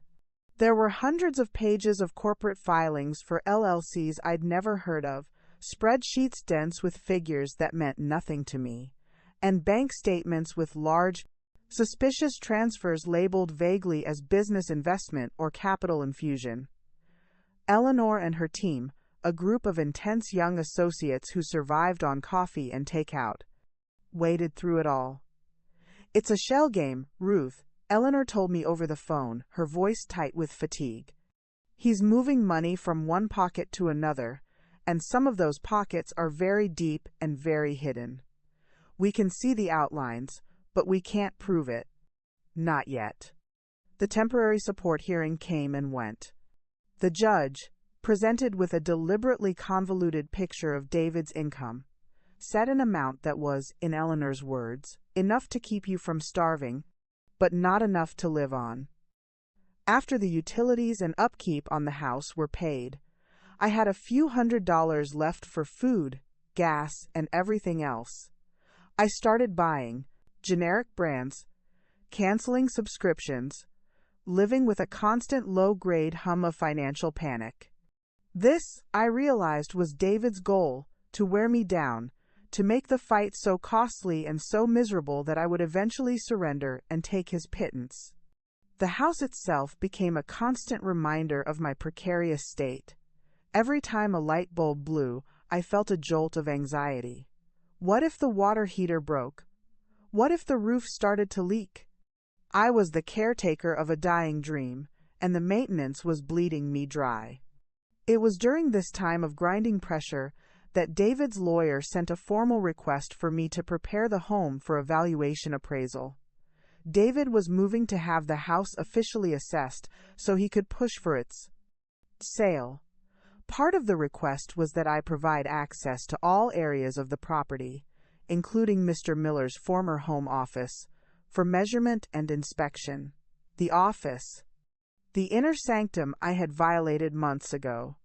There were hundreds of pages of corporate filings for LLCs I'd never heard of, spreadsheets dense with figures that meant nothing to me, and bank statements with large, suspicious transfers labeled vaguely as business investment or capital infusion. Eleanor and her team, a group of intense young associates who survived on coffee and takeout, waded through it all. "It's a shell game, Ruth," Eleanor told me over the phone, her voice tight with fatigue. He's moving money from one pocket to another, and some of those pockets are very deep and very hidden. We can see the outlines, but we can't prove it. Not yet. The temporary support hearing came and went. The judge, presented with a deliberately convoluted picture of David's income, set an amount that was, in Eleanor's words, enough to keep you from starving, but not enough to live on. After the utilities and upkeep on the house were paid, I had a few $100s left for food, gas, and everything else. I started buying generic brands, canceling subscriptions, living with a constant low-grade hum of financial panic. This, I realized, was David's goal, to wear me down, to make the fight so costly and so miserable that I would eventually surrender and take his pittance. The house itself became a constant reminder of my precarious state. Every time a light bulb blew, I felt a jolt of anxiety. What if the water heater broke? What if the roof started to leak? I was the caretaker of a dying dream, and the maintenance was bleeding me dry. It was during this time of grinding pressure that David's lawyer sent a formal request for me to prepare the home for a valuation appraisal. David was moving to have the house officially assessed so he could push for its sale. Part of the request was that I provide access to all areas of the property, including Mr. Miller's former home office, for measurement and inspection. The office, the inner sanctum I had violated months ago.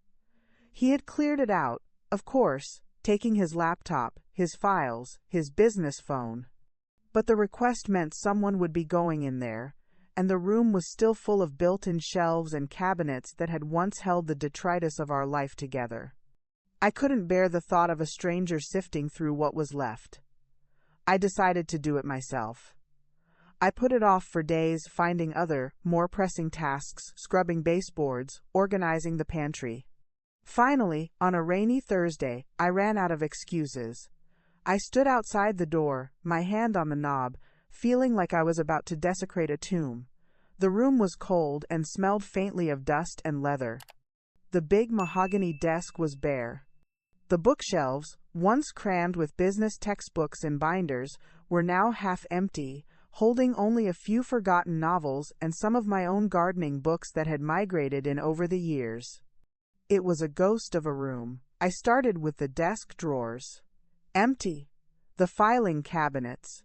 He had cleared it out, of course, taking his laptop, his files, his business phone. But the request meant someone would be going in there, and the room was still full of built-in shelves and cabinets that had once held the detritus of our life together. I couldn't bear the thought of a stranger sifting through what was left. I decided to do it myself. I put it off for days, finding other, more pressing tasks, scrubbing baseboards, organizing the pantry. Finally, on a rainy Thursday, I ran out of excuses. I stood outside the door, my hand on the knob, feeling like I was about to desecrate a tomb. The room was cold and smelled faintly of dust and leather. The big mahogany desk was bare. The bookshelves, once crammed with business textbooks and binders, were now half empty, holding only a few forgotten novels and some of my own gardening books that had migrated in over the years. It was a ghost of a room. I started with the desk drawers. Empty. The filing cabinets.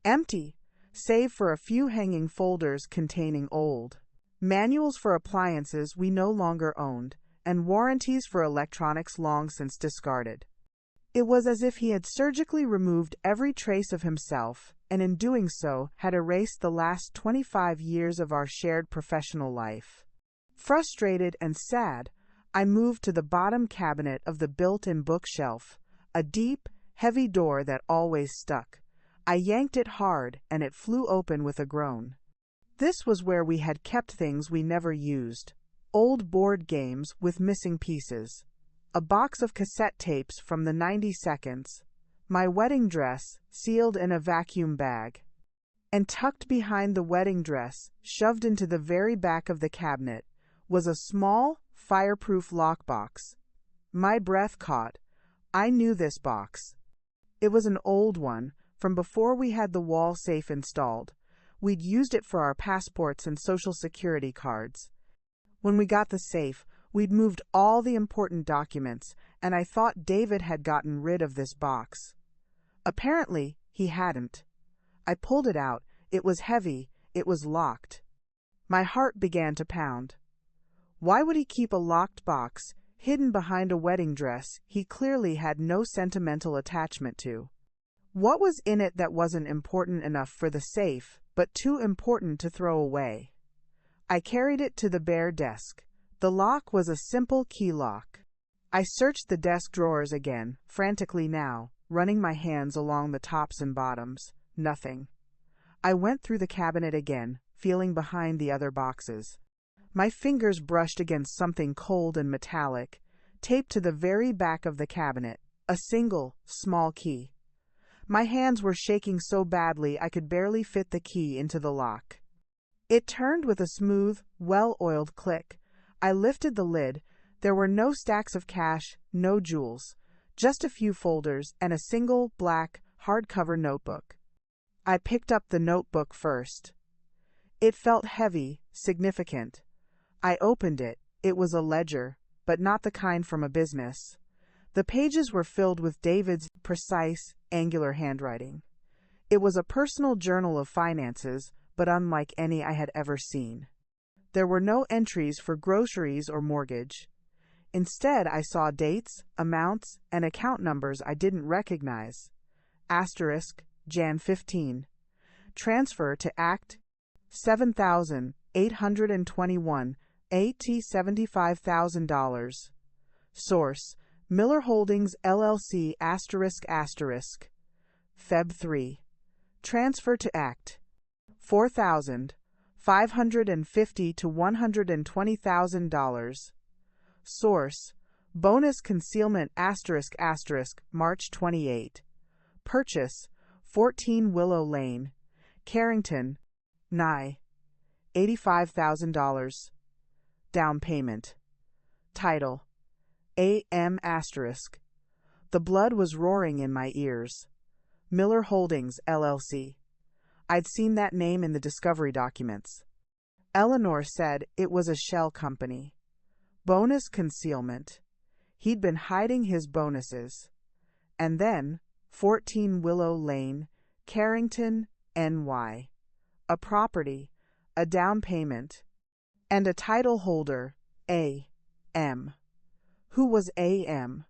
Empty, save for a few hanging folders containing old manuals for appliances we no longer owned, and warranties for electronics long since discarded. It was as if he had surgically removed every trace of himself, and in doing so had erased the last 25 years of our shared professional life. Frustrated and sad, I moved to the bottom cabinet of the built-in bookshelf, a deep, heavy door that always stuck. I yanked it hard, and it flew open with a groan. This was where we had kept things we never used. Old board games with missing pieces. A box of cassette tapes from the 90 seconds. My wedding dress, sealed in a vacuum bag. And tucked behind the wedding dress, shoved into the very back of the cabinet, was a small, fireproof lockbox. My breath caught. I knew this box. It was an old one, from before we had the wall safe installed. We'd used it for our passports and social security cards. When we got the safe, we'd moved all the important documents, and I thought David had gotten rid of this box. Apparently, he hadn't. I pulled it out. It was heavy. It was locked. My heart began to pound. Why would he keep a locked box, hidden behind a wedding dress he clearly had no sentimental attachment to? What was in it that wasn't important enough for the safe, but too important to throw away? I carried it to the bare desk. The lock was a simple key lock. I searched the desk drawers again, frantically now, running my hands along the tops and bottoms. Nothing. I went through the cabinet again, feeling behind the other boxes. My fingers brushed against something cold and metallic, taped to the very back of the cabinet, a single, small key. My hands were shaking so badly I could barely fit the key into the lock. It turned with a smooth, well-oiled click. I lifted the lid. There were no stacks of cash, no jewels, just a few folders and a single, black, hardcover notebook. I picked up the notebook first. It felt heavy, significant. I opened it. It was a ledger, but not the kind from a business. The pages were filled with David's precise, angular handwriting. It was a personal journal of finances, but unlike any I had ever seen. There were no entries for groceries or mortgage. Instead, I saw dates, amounts, and account numbers I didn't recognize. Asterisk, Jan 15. Transfer to Act 7,821, AT $75,000. Source, Miller Holdings LLC asterisk asterisk. Feb 3. Transfer to Act 4,550 to $120,000. Source, Bonus Concealment asterisk asterisk March 28. Purchase, 14 Willow Lane, Carrington, Nye, $85,000. Down payment. Title, A.M. asterisk. The blood was roaring in my ears. Miller Holdings, LLC. I'd seen that name in the discovery documents. Eleanor said it was a shell company. Bonus concealment. He'd been hiding his bonuses. And then, 14 Willow Lane, Carrington, NY. A property, a down payment, and a title holder, A.M. Who was A.M.?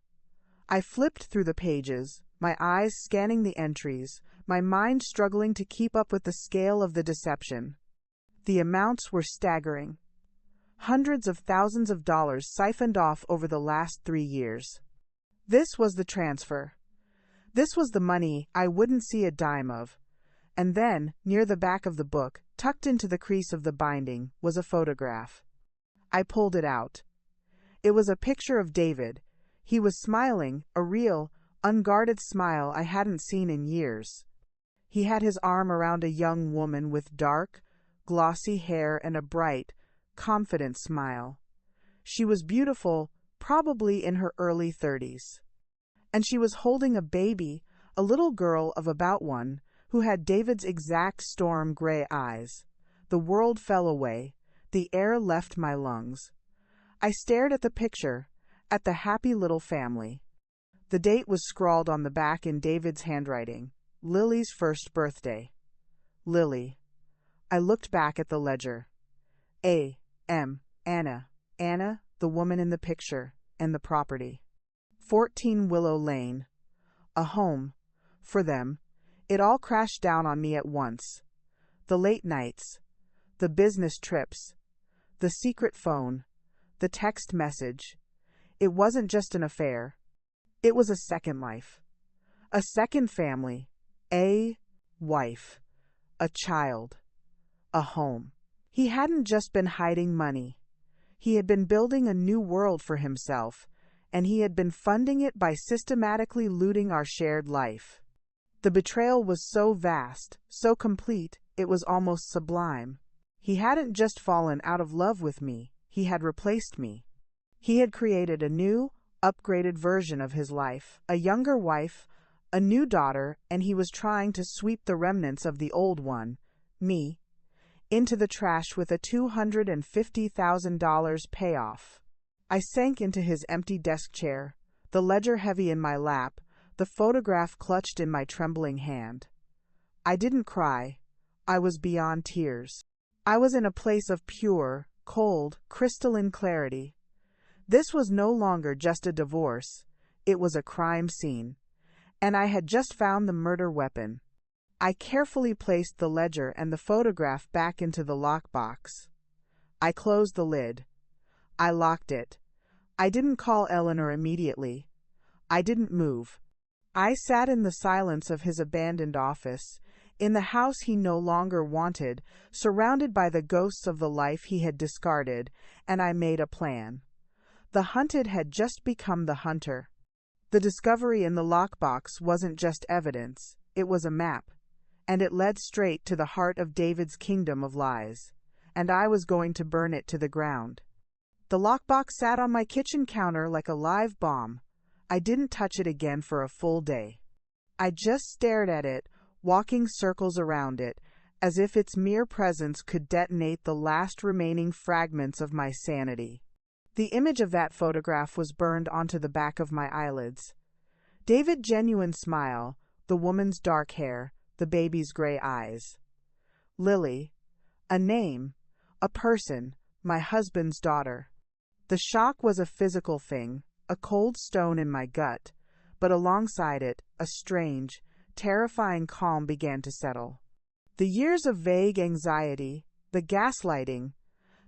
I flipped through the pages, my eyes scanning the entries, my mind struggling to keep up with the scale of the deception. The amounts were staggering. Hundreds of thousands of dollars siphoned off over the last 3 years. This was the transfer. This was the money I wouldn't see a dime of. And then, near the back of the book, tucked into the crease of the binding, was a photograph. I pulled it out. It was a picture of David. He was smiling, a real, unguarded smile I hadn't seen in years. He had his arm around a young woman with dark, glossy hair and a bright, confident smile. She was beautiful, probably in her early 30s. And she was holding a baby, a little girl of about 1, who had David's exact storm gray eyes. The world fell away. The air left my lungs. I stared at the picture, at the happy little family. The date was scrawled on the back in David's handwriting. Lily's first birthday. Lily. I looked back at the ledger. A.M. Anna. Anna, the woman in the picture, and the property. 14 Willow Lane. A home. For them. It all crashed down on me at once. The late nights. The business trips. The secret phone. The text message. It wasn't just an affair. It was a second life. A second family. A wife. A child. A home. He hadn't just been hiding money. He had been building a new world for himself, and he had been funding it by systematically looting our shared life. The betrayal was so vast, so complete, it was almost sublime. He hadn't just fallen out of love with me, he had replaced me. He had created a new, upgraded version of his life, a younger wife, a new daughter, and he was trying to sweep the remnants of the old one, me, into the trash with a $250,000 payoff. I sank into his empty desk chair, the ledger heavy in my lap, the photograph clutched in my trembling hand. I didn't cry. I was beyond tears. I was in a place of pure, cold, crystalline clarity. This was no longer just a divorce. It was a crime scene. And I had just found the murder weapon. I carefully placed the ledger and the photograph back into the lockbox. I closed the lid. I locked it. I didn't call Eleanor immediately. I didn't move. I sat in the silence of his abandoned office, in the house he no longer wanted, surrounded by the ghosts of the life he had discarded, and I made a plan. The hunted had just become the hunter. The discovery in the lockbox wasn't just evidence, it was a map, and it led straight to the heart of David's kingdom of lies, and I was going to burn it to the ground. The lockbox sat on my kitchen counter like a live bomb. I didn't touch it again for a full day. I just stared at it, walking circles around it, as if its mere presence could detonate the last remaining fragments of my sanity. The image of that photograph was burned onto the back of my eyelids. David's genuine smile, the woman's dark hair, the baby's gray eyes. Lily. A name. A person. My husband's daughter. The shock was a physical thing, a cold stone in my gut, but alongside it, a strange, terrifying calm began to settle. The years of vague anxiety, the gaslighting,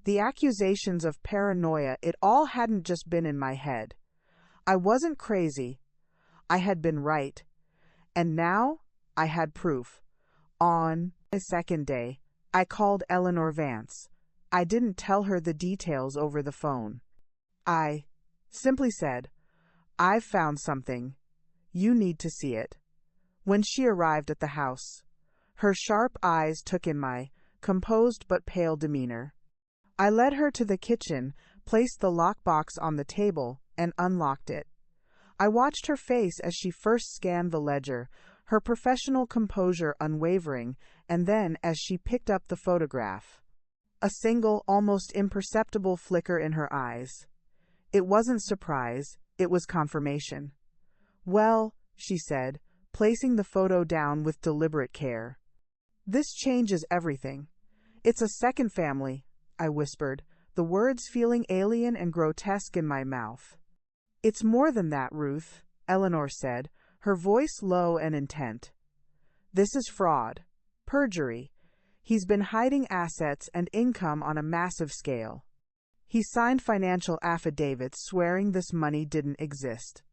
the accusations of paranoia, it all hadn't just been in my head. I wasn't crazy. I had been right. And now I had proof. On the second day, I called Eleanor Vance. I didn't tell her the details over the phone. I simply said, "I've found something. You need to see it." When she arrived at the house, her sharp eyes took in my composed but pale demeanor. I led her to the kitchen, placed the lockbox on the table, and unlocked it. I watched her face as she first scanned the ledger, her professional composure unwavering, and then as she picked up the photograph. A single, almost imperceptible flicker in her eyes. It wasn't surprise, it was confirmation. "Well," she said, placing the photo down with deliberate care. "This changes everything. It's a second family," I whispered, the words feeling alien and grotesque in my mouth. "It's more than that, Ruth," Eleanor said, her voice low and intent. "This is fraud. Perjury. He's been hiding assets and income on a massive scale. He signed financial affidavits swearing this money didn't exist.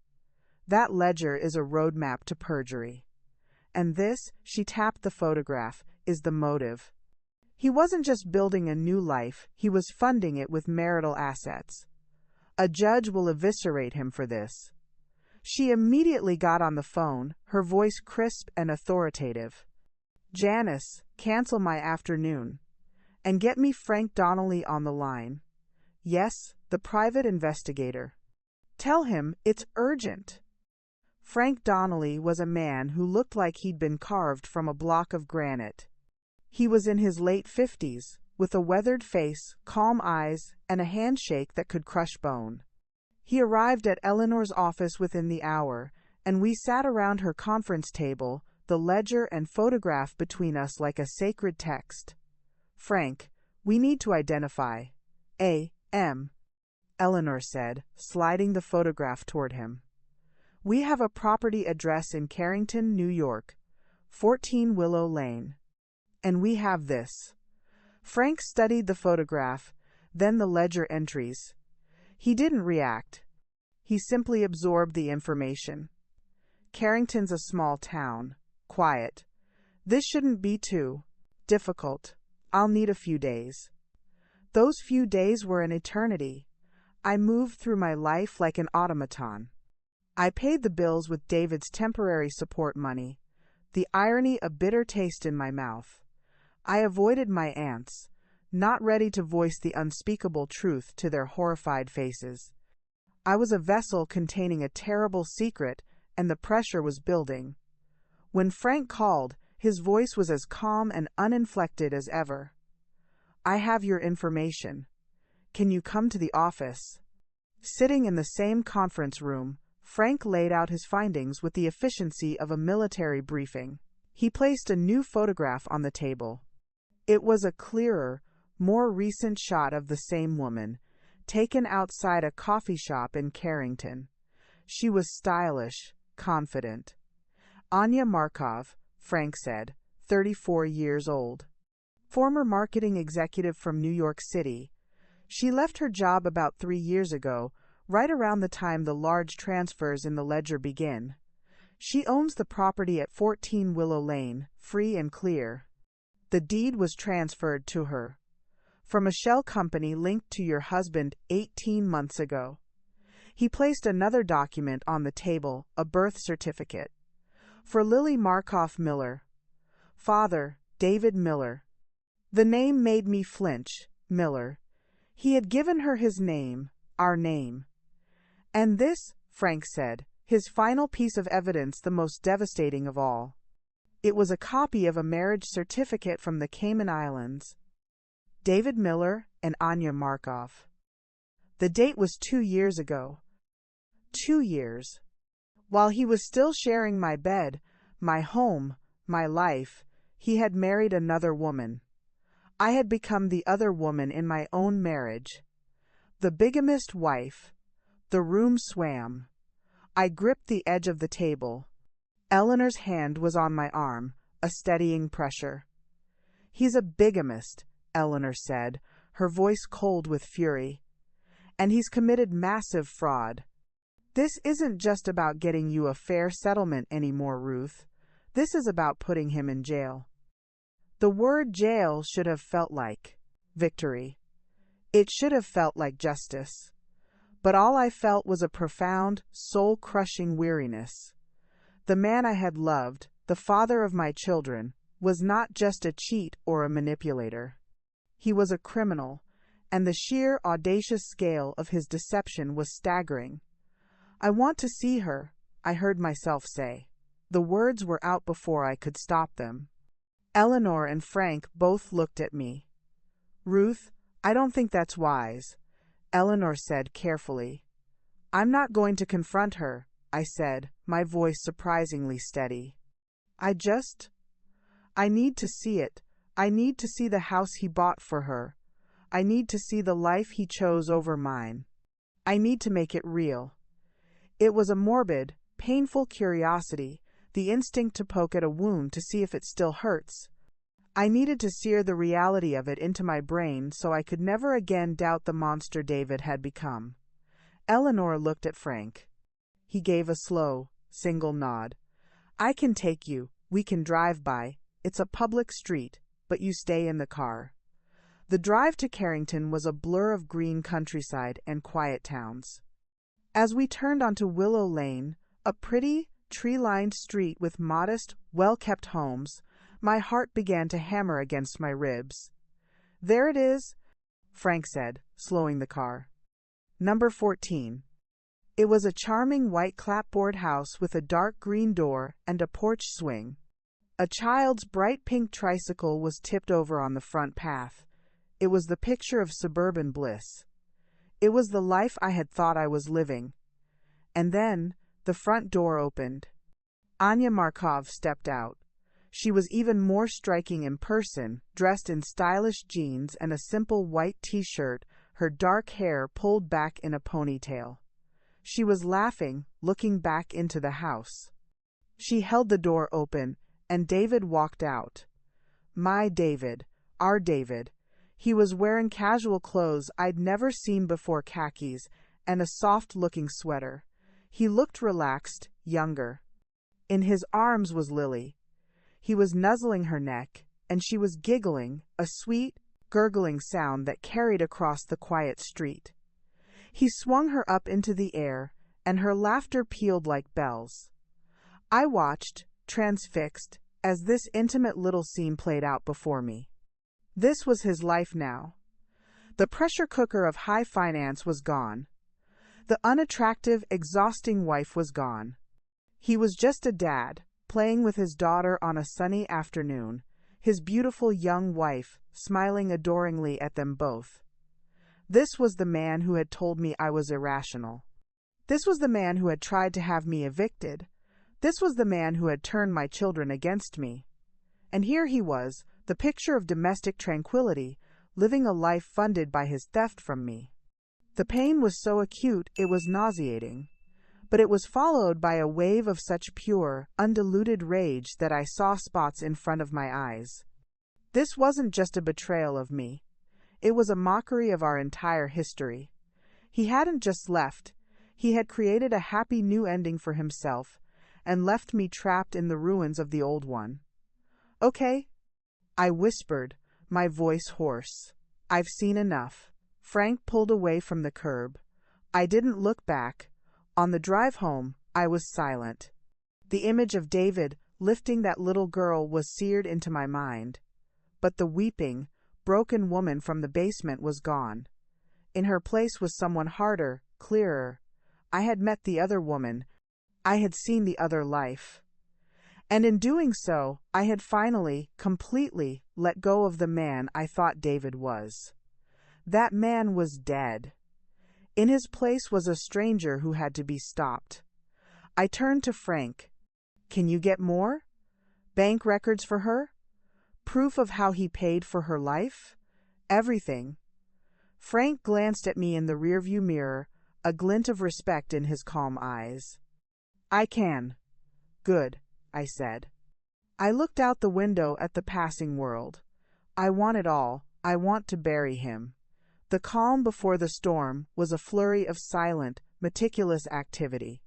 That ledger is a roadmap to perjury. And this," she tapped the photograph, "is the motive. He wasn't just building a new life, he was funding it with marital assets. A judge will eviscerate him for this." She immediately got on the phone, her voice crisp and authoritative. "Janice, cancel my afternoon. And get me Frank Donnelly on the line. Yes, the private investigator. Tell him it's urgent." Frank Donnelly was a man who looked like he'd been carved from a block of granite. He was in his late 50s, with a weathered face, calm eyes, and a handshake that could crush bone. He arrived at Eleanor's office within the hour, and we sat around her conference table, the ledger and photograph between us like a sacred text. "Frank, we need to identify A.M., Eleanor said, sliding the photograph toward him. "We have a property address in Carrington, New York, 14 Willow Lane. And we have this." Frank studied the photograph, then the ledger entries. He didn't react. He simply absorbed the information. "Carrington's a small town. Quiet. This shouldn't be too difficult. I'll need a few days." Those few days were an eternity. I moved through my life like an automaton. I paid the bills with David's temporary support money, the irony a bitter taste in my mouth. I avoided my aunts, not ready to voice the unspeakable truth to their horrified faces. I was a vessel containing a terrible secret, and the pressure was building. When Frank called, his voice was as calm and uninflected as ever. "I have your information. Can you come to the office?" Sitting in the same conference room, Frank laid out his findings with the efficiency of a military briefing. He placed a new photograph on the table. It was a clearer, more recent shot of the same woman, taken outside a coffee shop in Carrington. She was stylish, confident. Anya Markov, Frank said, 34 years old. Former marketing executive from New York City. She left her job about 3 years ago, right around the time the large transfers in the ledger begin. She owns the property at 14 Willow Lane, free and clear. The deed was transferred to her from a shell company linked to your husband 18 months ago. He placed another document on the table, a birth certificate. For Lily Markoff Miller. Father, David Miller. The name made me flinch. Miller. He had given her his name, our name. And this, Frank said, his final piece of evidence, the most devastating of all. It was a copy of a marriage certificate from the Cayman Islands. David Miller and Anya Markov. The date was 2 years ago. 2 years. While he was still sharing my bed, my home, my life, he had married another woman. I had become the other woman in my own marriage. The bigamist wife. The room swam. I gripped the edge of the table. Eleanor's hand was on my arm, a steadying pressure. "He's a bigamist," Eleanor said, her voice cold with fury. "And he's committed massive fraud. This isn't just about getting you a fair settlement anymore, Ruth. This is about putting him in jail." The word jail should have felt like victory. It should have felt like justice. But all I felt was a profound, soul-crushing weariness. The man I had loved, the father of my children, was not just a cheat or a manipulator. He was a criminal, and the sheer, audacious scale of his deception was staggering. "I want to see her," I heard myself say. The words were out before I could stop them. Eleanor and Frank both looked at me. "Ruth, I don't think that's wise," Eleanor said carefully. "I'm not going to confront her," I said, my voice surprisingly steady. I need to see it. I need to see the house he bought for her. I need to see the life he chose over mine. I need to make it real." It was a morbid, painful curiosity, the instinct to poke at a wound to see if it still hurts. I needed to sear the reality of it into my brain so I could never again doubt the monster David had become. Eleanor looked at Frank. He gave a slow, single nod. "I can take you. We can drive by. It's a public street, but you stay in the car." The drive to Carrington was a blur of green countryside and quiet towns. As we turned onto Willow Lane, a pretty, tree-lined street with modest, well-kept homes, my heart began to hammer against my ribs. "There it is," Frank said, slowing the car. "Number 14. It was a charming white clapboard house with a dark green door and a porch swing. A child's bright pink tricycle was tipped over on the front path. It was the picture of suburban bliss. It was the life I had thought I was living. And then the front door opened. Anya Markov stepped out. She was even more striking in person, dressed in stylish jeans and a simple white t-shirt, her dark hair pulled back in a ponytail. She was laughing, looking back into the house. She held the door open, and David walked out. My David, our David. He was wearing casual clothes I'd never seen before, khakis, and a soft-looking sweater. He looked relaxed, younger. In his arms was Lily. He was nuzzling her neck, and she was giggling, a sweet, gurgling sound that carried across the quiet street. He swung her up into the air, and her laughter pealed like bells. I watched, transfixed, as this intimate little scene played out before me. This was his life now. The pressure cooker of high finance was gone. The unattractive, exhausting wife was gone. He was just a dad, playing with his daughter on a sunny afternoon, his beautiful young wife smiling adoringly at them both. This was the man who had told me I was irrational. This was the man who had tried to have me evicted. This was the man who had turned my children against me. And here he was, the picture of domestic tranquility, living a life funded by his theft from me. The pain was so acute it was nauseating, but it was followed by a wave of such pure, undiluted rage that I saw spots in front of my eyes. This wasn't just a betrayal of me. It was a mockery of our entire history. He hadn't just left. He had created a happy new ending for himself, and left me trapped in the ruins of the old one. "Okay," I whispered, my voice hoarse. "I've seen enough." Frank pulled away from the curb. I didn't look back. On the drive home, I was silent. The image of David lifting that little girl was seared into my mind. But the weeping, broken woman from the basement was gone. In her place was someone harder, clearer. I had met the other woman. I had seen the other life. And in doing so, I had finally, completely, let go of the man I thought David was. That man was dead. In his place was a stranger who had to be stopped. I turned to Frank. Can you get more? Bank records for her? Proof of how he paid for her life? Everything. Frank glanced at me in the rearview mirror, a glint of respect in his calm eyes. I can. Good, I said. I looked out the window at the passing world. I want it all. I want to bury him. The calm before the storm was a flurry of silent, meticulous activity.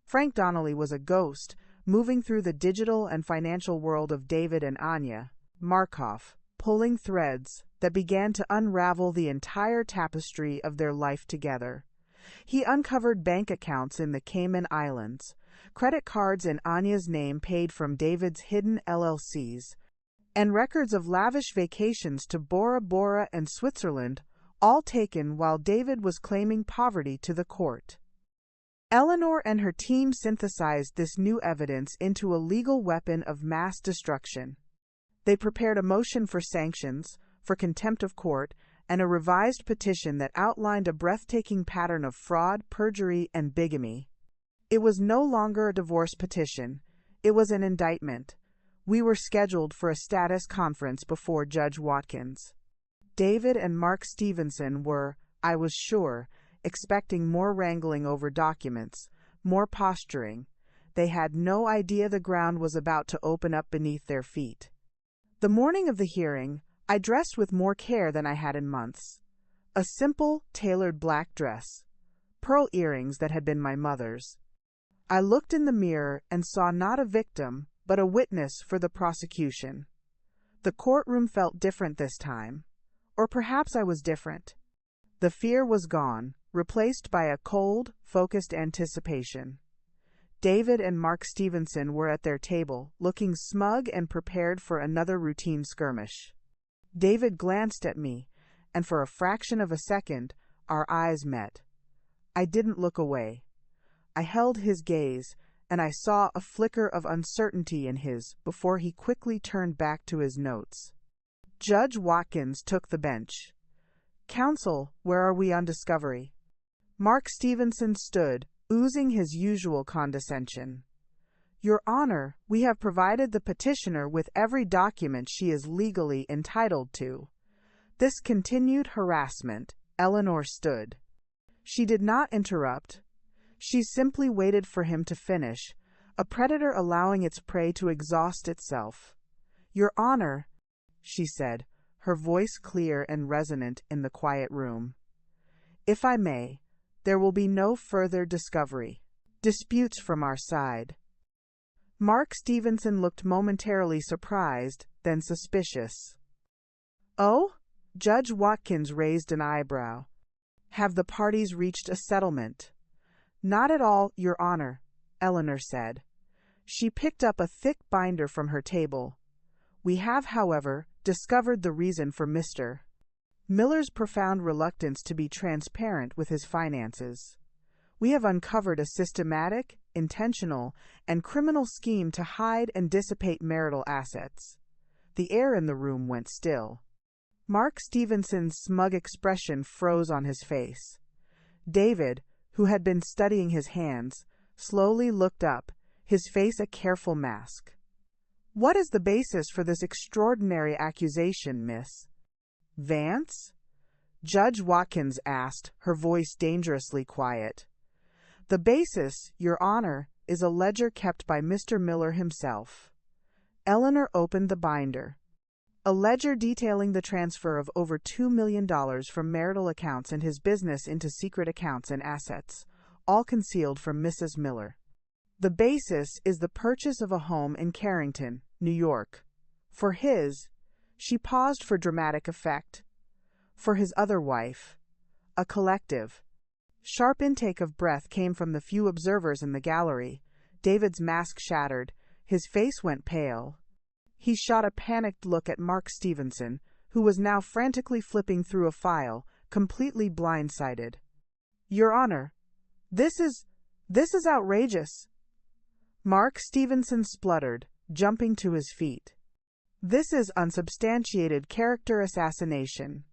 Frank Donnelly was a ghost, moving through the digital and financial world of David and Anya Markov, pulling threads that began to unravel the entire tapestry of their life together. He uncovered bank accounts in the Cayman Islands, credit cards in Anya's name paid from David's hidden LLCs, and records of lavish vacations to Bora Bora and Switzerland, all taken while David was claiming poverty to the court. Eleanor and her team synthesized this new evidence into a legal weapon of mass destruction. They prepared a motion for sanctions, for contempt of court, and a revised petition that outlined a breathtaking pattern of fraud, perjury, and bigamy. It was no longer a divorce petition. It was an indictment. We were scheduled for a status conference before Judge Watkins. David and Mark Stevenson were, I was sure, expecting more wrangling over documents, more posturing. They had no idea the ground was about to open up beneath their feet. The morning of the hearing, I dressed with more care than I had in months. A simple, tailored black dress, pearl earrings that had been my mother's. I looked in the mirror and saw not a victim, but a witness for the prosecution. The courtroom felt different this time. Or perhaps I was different. The fear was gone, replaced by a cold, focused anticipation. David and Mark Stevenson were at their table, looking smug and prepared for another routine skirmish. David glanced at me, and for a fraction of a second, our eyes met. I didn't look away. I held his gaze, and I saw a flicker of uncertainty in his before he quickly turned back to his notes. Judge Watkins took the bench. Counsel, where are we on discovery? Mark Stevenson stood, oozing his usual condescension. Your Honor, we have provided the petitioner with every document she is legally entitled to. This continued harassment, Eleanor stood. She did not interrupt. She simply waited for him to finish, a predator allowing its prey to exhaust itself. Your Honor, she said, her voice clear and resonant in the quiet room. If I may, there will be no further discovery. Disputes from our side. Mark Stevenson looked momentarily surprised, then suspicious. Oh? Judge Watkins raised an eyebrow. Have the parties reached a settlement? Not at all, Your Honor, Eleanor said. She picked up a thick binder from her table. We have, however, discovered the reason for Mr. Miller's profound reluctance to be transparent with his finances. We have uncovered a systematic, intentional, and criminal scheme to hide and dissipate marital assets. The air in the room went still. Mark Stevenson's smug expression froze on his face. David, who had been studying his hands, slowly looked up, his face a careful mask. What is the basis for this extraordinary accusation, Miss Vance? Judge Watkins asked, her voice dangerously quiet. The basis, Your Honor, is a ledger kept by Mr. Miller himself. Eleanor opened the binder. A ledger detailing the transfer of over $2 million from marital accounts and his business into secret accounts and assets, all concealed from Mrs. Miller. The basis is the purchase of a home in Carrington, New York. For his, she paused for dramatic effect. For his other wife. A collective. Sharp intake of breath came from the few observers in the gallery. David's mask shattered. His face went pale. He shot a panicked look at Mark Stevenson, who was now frantically flipping through a file, completely blindsided. "Your Honor, this is outrageous!" Mark Stevenson spluttered, jumping to his feet. "This is unsubstantiated character assassination."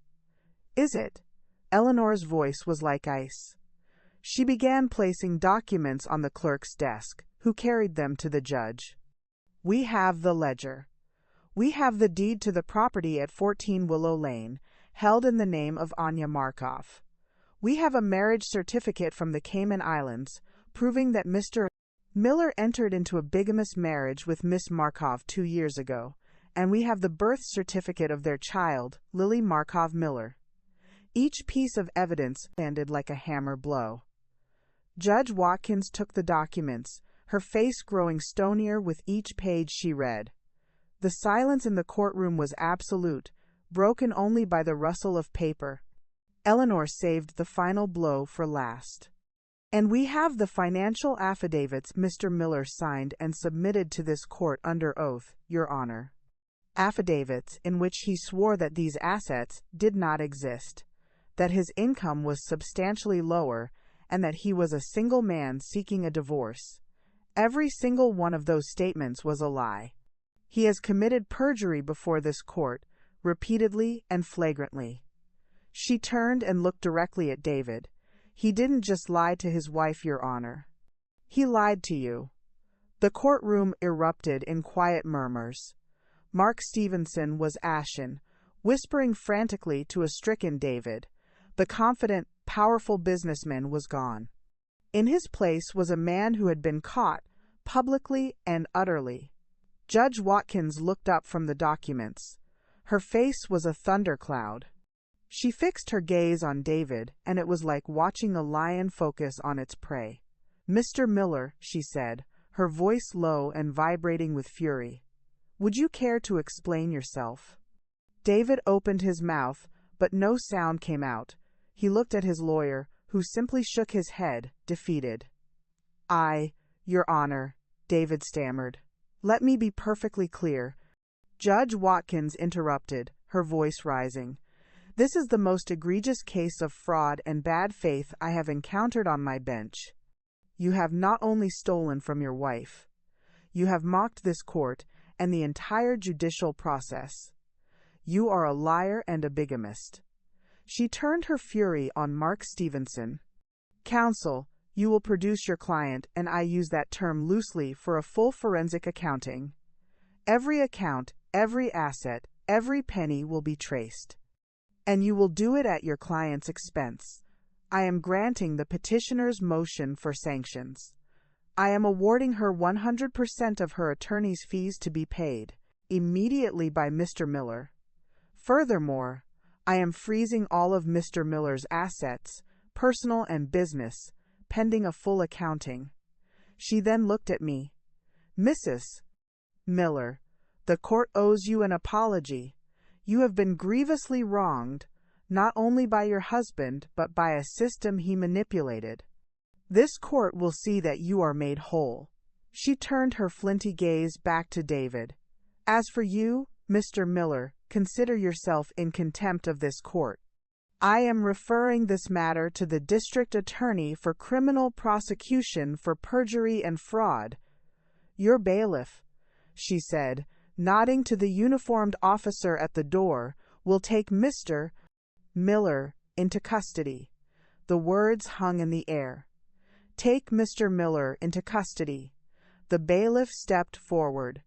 "Is it?" Eleanor's voice was like ice. She began placing documents on the clerk's desk, who carried them to the judge. "We have the ledger. We have the deed to the property at 14 Willow Lane, held in the name of Anya Markov. We have a marriage certificate from the Cayman Islands, proving that Mr. Miller entered into a bigamous marriage with Miss Markov 2 years ago, and we have the birth certificate of their child, Lily Markov Miller." Each piece of evidence landed like a hammer blow. Judge Watkins took the documents, her face growing stonier with each page she read. The silence in the courtroom was absolute, broken only by the rustle of paper. Eleanor saved the final blow for last. "And we have the financial affidavits Mr. Miller signed and submitted to this court under oath, Your Honor. Affidavits in which he swore that these assets did not exist, that his income was substantially lower, and that he was a single man seeking a divorce. Every single one of those statements was a lie. He has committed perjury before this court, repeatedly and flagrantly." She turned and looked directly at David. "He didn't just lie to his wife, Your Honor. He lied to you." The courtroom erupted in quiet murmurs. Mark Stevenson was ashen, whispering frantically to a stricken David. The confident, powerful businessman was gone. In his place was a man who had been caught, publicly and utterly. Judge Watkins looked up from the documents. Her face was a thundercloud. She fixed her gaze on David, and it was like watching a lion focus on its prey. "Mr. Miller," she said, her voice low and vibrating with fury, "would you care to explain yourself?" David opened his mouth, but no sound came out. He looked at his lawyer, who simply shook his head, defeated. "Your Honor," David stammered. "Let me be perfectly clear." Judge Watkins interrupted, her voice rising. "This is the most egregious case of fraud and bad faith I have encountered on my bench. You have not only stolen from your wife, you have mocked this court and the entire judicial process. You are a liar and a bigamist." She turned her fury on Mark Stevenson. "Counsel, you will produce your client, and I use that term loosely, for a full forensic accounting. Every account, every asset, every penny will be traced. And you will do it at your client's expense. I am granting the petitioner's motion for sanctions. I am awarding her 100% of her attorney's fees to be paid immediately by Mr. Miller. Furthermore, I am freezing all of Mr. Miller's assets, personal and business, pending a full accounting." She then looked at me. "Mrs. Miller, the court owes you an apology. You have been grievously wronged, not only by your husband, but by a system he manipulated. This court will see that you are made whole." She turned her flinty gaze back to David. "As for you, Mr. Miller, consider yourself in contempt of this court. I am referring this matter to the district attorney for criminal prosecution for perjury and fraud. Your bailiff," she said, nodding to the uniformed officer at the door, "will take Mr. Miller into custody." The words hung in the air. "Take Mr. Miller into custody." The bailiff stepped forward.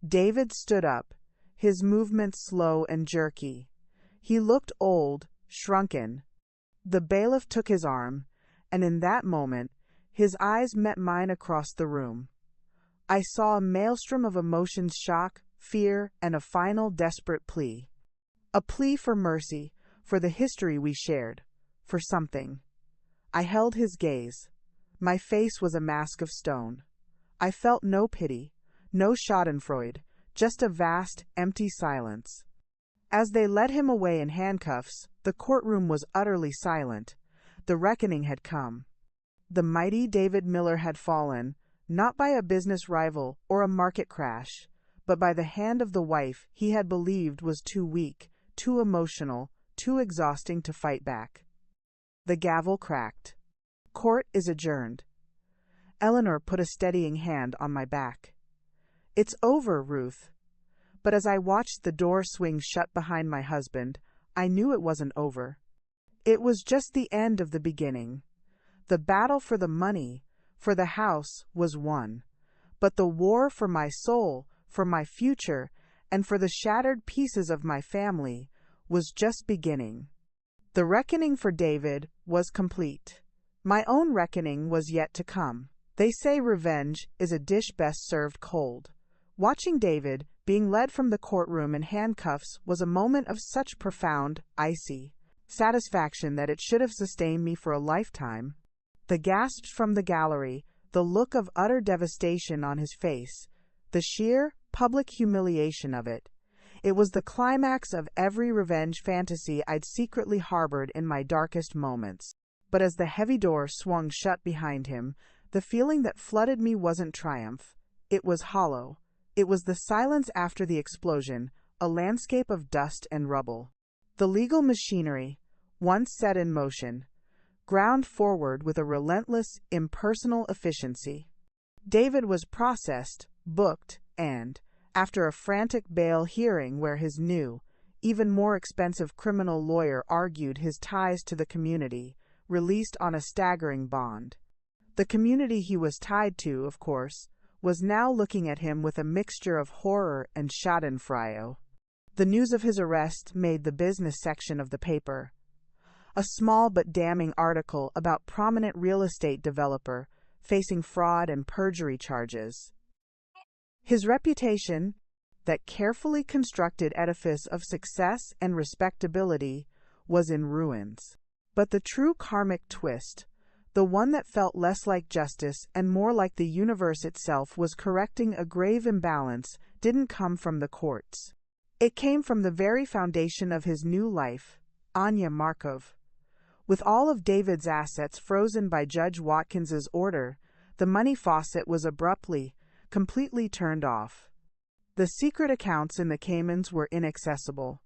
David stood up, his movements slow and jerky. He looked old, shrunken. The bailiff took his arm, and in that moment, his eyes met mine across the room. I saw a maelstrom of emotions: shock, fear, and a final desperate plea. A plea for mercy, for the history we shared, for something. I held his gaze. My face was a mask of stone. I felt no pity, no schadenfreude, just a vast, empty silence. As they led him away in handcuffs, the courtroom was utterly silent. The reckoning had come. The mighty David Miller had fallen, not by a business rival or a market crash, but by the hand of the wife he had believed was too weak, too emotional, too exhausting to fight back. The gavel cracked. Court is adjourned. Eleanor put a steadying hand on my back. It's over, Ruth. But as I watched the door swing shut behind my husband, I knew it wasn't over. It was just the end of the beginning. The battle for the money, for the house, was won. But the war for my soul, for my future, and for the shattered pieces of my family was just beginning. The reckoning for David was complete. My own reckoning was yet to come. They say revenge is a dish best served cold. Watching David being led from the courtroom in handcuffs was a moment of such profound, icy satisfaction that it should have sustained me for a lifetime. The gasps from the gallery, the look of utter devastation on his face, the sheer, public humiliation of it. It was the climax of every revenge fantasy I'd secretly harbored in my darkest moments. But as the heavy door swung shut behind him, the feeling that flooded me wasn't triumph. It was hollow. It was the silence after the explosion, a landscape of dust and rubble. The legal machinery, once set in motion, ground forward with a relentless, impersonal efficiency. David was processed, booked, and, after a frantic bail hearing where his new, even more expensive criminal lawyer argued his ties to the community, released on a staggering bond. The community he was tied to, of course, was now looking at him with a mixture of horror and schadenfreude. The news of his arrest made the business section of the paper. A small but damning article about prominent real estate developer facing fraud and perjury charges. His reputation, that carefully constructed edifice of success and respectability, was in ruins. But the true karmic twist, the one that felt less like justice and more like the universe itself was correcting a grave imbalance, didn't come from the courts. It came from the very foundation of his new life, Anya Markov. With all of David's assets frozen by Judge Watkins's order, the money faucet was abruptly, completely turned off. The secret accounts in the Caymans were inaccessible.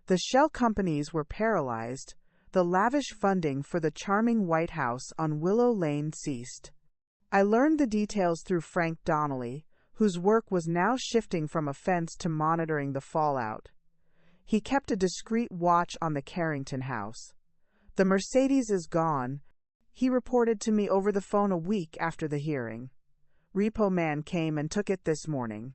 The shell companies were paralyzed. The lavish funding for the charming White House on Willow Lane ceased. I learned the details through Frank Donnelly, whose work was now shifting from offense to monitoring the fallout. He kept a discreet watch on the Carrington house. "The Mercedes is gone," he reported to me over the phone a week after the hearing. "Repo Man came and took it this morning."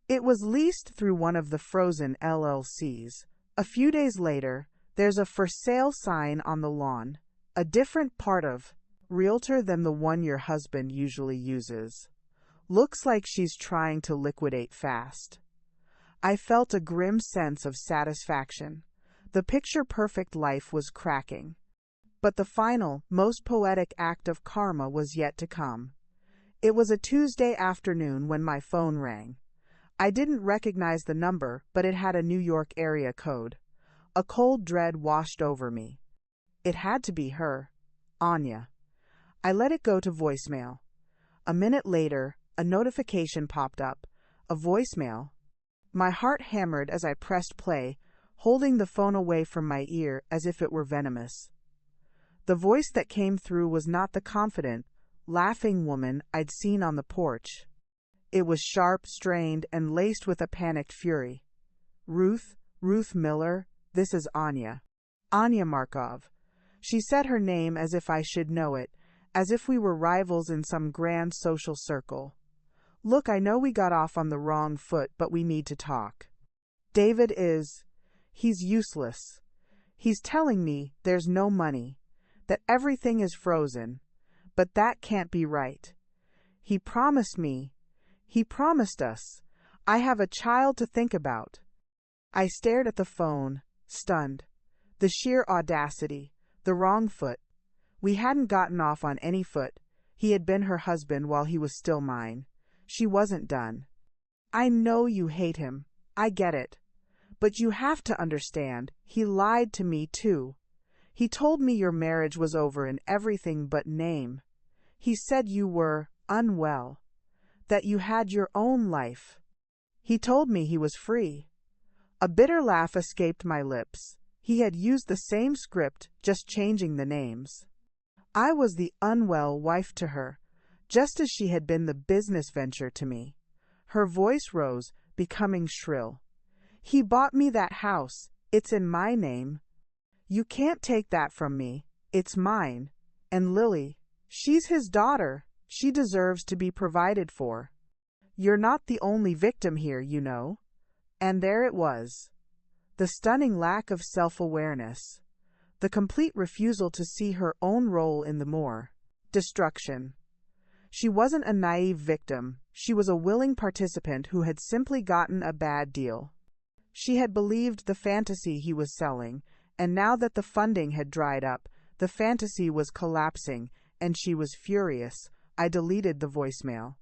It was leased through one of the frozen LLCs. A few days later, there's a for sale sign on the lawn, a different part of realtor than the one your husband usually uses. Looks like she's trying to liquidate fast. I felt a grim sense of satisfaction. The picture-perfect life was cracking. But the final, most poetic act of karma was yet to come. It was a Tuesday afternoon when my phone rang. I didn't recognize the number, but it had a New York area code. A cold dread washed over me. It had to be her, Anya. I let it go to voicemail. A minute later, a notification popped up. A voicemail. My heart hammered as I pressed play, holding the phone away from my ear as if it were venomous. The voice that came through was not the confident, laughing woman I'd seen on the porch. It was sharp, strained, and laced with a panicked fury. "Ruth Miller, this is Anya. Anya Markov." She said her name as if I should know it, as if we were rivals in some grand social circle. "Look, I know we got off on the wrong foot, but we need to talk. David he's useless. He's telling me there's no money, that everything is frozen, but that can't be right. He promised us. I have a child to think about." I stared at the phone, stunned. The sheer audacity, the wrong foot. We hadn't gotten off on any foot. He had been her husband while he was still mine. She wasn't done. "I know you hate him. I get it. But you have to understand, he lied to me too. He told me your marriage was over in everything but name. He said you were unwell, that you had your own life. He told me he was free." A bitter laugh escaped my lips. He had used the same script, just changing the names. I was the unwell wife to her, just as she had been the business venture to me. Her voice rose, becoming shrill. He bought me that house. It's in my name. You can't take that from me. It's mine. And Lily, she's his daughter. She deserves to be provided for. You're not the only victim here, you know. And there it was. The stunning lack of self-awareness. The complete refusal to see her own role in the more destruction. She wasn't a naive victim. She was a willing participant who had simply gotten a bad deal. She had believed the fantasy he was selling, and now that the funding had dried up, the fantasy was collapsing, and she was furious. I deleted the voicemail.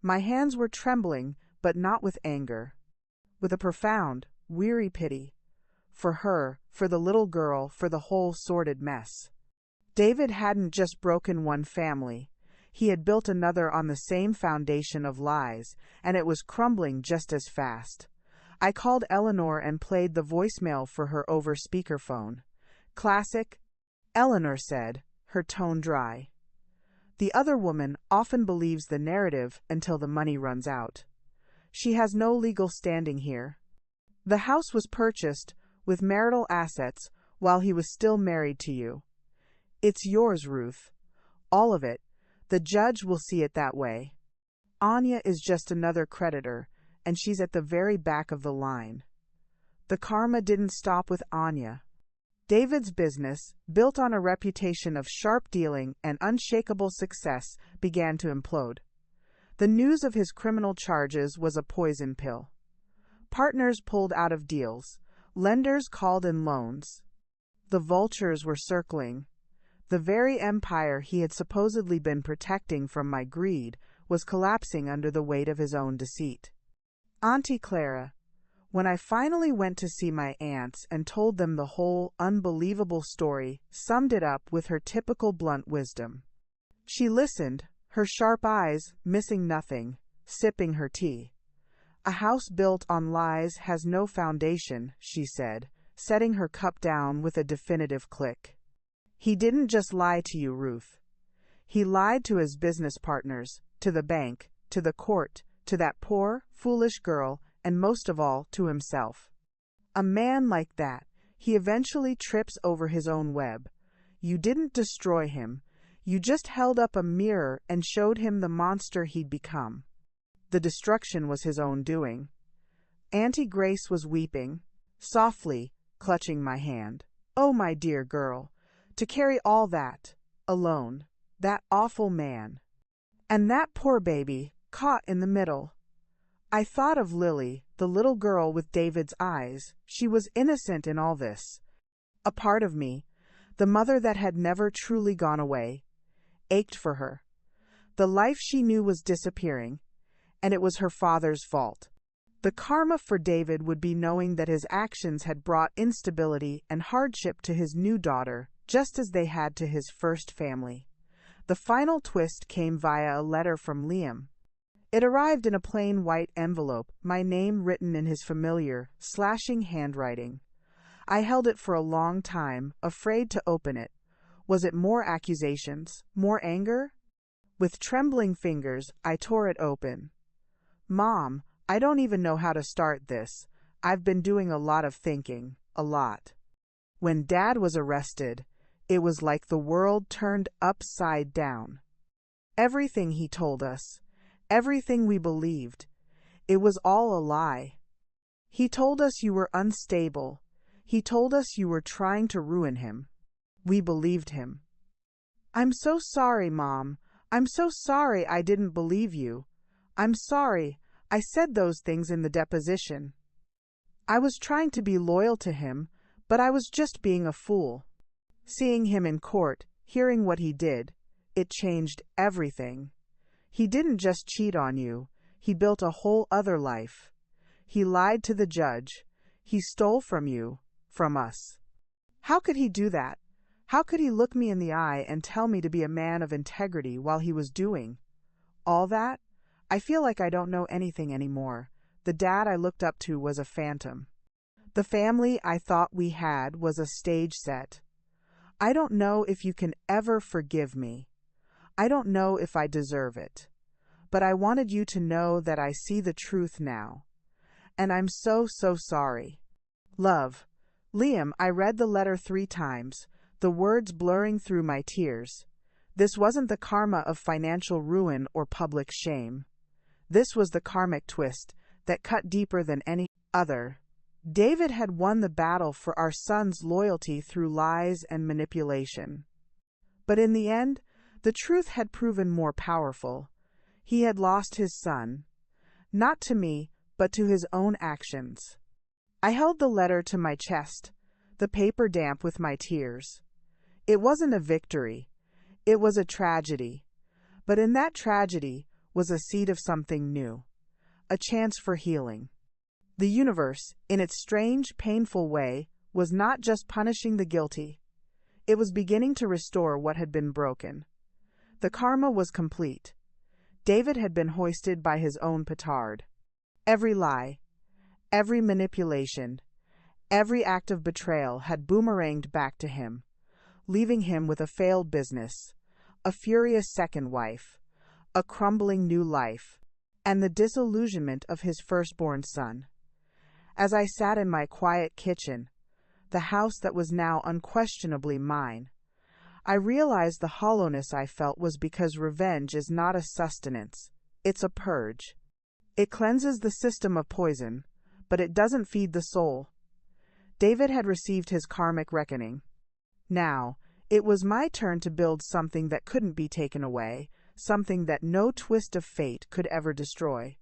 My hands were trembling, but not with anger. With a profound, weary pity. For her, for the little girl, for the whole sordid mess. David hadn't just broken one family. He had built another on the same foundation of lies, and it was crumbling just as fast. I called Eleanor and played the voicemail for her over speakerphone. Classic, Eleanor said, her tone dry. The other woman often believes the narrative until the money runs out. She has no legal standing here. The house was purchased with marital assets while he was still married to you. It's yours, Ruth. All of it. The judge will see it that way. Anya is just another creditor, and she's at the very back of the line. The karma didn't stop with Anya. David's business, built on a reputation of sharp dealing and unshakable success, began to implode. The news of his criminal charges was a poison pill. Partners pulled out of deals. Lenders called in loans. The vultures were circling. The very empire he had supposedly been protecting from my greed was collapsing under the weight of his own deceit. Auntie Clara, when I finally went to see my aunts and told them the whole unbelievable story, summed it up with her typical blunt wisdom. She listened, her sharp eyes missing nothing, sipping her tea. A house built on lies has no foundation, she said, setting her cup down with a definitive click. He didn't just lie to you, Ruth. He lied to his business partners, to the bank, to the court, to that poor, foolish girl, and most of all, to himself. A man like that, he eventually trips over his own web. You didn't destroy him. You just held up a mirror and showed him the monster he'd become. The destruction was his own doing. Auntie Grace was weeping, softly, clutching my hand. Oh, my dear girl, to carry all that, alone, that awful man. And that poor baby, caught in the middle. I thought of Lily, the little girl with David's eyes. She was innocent in all this. A part of me, the mother that had never truly gone away, ached for her. The life she knew was disappearing, and it was her father's fault. The karma for David would be knowing that his actions had brought instability and hardship to his new daughter, just as they had to his first family. The final twist came via a letter from Liam. It arrived in a plain white envelope, my name written in his familiar, slashing handwriting. I held it for a long time, afraid to open it. Was it more accusations, more anger? With trembling fingers, I tore it open. Mom, I don't even know how to start this. I've been doing a lot of thinking, a lot. When Dad was arrested, it was like the world turned upside down. Everything he told us, everything we believed, it was all a lie. He told us you were unstable. He told us you were trying to ruin him. We believed him. I'm so sorry, Mom. I'm so sorry I didn't believe you. I'm sorry. I said those things in the deposition. I was trying to be loyal to him, but I was just being a fool. Seeing him in court, hearing what he did, it changed everything. He didn't just cheat on you. He built a whole other life. He lied to the judge. He stole from you, from us. How could he do that? How could he look me in the eye and tell me to be a man of integrity while he was doing all that? I feel like I don't know anything anymore. The dad I looked up to was a phantom. The family I thought we had was a stage set. I don't know if you can ever forgive me. I don't know if I deserve it. But I wanted you to know that I see the truth now. And I'm so sorry. Love. Liam, I read the letter 3 times, the words blurring through my tears. This wasn't the karma of financial ruin or public shame. This was the karmic twist that cut deeper than any other. David had won the battle for our son's loyalty through lies and manipulation. But in the end, the truth had proven more powerful. He had lost his son. Not to me, but to his own actions. I held the letter to my chest, the paper damp with my tears. It wasn't a victory. It was a tragedy. But in that tragedy was a seed of something new. A chance for healing. The universe, in its strange, painful way, was not just punishing the guilty. It was beginning to restore what had been broken. The karma was complete. David had been hoisted by his own petard. Every lie, every manipulation, every act of betrayal had boomeranged back to him, leaving him with a failed business, a furious second wife, a crumbling new life, and the disillusionment of his firstborn son. As I sat in my quiet kitchen, the house that was now unquestionably mine, I realized the hollowness I felt was because revenge is not a sustenance, it's a purge. It cleanses the system of poison, but it doesn't feed the soul. David had received his karmic reckoning. Now, it was my turn to build something that couldn't be taken away, something that no twist of fate could ever destroy.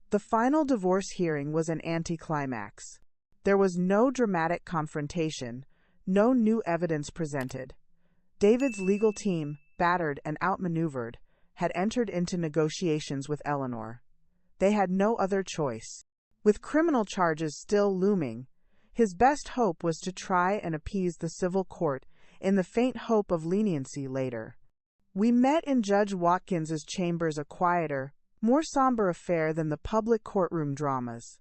The final divorce hearing was an anticlimax. There was no dramatic confrontation, no new evidence presented. David's legal team, battered and outmaneuvered, had entered into negotiations with Eleanor. They had no other choice. With criminal charges still looming, his best hope was to try and appease the civil court in the faint hope of leniency later. We met in Judge Watkins's chambers, a quieter, more somber affair than the public courtroom dramas.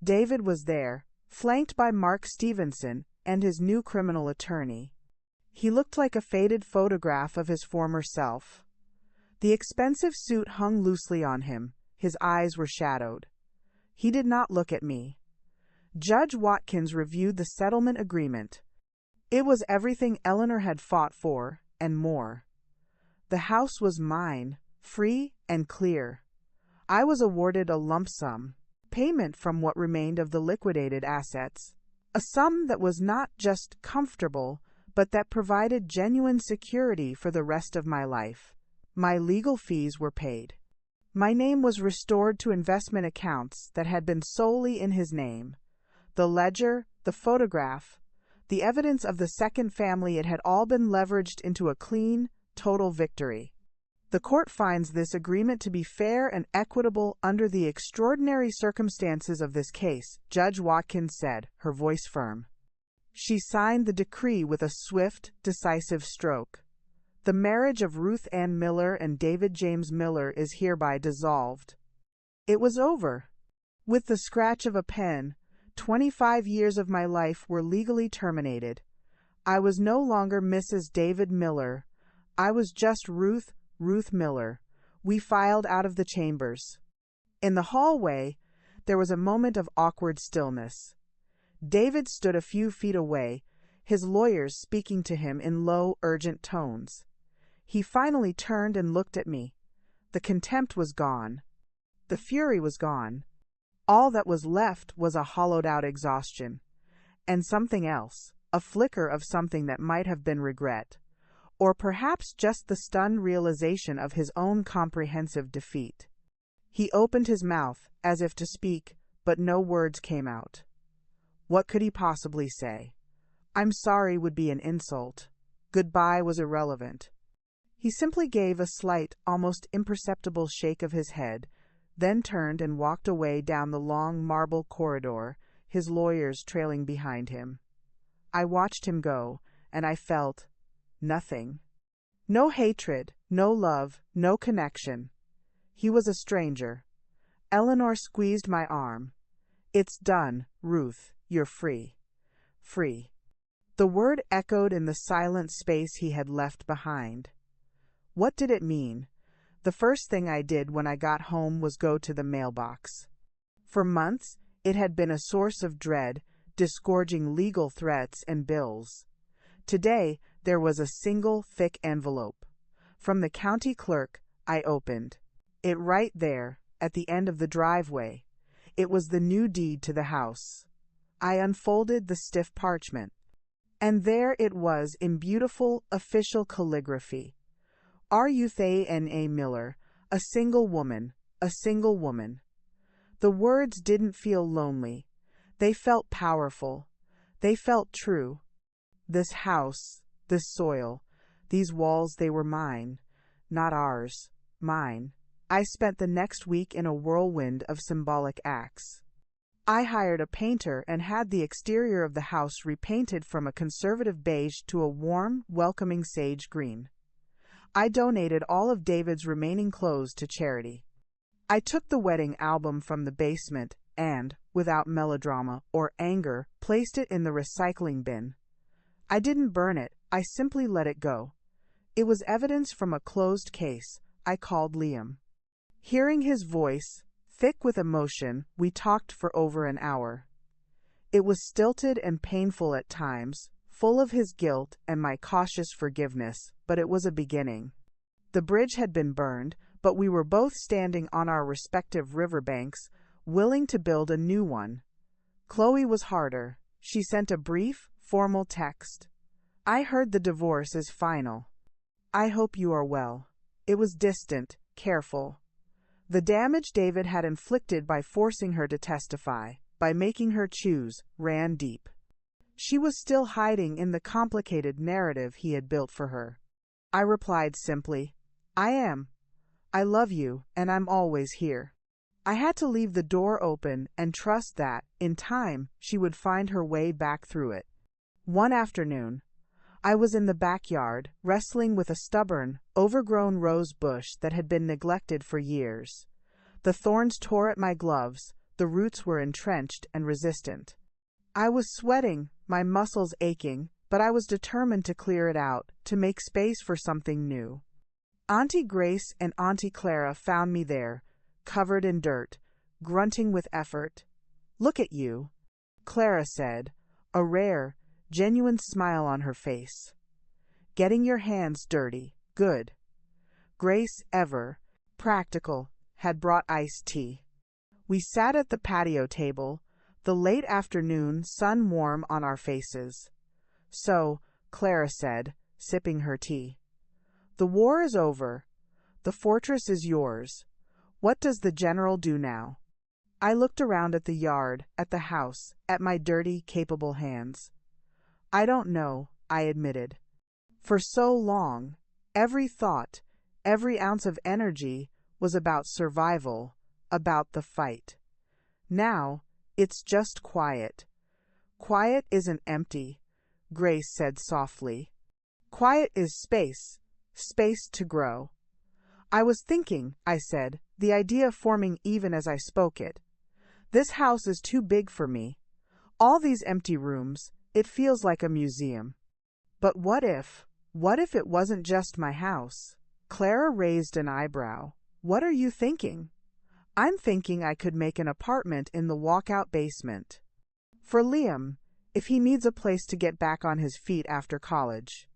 David was there, flanked by Mark Stevenson and his new criminal attorney. He looked like a faded photograph of his former self. The expensive suit hung loosely on him, his eyes were shadowed. He did not look at me. Judge Watkins reviewed the settlement agreement. It was everything Eleanor had fought for, and more. The house was mine, free and clear. I was awarded a lump sum, payment from what remained of the liquidated assets, a sum that was not just comfortable, but that provided genuine security for the rest of my life. My legal fees were paid. My name was restored to investment accounts that had been solely in his name. The ledger, the photograph, the evidence of the second family, it had all been leveraged into a clean, total victory. The court finds this agreement to be fair and equitable under the extraordinary circumstances of this case, Judge Watkins said, her voice firm. She signed the decree with a swift, decisive stroke. The marriage of Ruth Ann Miller and David James Miller is hereby dissolved. It was over. With the scratch of a pen, 25 years of my life were legally terminated. I was no longer Mrs. David Miller. I was just Ruth Miller. We filed out of the chambers. In the hallway, there was a moment of awkward stillness. David stood a few feet away, his lawyers speaking to him in low, urgent tones. He finally turned and looked at me. The contempt was gone. The fury was gone. All that was left was a hollowed-out exhaustion. And something else, a flicker of something that might have been regret, or perhaps just the stunned realization of his own comprehensive defeat. He opened his mouth, as if to speak, but no words came out. What could he possibly say? "I'm sorry" would be an insult. Goodbye was irrelevant. He simply gave a slight, almost imperceptible shake of his head, then turned and walked away down the long marble corridor, his lawyers trailing behind him. I watched him go, and I felt nothing. No hatred, no love, no connection. He was a stranger. Eleanor squeezed my arm. "It's done, Ruth. you're free. Free. The word echoed in the silent space he had left behind. What did it mean? The first thing I did when I got home was go to the mailbox. For months, it had been a source of dread, disgorging legal threats and bills. Today, there was a single, thick envelope. From the county clerk, I opened it right there, at the end of the driveway. It was the new deed to the house. I unfolded the stiff parchment. And there it was in beautiful, official calligraphy. Ruthana Miller, a single woman, a single woman. The words didn't feel lonely. They felt powerful. They felt true. This house, this soil, these walls, they were mine. Not ours. Mine. I spent the next week in a whirlwind of symbolic acts. I hired a painter and had the exterior of the house repainted from a conservative beige to a warm, welcoming sage green. I donated all of David's remaining clothes to charity. I took the wedding album from the basement and, without melodrama or anger, placed it in the recycling bin. I didn't burn it, I simply let it go. It was evidence from a closed case. I called Liam. Hearing his voice, thick with emotion, we talked for over an hour. It was stilted and painful at times, full of his guilt and my cautious forgiveness, but it was a beginning. The bridge had been burned, but we were both standing on our respective riverbanks, willing to build a new one. Chloe was harder. She sent a brief, formal text. I heard the divorce is final. I hope you are well. It was distant, careful. The damage David had inflicted by forcing her to testify, by making her choose, ran deep. She was still hiding in the complicated narrative he had built for her. I replied simply, I am. I love you, and I'm always here. I had to leave the door open and trust that, in time, she would find her way back through it. One afternoon, I was in the backyard, wrestling with a stubborn, overgrown rose bush that had been neglected for years. The thorns tore at my gloves, the roots were entrenched and resistant. I was sweating, my muscles aching, but I was determined to clear it out, to make space for something new. Auntie Grace and Auntie Clara found me there, covered in dirt, grunting with effort. Look at you, Clara said, a rare, genuine smile on her face. Getting your hands dirty, good. Grace, ever practical, had brought iced tea. We sat at the patio table, the late afternoon sun warm on our faces. So, Clara said, sipping her tea, the war is over. The fortress is yours. What does the general do now? I looked around at the yard, at the house, at my dirty, capable hands. I don't know, I admitted. For so long, every thought, every ounce of energy was about survival, about the fight. Now, it's just quiet. Quiet isn't empty, Grace said softly. Quiet is space, space to grow. I was thinking, I said, the idea forming even as I spoke it. This house is too big for me. All these empty rooms, it feels like a museum. But what if it wasn't just my house? Clara raised an eyebrow. What are you thinking? I'm thinking I could make an apartment in the walkout basement. For Liam, if he needs a place to get back on his feet after college.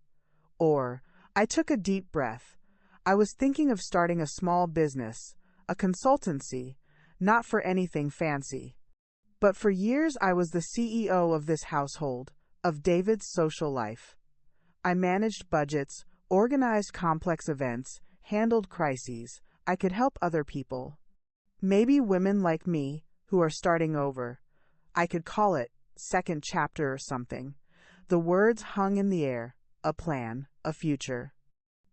Or, I took a deep breath. I was thinking of starting a small business, a consultancy, not for anything fancy. But for years I was the CEO of this household, of David's social life. I managed budgets, organized complex events, handled crises. I could help other people. Maybe women like me, who are starting over. I could call it second chapter or something. The words hung in the air, a plan, a future.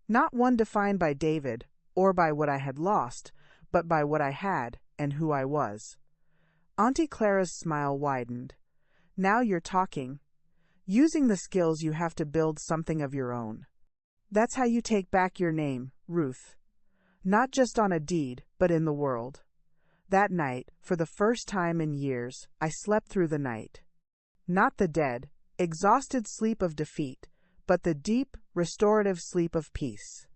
Not one defined by David, or by what I had lost, but by what I had and who I was. Auntie Clara's smile widened. Now you're talking. Using the skills you have to build something of your own. That's how you take back your name, Ruth. Not just on a deed, but in the world. That night, for the first time in years, I slept through the night. Not the dead, exhausted sleep of defeat, but the deep, restorative sleep of peace.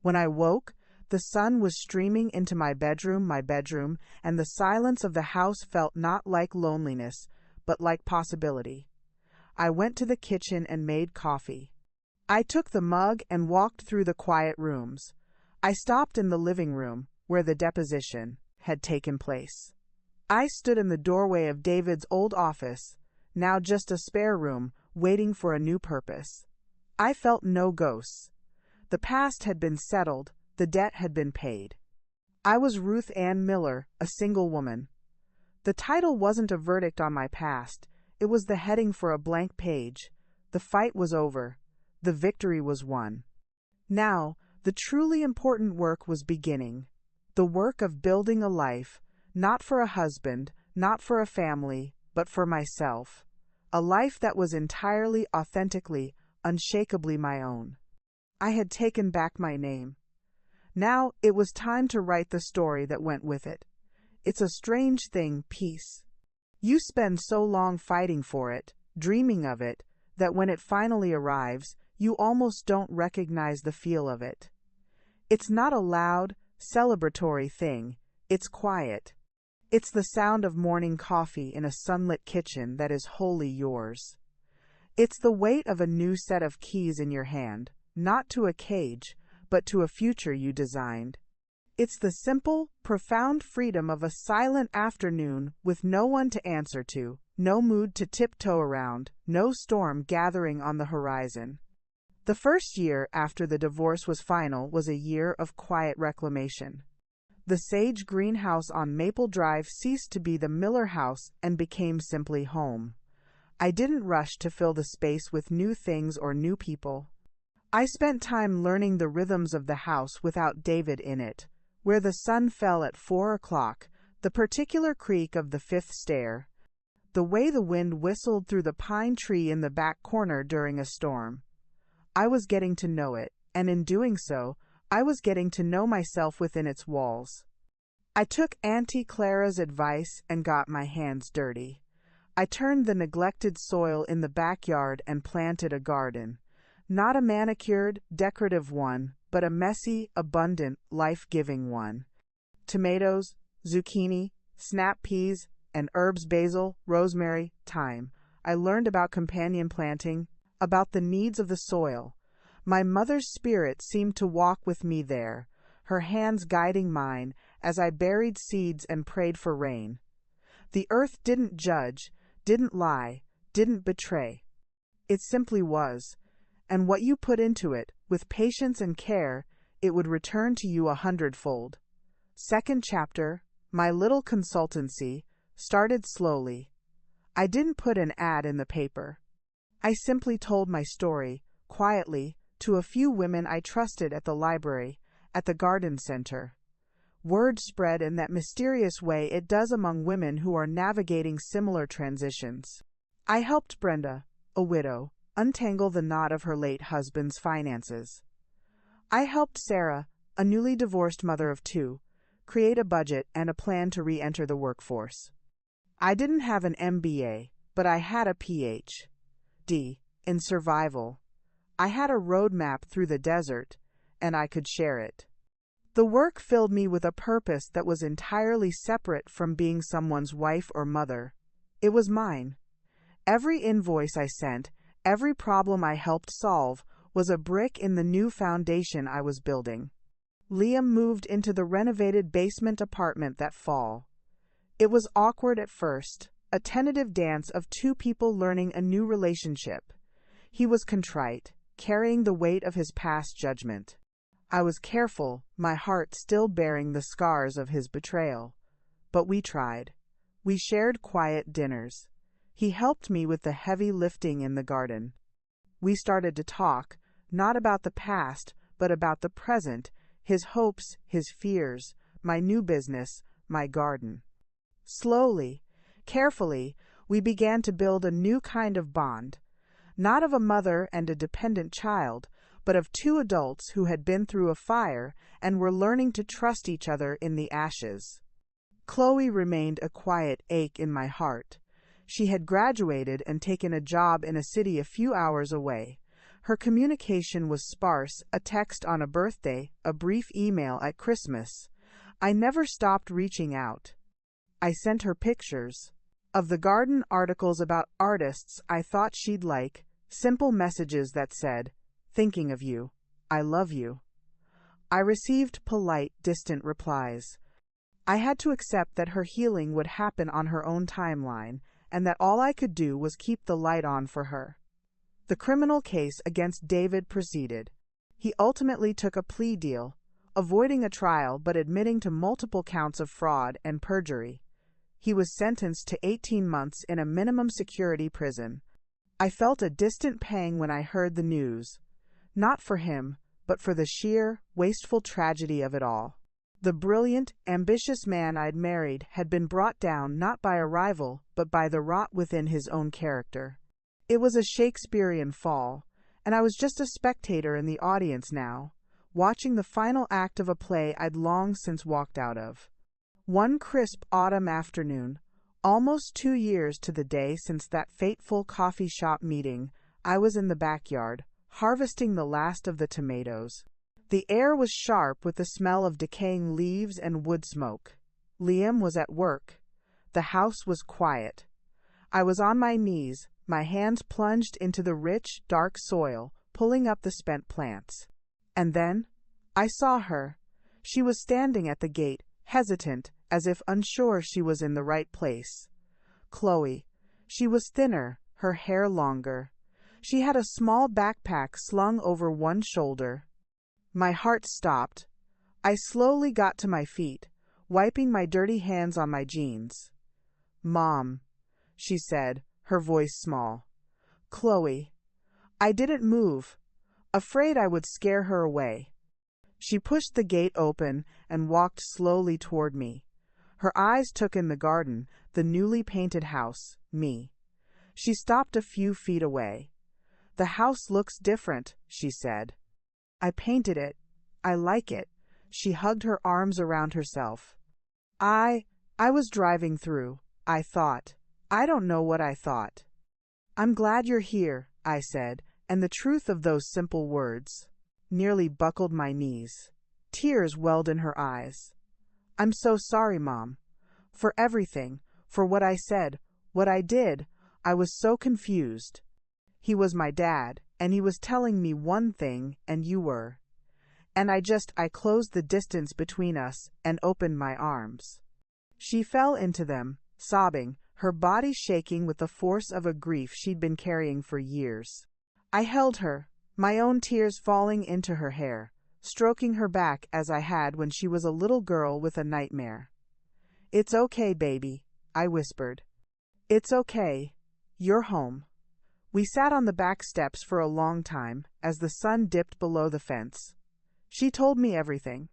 When I woke, the sun was streaming into my bedroom, and the silence of the house felt not like loneliness, but like possibility. I went to the kitchen and made coffee. I took the mug and walked through the quiet rooms. I stopped in the living room, where the deposition had taken place. I stood in the doorway of David's old office, now just a spare room, waiting for a new purpose. I felt no ghosts. The past had been settled, the debt had been paid. I was Ruth Ann Miller, a single woman. The title wasn't a verdict on my past, it was the heading for a blank page. The fight was over. The victory was won. Now, the truly important work was beginning. The work of building a life, not for a husband, not for a family, but for myself. A life that was entirely, authentically, unshakably my own. I had taken back my name. Now it was time to write the story that went with it. It's a strange thing, peace. You spend so long fighting for it, dreaming of it, that when it finally arrives, you almost don't recognize the feel of it. It's not a loud, celebratory thing, it's quiet. It's the sound of morning coffee in a sunlit kitchen that is wholly yours. It's the weight of a new set of keys in your hand, not to a cage, but to a future you designed. It's the simple, profound freedom of a silent afternoon with no one to answer to, no mood to tiptoe around, no storm gathering on the horizon. The first year after the divorce was final was a year of quiet reclamation. The sage greenhouse on Maple Drive ceased to be the Miller house and became simply home. I didn't rush to fill the space with new things or new people. I spent time learning the rhythms of the house without David in it, where the sun fell at 4 o'clock, the particular creak of the fifth stair, the way the wind whistled through the pine tree in the back corner during a storm. I was getting to know it, and in doing so, I was getting to know myself within its walls. I took Auntie Clara's advice and got my hands dirty. I turned the neglected soil in the backyard and planted a garden. Not a manicured, decorative one, but a messy, abundant, life-giving one. Tomatoes, zucchini, snap peas, and herbs basil, rosemary, thyme. I learned about companion planting, about the needs of the soil. My mother's spirit seemed to walk with me there, her hands guiding mine as I buried seeds and prayed for rain. The earth didn't judge, didn't lie, didn't betray. It simply was, and what you put into it, with patience and care, it would return to you 100-fold. Second chapter, my little consultancy, started slowly. I didn't put an ad in the paper. I simply told my story, quietly, to a few women I trusted at the library, at the garden center. Word spread in that mysterious way it does among women who are navigating similar transitions. I helped Brenda, a widow, untangle the knot of her late husband's finances. I helped Sarah, a newly divorced mother of 2, create a budget and a plan to re-enter the workforce. I didn't have an MBA, but I had a Ph.D. in survival. I had a roadmap through the desert, and I could share it. The work filled me with a purpose that was entirely separate from being someone's wife or mother. It was mine. Every invoice I sent, every problem I helped solve, was a brick in the new foundation I was building. Liam moved into the renovated basement apartment that fall. It was awkward at first, a tentative dance of 2 people learning a new relationship. He was contrite, carrying the weight of his past judgment. I was careful, my heart still bearing the scars of his betrayal. But we tried. We shared quiet dinners. He helped me with the heavy lifting in the garden. We started to talk, not about the past, but about the present, his hopes, his fears, my new business, my garden. Slowly, carefully, we began to build a new kind of bond, not of a mother and a dependent child, but of 2 adults who had been through a fire and were learning to trust each other in the ashes. Chloe remained a quiet ache in my heart. She had graduated and taken a job in a city a few hours away. Her communication was sparse, a text on a birthday, a brief email at Christmas. I never stopped reaching out. I sent her pictures of the garden, articles about artists I thought she'd like, simple messages that said, "Thinking of you. I love you." I received polite, distant replies. I had to accept that her healing would happen on her own timeline, and that all I could do was keep the light on for her. The criminal case against David proceeded. He ultimately took a plea deal, avoiding a trial but admitting to multiple counts of fraud and perjury. He was sentenced to 18 months in a minimum security prison. I felt a distant pang when I heard the news, not for him, but for the sheer, wasteful tragedy of it all. The brilliant, ambitious man I'd married had been brought down not by a rival, but by the rot within his own character. It was a Shakespearean fall, and I was just a spectator in the audience now, watching the final act of a play I'd long since walked out of. One crisp autumn afternoon, almost 2 years to the day since that fateful coffee shop meeting, I was in the backyard, harvesting the last of the tomatoes. The air was sharp with the smell of decaying leaves and wood smoke. Liam was at work. The house was quiet. I was on my knees, my hands plunged into the rich, dark soil, pulling up the spent plants. And then I saw her. She was standing at the gate, hesitant, as if unsure she was in the right place. Chloe. She was thinner, her hair longer. She had a small backpack slung over one shoulder. My heart stopped. I slowly got to my feet, wiping my dirty hands on my jeans. "Mom," she said, her voice small. "Chloe." I didn't move, afraid I would scare her away. She pushed the gate open and walked slowly toward me. Her eyes took in the garden, the newly painted house, me. She stopped a few feet away. "The house looks different," she said. "I painted it. I like it." She hugged her arms around herself. I was driving through, I thought. I don't know what I thought. "I'm glad you're here," I said, and the truth of those simple words nearly buckled my knees. Tears welled in her eyes. "I'm so sorry, Mom. For everything, for what I said, what I did. I was so confused. He was my dad, and he was telling me one thing, and you were." And I closed the distance between us and opened my arms. She fell into them, sobbing, her body shaking with the force of a grief she'd been carrying for years. I held her, my own tears falling into her hair, stroking her back as I had when she was a little girl with a nightmare. "It's okay, baby," I whispered. "It's okay. You're home." We sat on the back steps for a long time, as the sun dipped below the fence. She told me everything.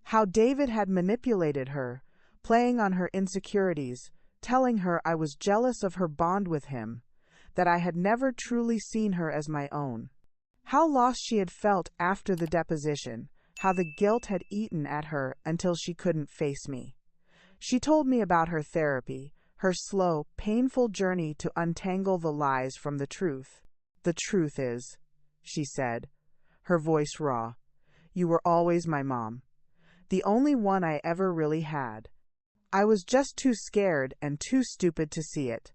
How David had manipulated her, playing on her insecurities, telling her I was jealous of her bond with him, that I had never truly seen her as my own. How lost she had felt after the deposition, how the guilt had eaten at her until she couldn't face me. She told me about her therapy, her slow, painful journey to untangle the lies from the truth. "The truth is," she said, her voice raw, "you were always my mom. The only one I ever really had. I was just too scared and too stupid to see it."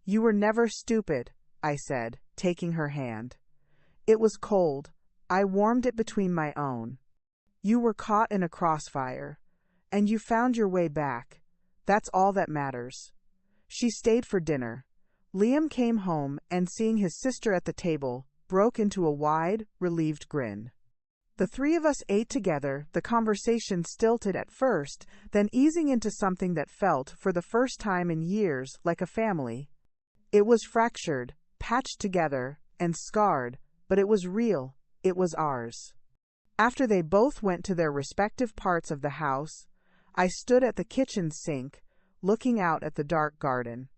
"You were never stupid," I said, taking her hand. It was cold. I warmed it between my own. "You were caught in a crossfire, and you found your way back. That's all that matters." She stayed for dinner. Liam came home and, seeing his sister at the table, broke into a wide, relieved grin. The three of us ate together, the conversation stilted at first, then easing into something that felt, for the first time in years, like a family. It was fractured, patched together, and scarred, but it was real. It was ours. After they both went to their respective parts of the house, I stood at the kitchen sink, looking out at the dark garden.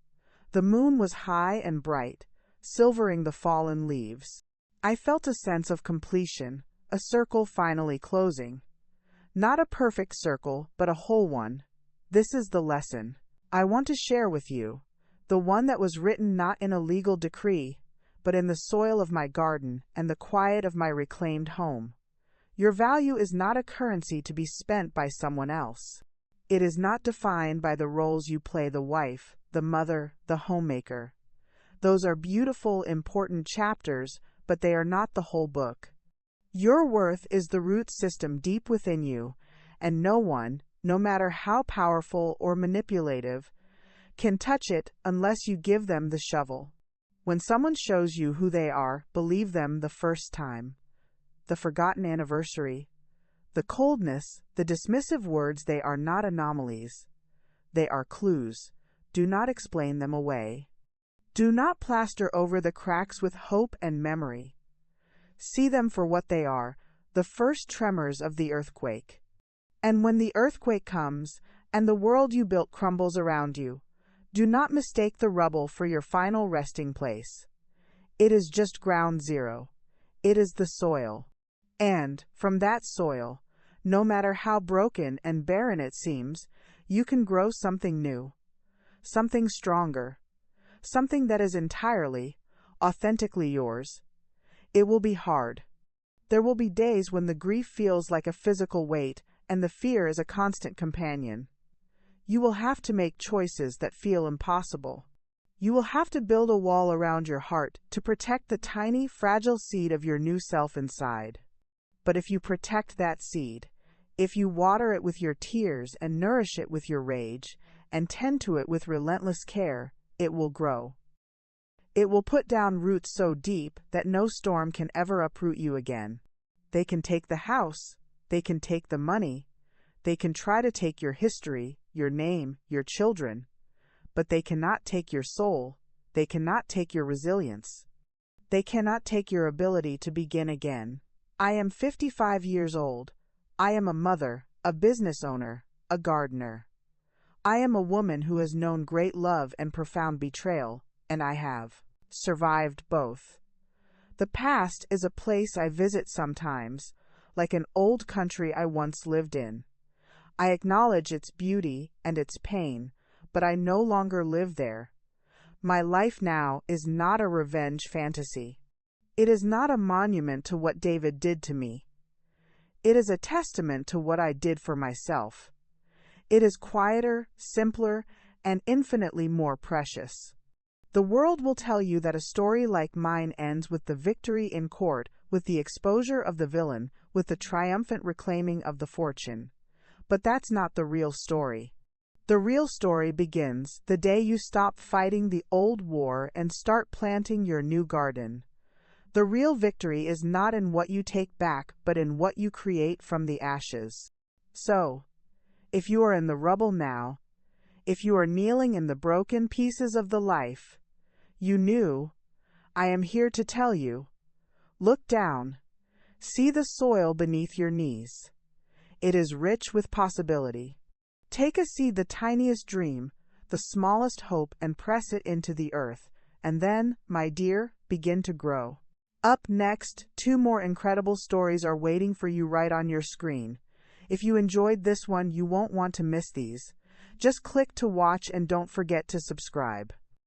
The moon was high and bright, silvering the fallen leaves. I felt a sense of completion, a circle finally closing. Not a perfect circle, but a whole one. This is the lesson I want to share with you. the one that was written not in a legal decree, but in the soil of my garden and the quiet of my reclaimed home. Your value is not a currency to be spent by someone else. It is not defined by the roles you play: the wife, the mother, the homemaker. Those are beautiful, important chapters, but they are not the whole book. Your worth is the root system deep within you, and no one, no matter how powerful or manipulative, can touch it unless you give them the shovel. When someone shows you who they are, believe them the first time. The forgotten anniversary, the coldness, the dismissive words, they are not anomalies. They are clues. Do not explain them away. Do not plaster over the cracks with hope and memory. See them for what they are, the first tremors of the earthquake. And when the earthquake comes, and the world you built crumbles around you, do not mistake the rubble for your final resting place. It is just ground zero. It is the soil. And, from that soil, no matter how broken and barren it seems, you can grow something new, something stronger, something that is entirely, authentically yours. It will be hard. There will be days when the grief feels like a physical weight and the fear is a constant companion. You will have to make choices that feel impossible. You will have to build a wall around your heart to protect the tiny, fragile seed of your new self inside. But if you protect that seed, if you water it with your tears and nourish it with your rage, and tend to it with relentless care, it will grow. It will put down roots so deep that no storm can ever uproot you again. They can take the house, they can take the money, they can try to take your history, your name, your children, but they cannot take your soul, they cannot take your resilience. They cannot take your ability to begin again. I am 55 years old. I am a mother, a business owner, a gardener. I am a woman who has known great love and profound betrayal, and I have survived both. The past is a place I visit sometimes, like an old country I once lived in. I acknowledge its beauty and its pain, but I no longer live there. My life now is not a revenge fantasy. It is not a monument to what David did to me. It is a testament to what I did for myself. It is quieter, simpler, and infinitely more precious. The world will tell you that a story like mine ends with the victory in court, with the exposure of the villain, with the triumphant reclaiming of the fortune. But that's not the real story. The real story begins the day you stop fighting the old war and start planting your new garden. The real victory is not in what you take back, but in what you create from the ashes. So, if you are in the rubble now, if you are kneeling in the broken pieces of the life you knew, I am here to tell you, look down, see the soil beneath your knees. It is rich with possibility. Take a seed, the tiniest dream, the smallest hope, and press it into the earth, and then, my dear, begin to grow. Up next, 2 more incredible stories are waiting for you right on your screen. If you enjoyed this one, you won't want to miss these. Just click to watch and don't forget to subscribe.